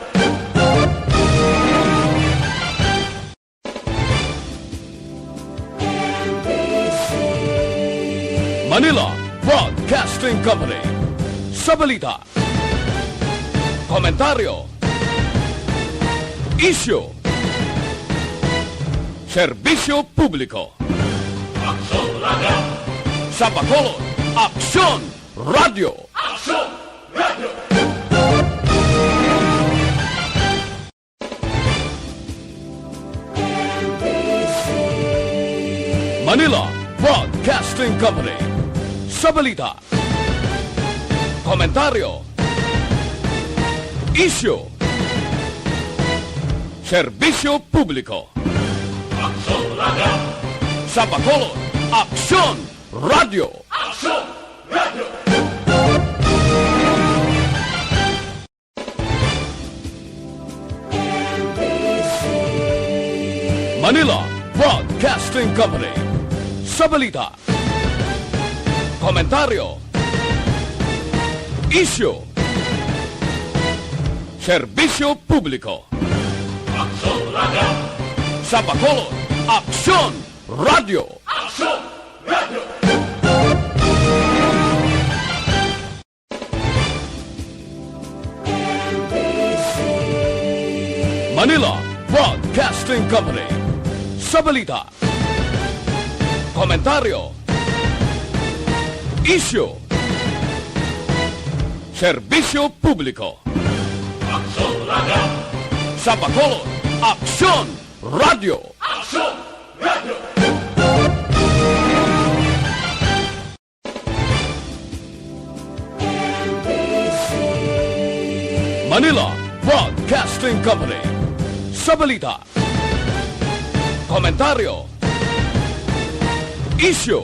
Manila Broadcasting Company. Sa balita, komentaryo, isyu, serbisyo publiko. Aksyon Radio. Sa Bacolod, Aksyon Radio. Aksyon Radio. Manila Broadcasting Company. Sa balita, komentaryo, isyu, serbisyo publiko. Aksyon Radio. Sa Bacolod, Aksyon Radio. Aksyon Radio. Manila Broadcasting Company. Sa balita, komentaryo, isyu, serbisyo publiko. Aksyon Radio. Sa Bacolod, Aksyon Radio. Aksyon Radio. Manila Broadcasting Company. Sa balita, komentaryo, isyu, serbisyo publiko. Aksyon Radio. Sa Bacolod, Aksyon Radio. Aksyon Radio. Manila Broadcasting Company. Sa balita, komentaryo, isyu,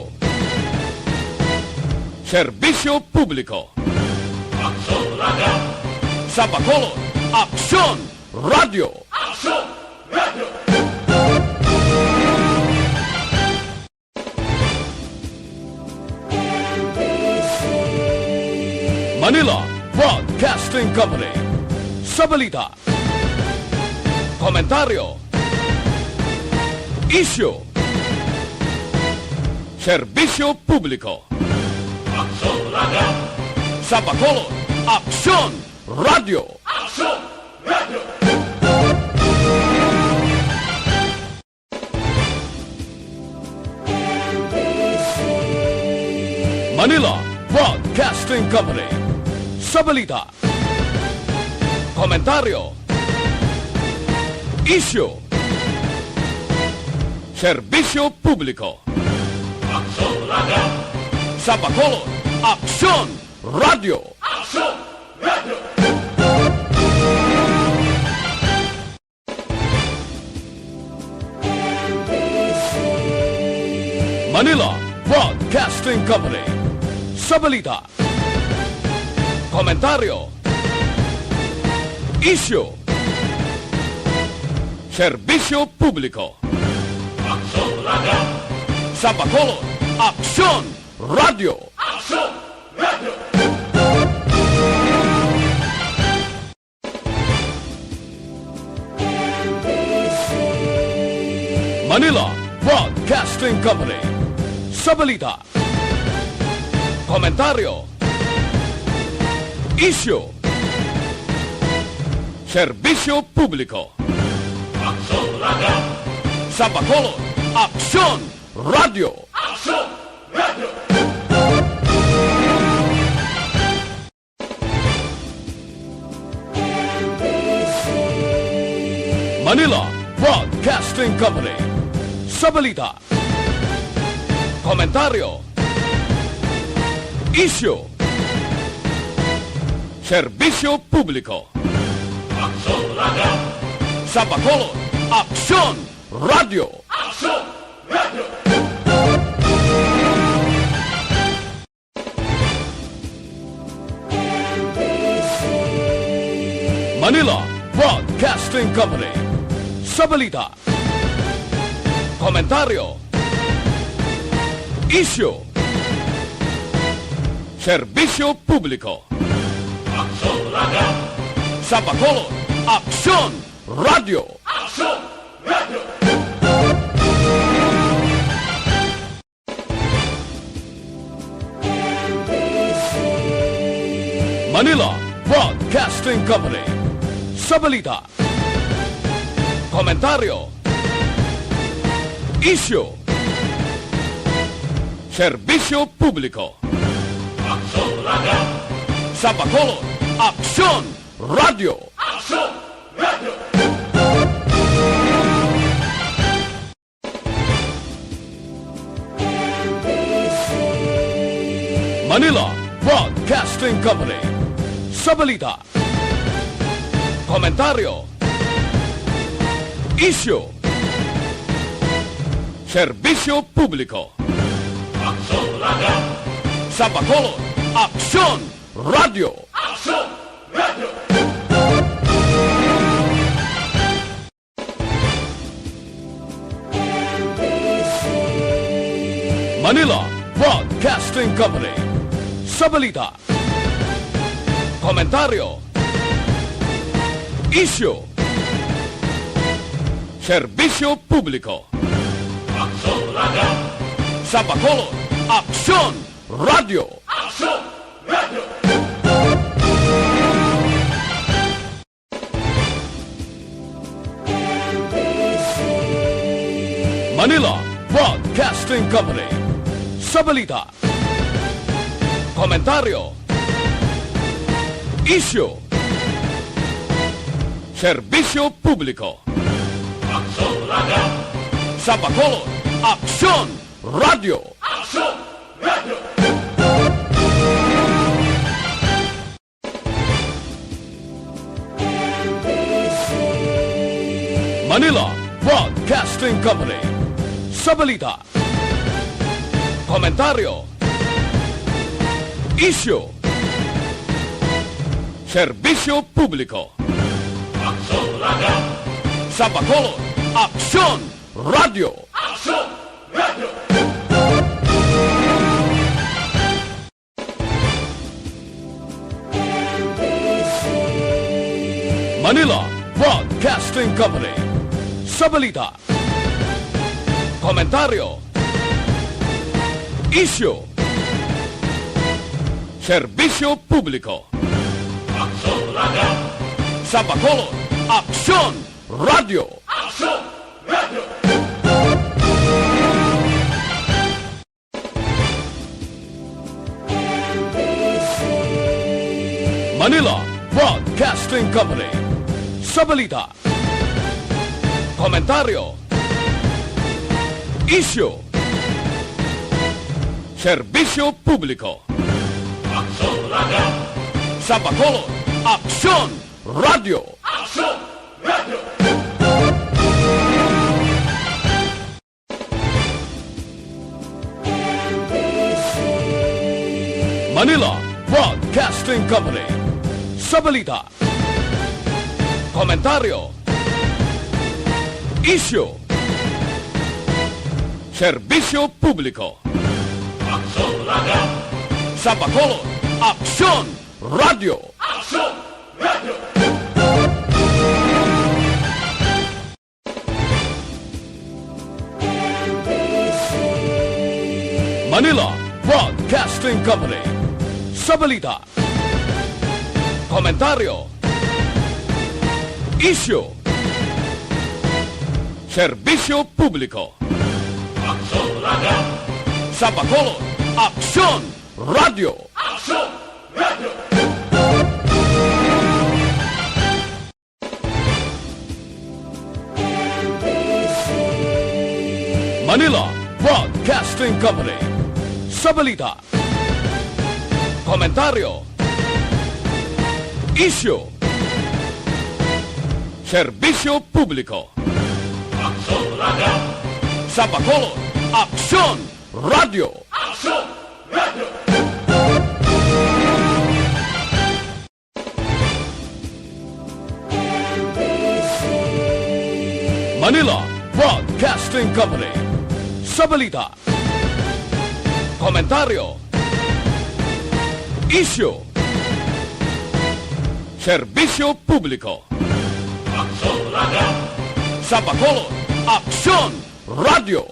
serbisyo publiko. Sa Bacolod, Aksyon Radio. Manila Broadcasting Company. Sa balita, komentaryo, isyu, serbisyo publiko. Sa Bacolod, Aksyon Radio. Manila Broadcasting Company. Sa balita, komentaryo, isyu, serbisyo publiko. Sa Bacolod, Aksyon Radio. Manila Broadcasting Company. Sa balita, komentaryo, isyu, serbisyo publiko. Sa Bacolod, Aksyon Radio. Manila Broadcasting Company. Sa balita, komentaryo, isyu, serbisyo publiko. Sa Bacolod, Aksyon Radio. Manila Broadcasting Company. Sa balita, komentaryo, isyu, serbisyo publiko. Sa Bacolod, Aksyon Radio. Manila Broadcasting Company. Sa balita, komentaryo, isyu, serbisyo publiko. Sa Bacolod, Aksyon Radio. Manila Broadcasting Company. Sa balita, komentaryo, isyu, serbisyo publiko. Sa Bacolod, Aksyon Radio. Manila Broadcasting Company. Sa balita, komentaryo, isyu, serbisyo publiko. Sa Bacolod, Aksyon Radio. Manila Broadcasting Company. Sa balita, komentaryo, isyu, serbisyo publiko. Sa Bacolod, Aksyon Radio. Manila Broadcasting Company. Sa balita, komentaryo, isyu, serbisyo publiko. Sa Bacolod, Aksyon Radio. Manila Broadcasting Company. Sa balita, komentaryo, isyu, serbisyo publiko. Sa Bacolod, Aksyon Radio. Manila Broadcasting Company. Sa balita, komentaryo, isyu, serbisyo publiko. Sa Bacolod, Aksyon Radio. Manila Broadcasting Company. Sa balita, komentaryo, isyu, serbisyo publiko. Sa Bacolod, Aksyon Radio. Manila Broadcasting Company. Sa balita, komentaryo, isyu, serbisyo publiko. Sa Bacolod, Aksyon Radio. Manila Broadcasting Company. Sa balita, komentaryo, isyu, serbisyo publiko. Sa Bacolod, Aksyon Radio. Manila Broadcasting Company. Sa balita, komentaryo, isyu, serbisyo publiko. Sa Bacolod, Aksyon Radio. Manila Broadcasting Company. Sa balita, komentaryo, isyu, serbisyo publiko. Sa Bacolod, Aksyon Radio.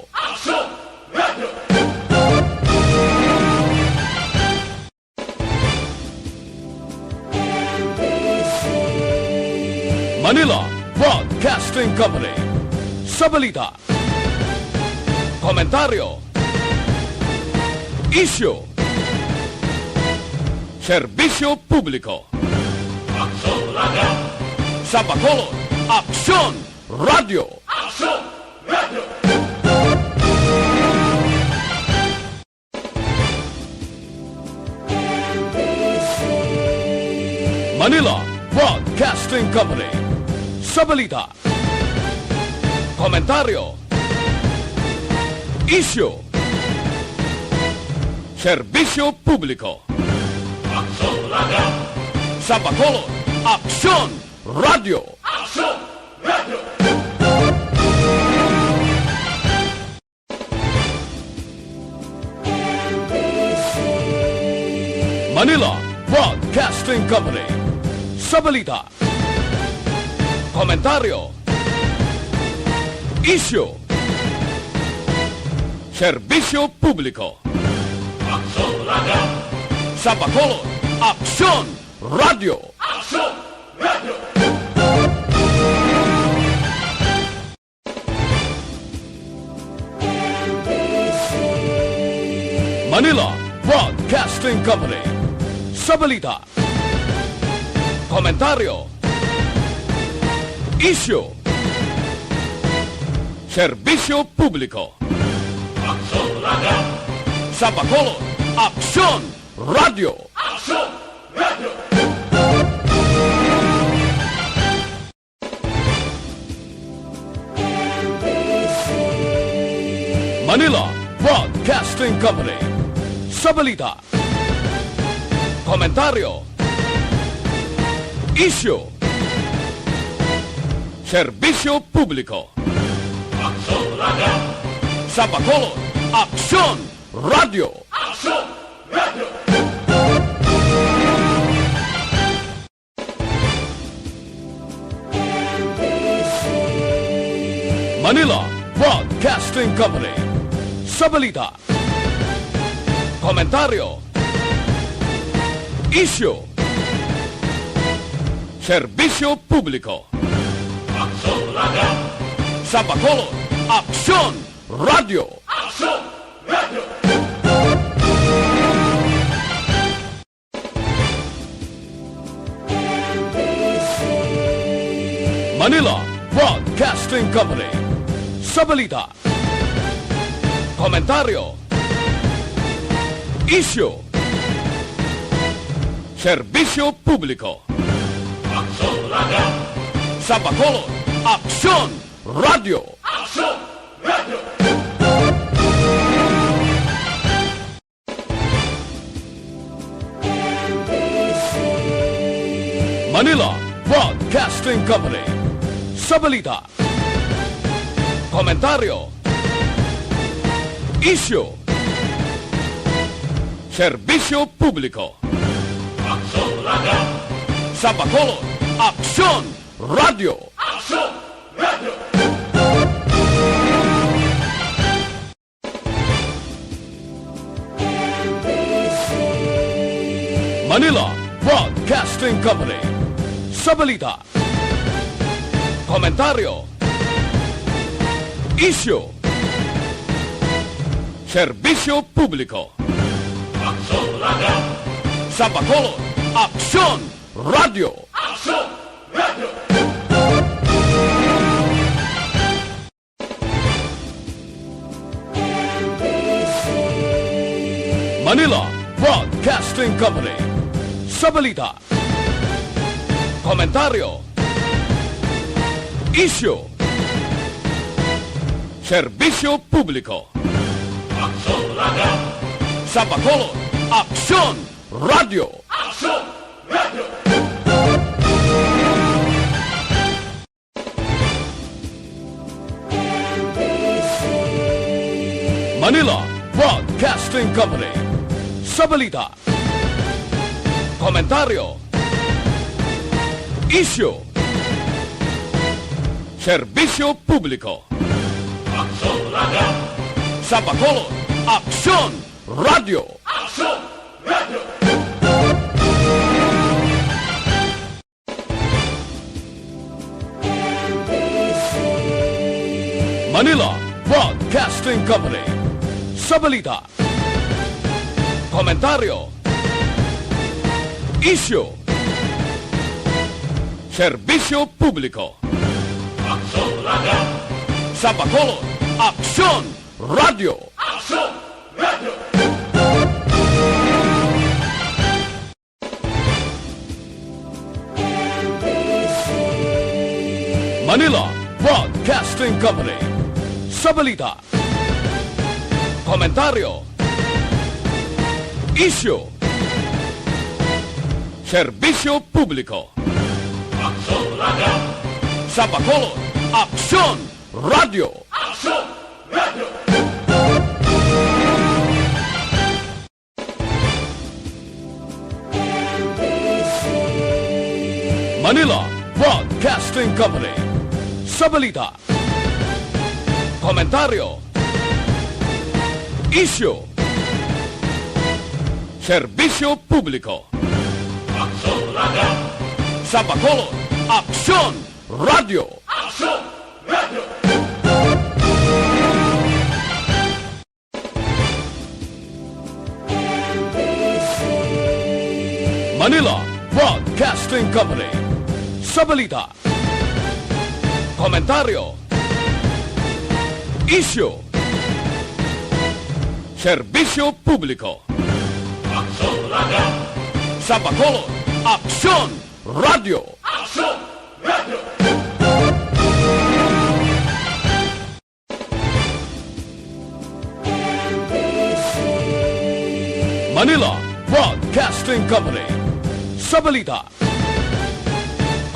Manila Broadcasting Company. Sa balita, komentaryo, isyu, serbisyo publiko. Sa Bacolod, Aksyon Radio. Manila Broadcasting Company. Sa balita, komentaryo, isyu, serbisyo publiko. Sa Bacolod, Aksyon Radio. Manila Broadcasting Company. Sa balita, komentaryo, isyu, serbisyo publiko. Sa Bacolod, Aksyon Radio. Manila Broadcasting Company. Sa balita, komentaryo, isyu, serbisyo publiko. Sa Bacolod, Aksyon Radio. Manila Broadcasting Company. Sa balita, komentaryo, isyu, serbisyo publiko. Sa Bacolod, Aksyon Radio. Manila Broadcasting Company. Sa balita, komentaryo, isyu, serbisyo publiko. Sa Bacolod, Aksyon Radio. Manila Broadcasting Company. Sa balita, komentaryo, isyu, serbisyo publiko. Sa Bacolod, Aksyon Radio. Manila Broadcasting Company. Sa balita, komentaryo, isyu, serbisyo publiko. Sa Bacolod, Aksyon Radio. Manila Broadcasting Company. Sa balita, komentaryo, isyu, serbisyo publiko. Sa Bacolod, Aksyon Radio. Manila Broadcasting Company. Sa balita, komentaryo, isyu, serbisyo publiko. Sa Bacolod, Aksyon Radio. Manila Broadcasting Company. Sa balita, komentaryo, isyu, serbisyo publiko. Sa Bacolod, Aksyon Radio. Manila Broadcasting Company. Sa balita, komentaryo, isyu, serbisyo publiko. Sa Bacolod, Aksyon Radio. Manila Broadcasting Company. Sa balita, komentaryo, isyu, serbisyo publiko. Sa Bacolod, Aksyon Radio. Manila Broadcasting Company. Sa balita, komentaryo, isyu, serbisyo publiko. Sa Bacolod, Aksyon Radio. Manila Broadcasting Company. Sa balita, komentaryo, isyu, serbisyo publiko. Sa Bacolod, Aksyon Radio. Manila Broadcasting Company. Sa balita,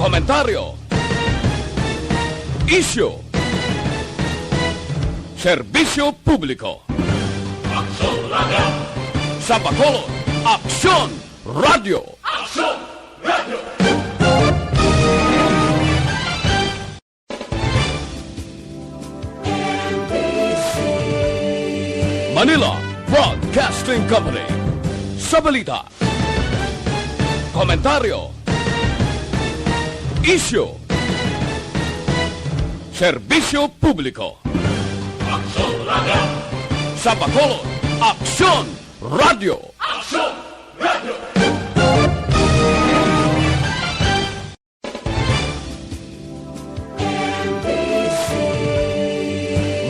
komentaryo, isyu, serbisyo publiko. Sa Bacolod, Aksyon Radio. Manila Broadcasting Company. Sa balita, komentaryo, isyu, serbisyo publiko. Sa Bacolod, Aksyon Radio.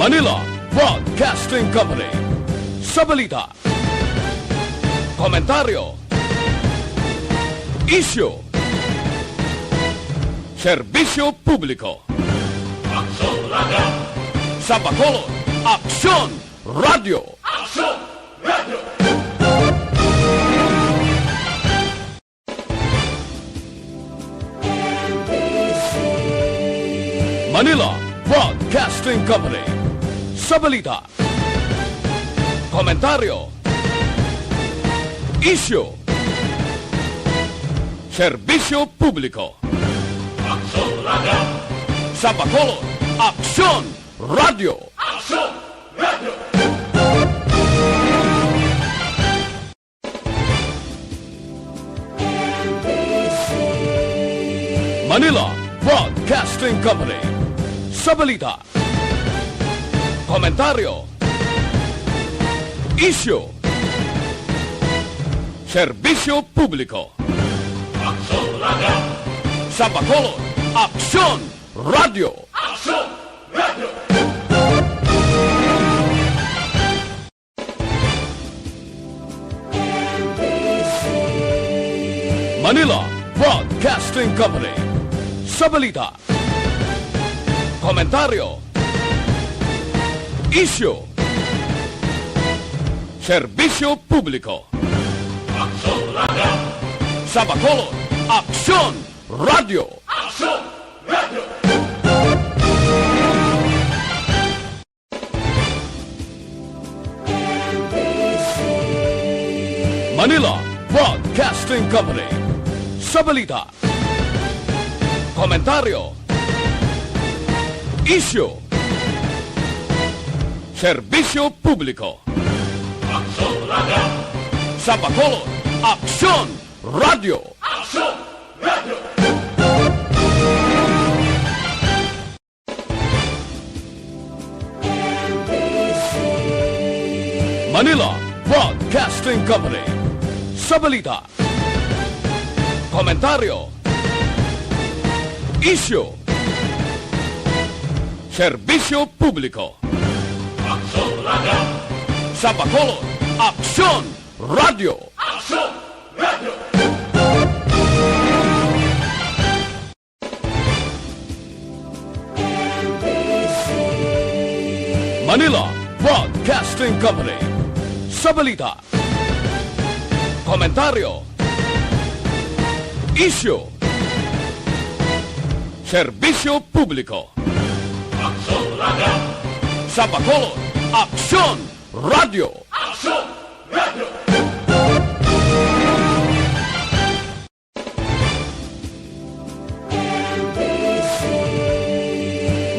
Manila Broadcasting Company. Sa balita, komentaryo, isyu, serbisyo publiko. Sa Bacolod, Aksyon Radio. Manila Broadcasting Company. Sa balita, komentaryo, isyu, serbisyo publiko. Sa Bacolod, Aksyon Radio. Manila Broadcasting Company. Sa balita, komentaryo, isyu, serbisyo publiko. Sa Bacolod, Aksyon Radio. Manila Broadcasting Company. Sa balita, komentaryo, isyu, serbisyo publiko. Sa Bacolod, Aksyon Radio. Manila Broadcasting Company. Sa balita, komentaryo, isyu, serbisyo publiko. Sa Bacolod, Aksyon Radio. Manila Broadcasting Company. Sa balita, komentaryo, isyu, serbisyo publiko. Sa Bacolod, Aksyon Radio. Manila Broadcasting Company. Sa balita, komentaryo, isyu, serbisyo publiko. Sa Bacolod, Aksyon Radio.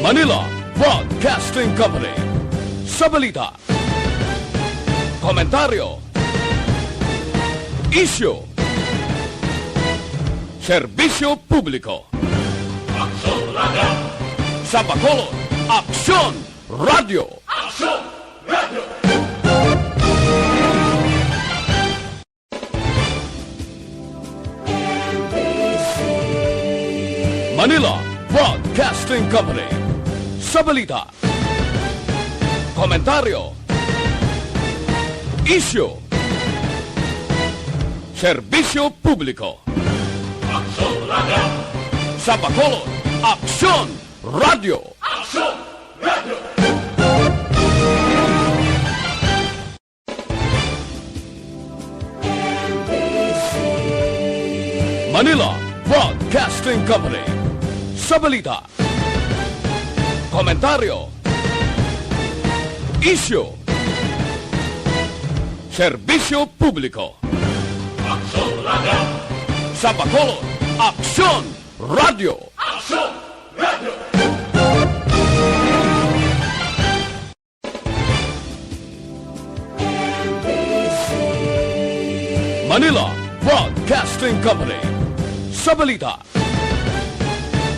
Manila Broadcasting Company. Sa balita, komentaryo, isyu, serbisyo publiko. Sa Bacolod, Aksyon Radio. Manila Broadcasting Company. Sa balita, komentaryo, isyu, serbisyo publiko. Sa Bacolod, Aksyon Radio. Manila Broadcasting Company. Sa balita, komentaryo, isyu, serbisyo publiko. Aksyon Radio. Sa Bacolod, Aksyon Radio. Aksyon Radio. Manila Broadcasting Company. Sa balita,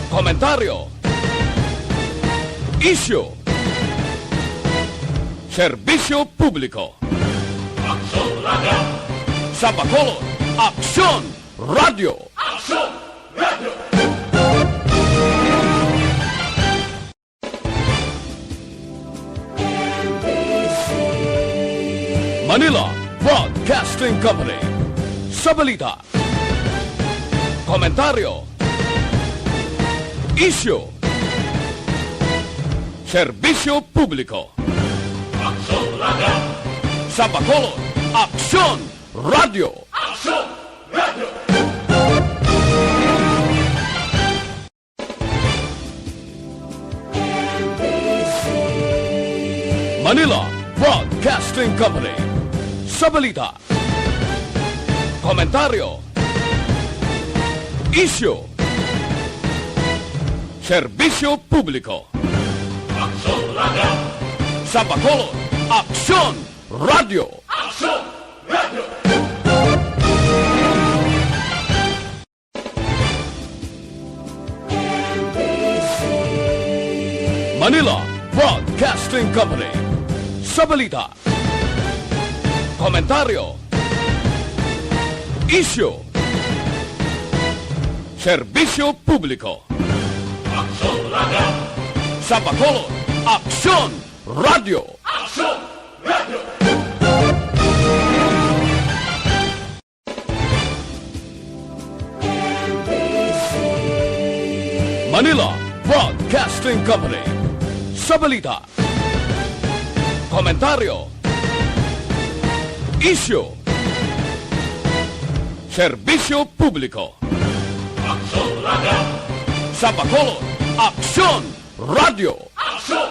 komentaryo, isyu, serbisyo publiko. Aksyon Radio. Sa Bacolod, Aksyon Radio. Aksyon Radio. Manila Broadcasting Company. Sa balita, komentaryo, isyu, serbisyo publiko. Aksyon Radio. Sa Bacolod, Aksyon Radio. Aksyon Radio. Manila Broadcasting Company. Sa balita, komentaryo, isyu, serbisyo publiko. Aksyon Radio. Sa Bacolod, Aksyon Radio. Aksyon Radio. Manila Broadcasting Company. Sa balita, komentaryo, isyu, serbisyo publiko. Aksyon Radio. Sa Bacolod, Aksyon Radio. Aksyon Radio. Manila Broadcasting Company. Sa balita, komentaryo, isyu, serbisyo publiko. Aksyon Radio. Sa Bacolod, Aksyon Radio. Aksyon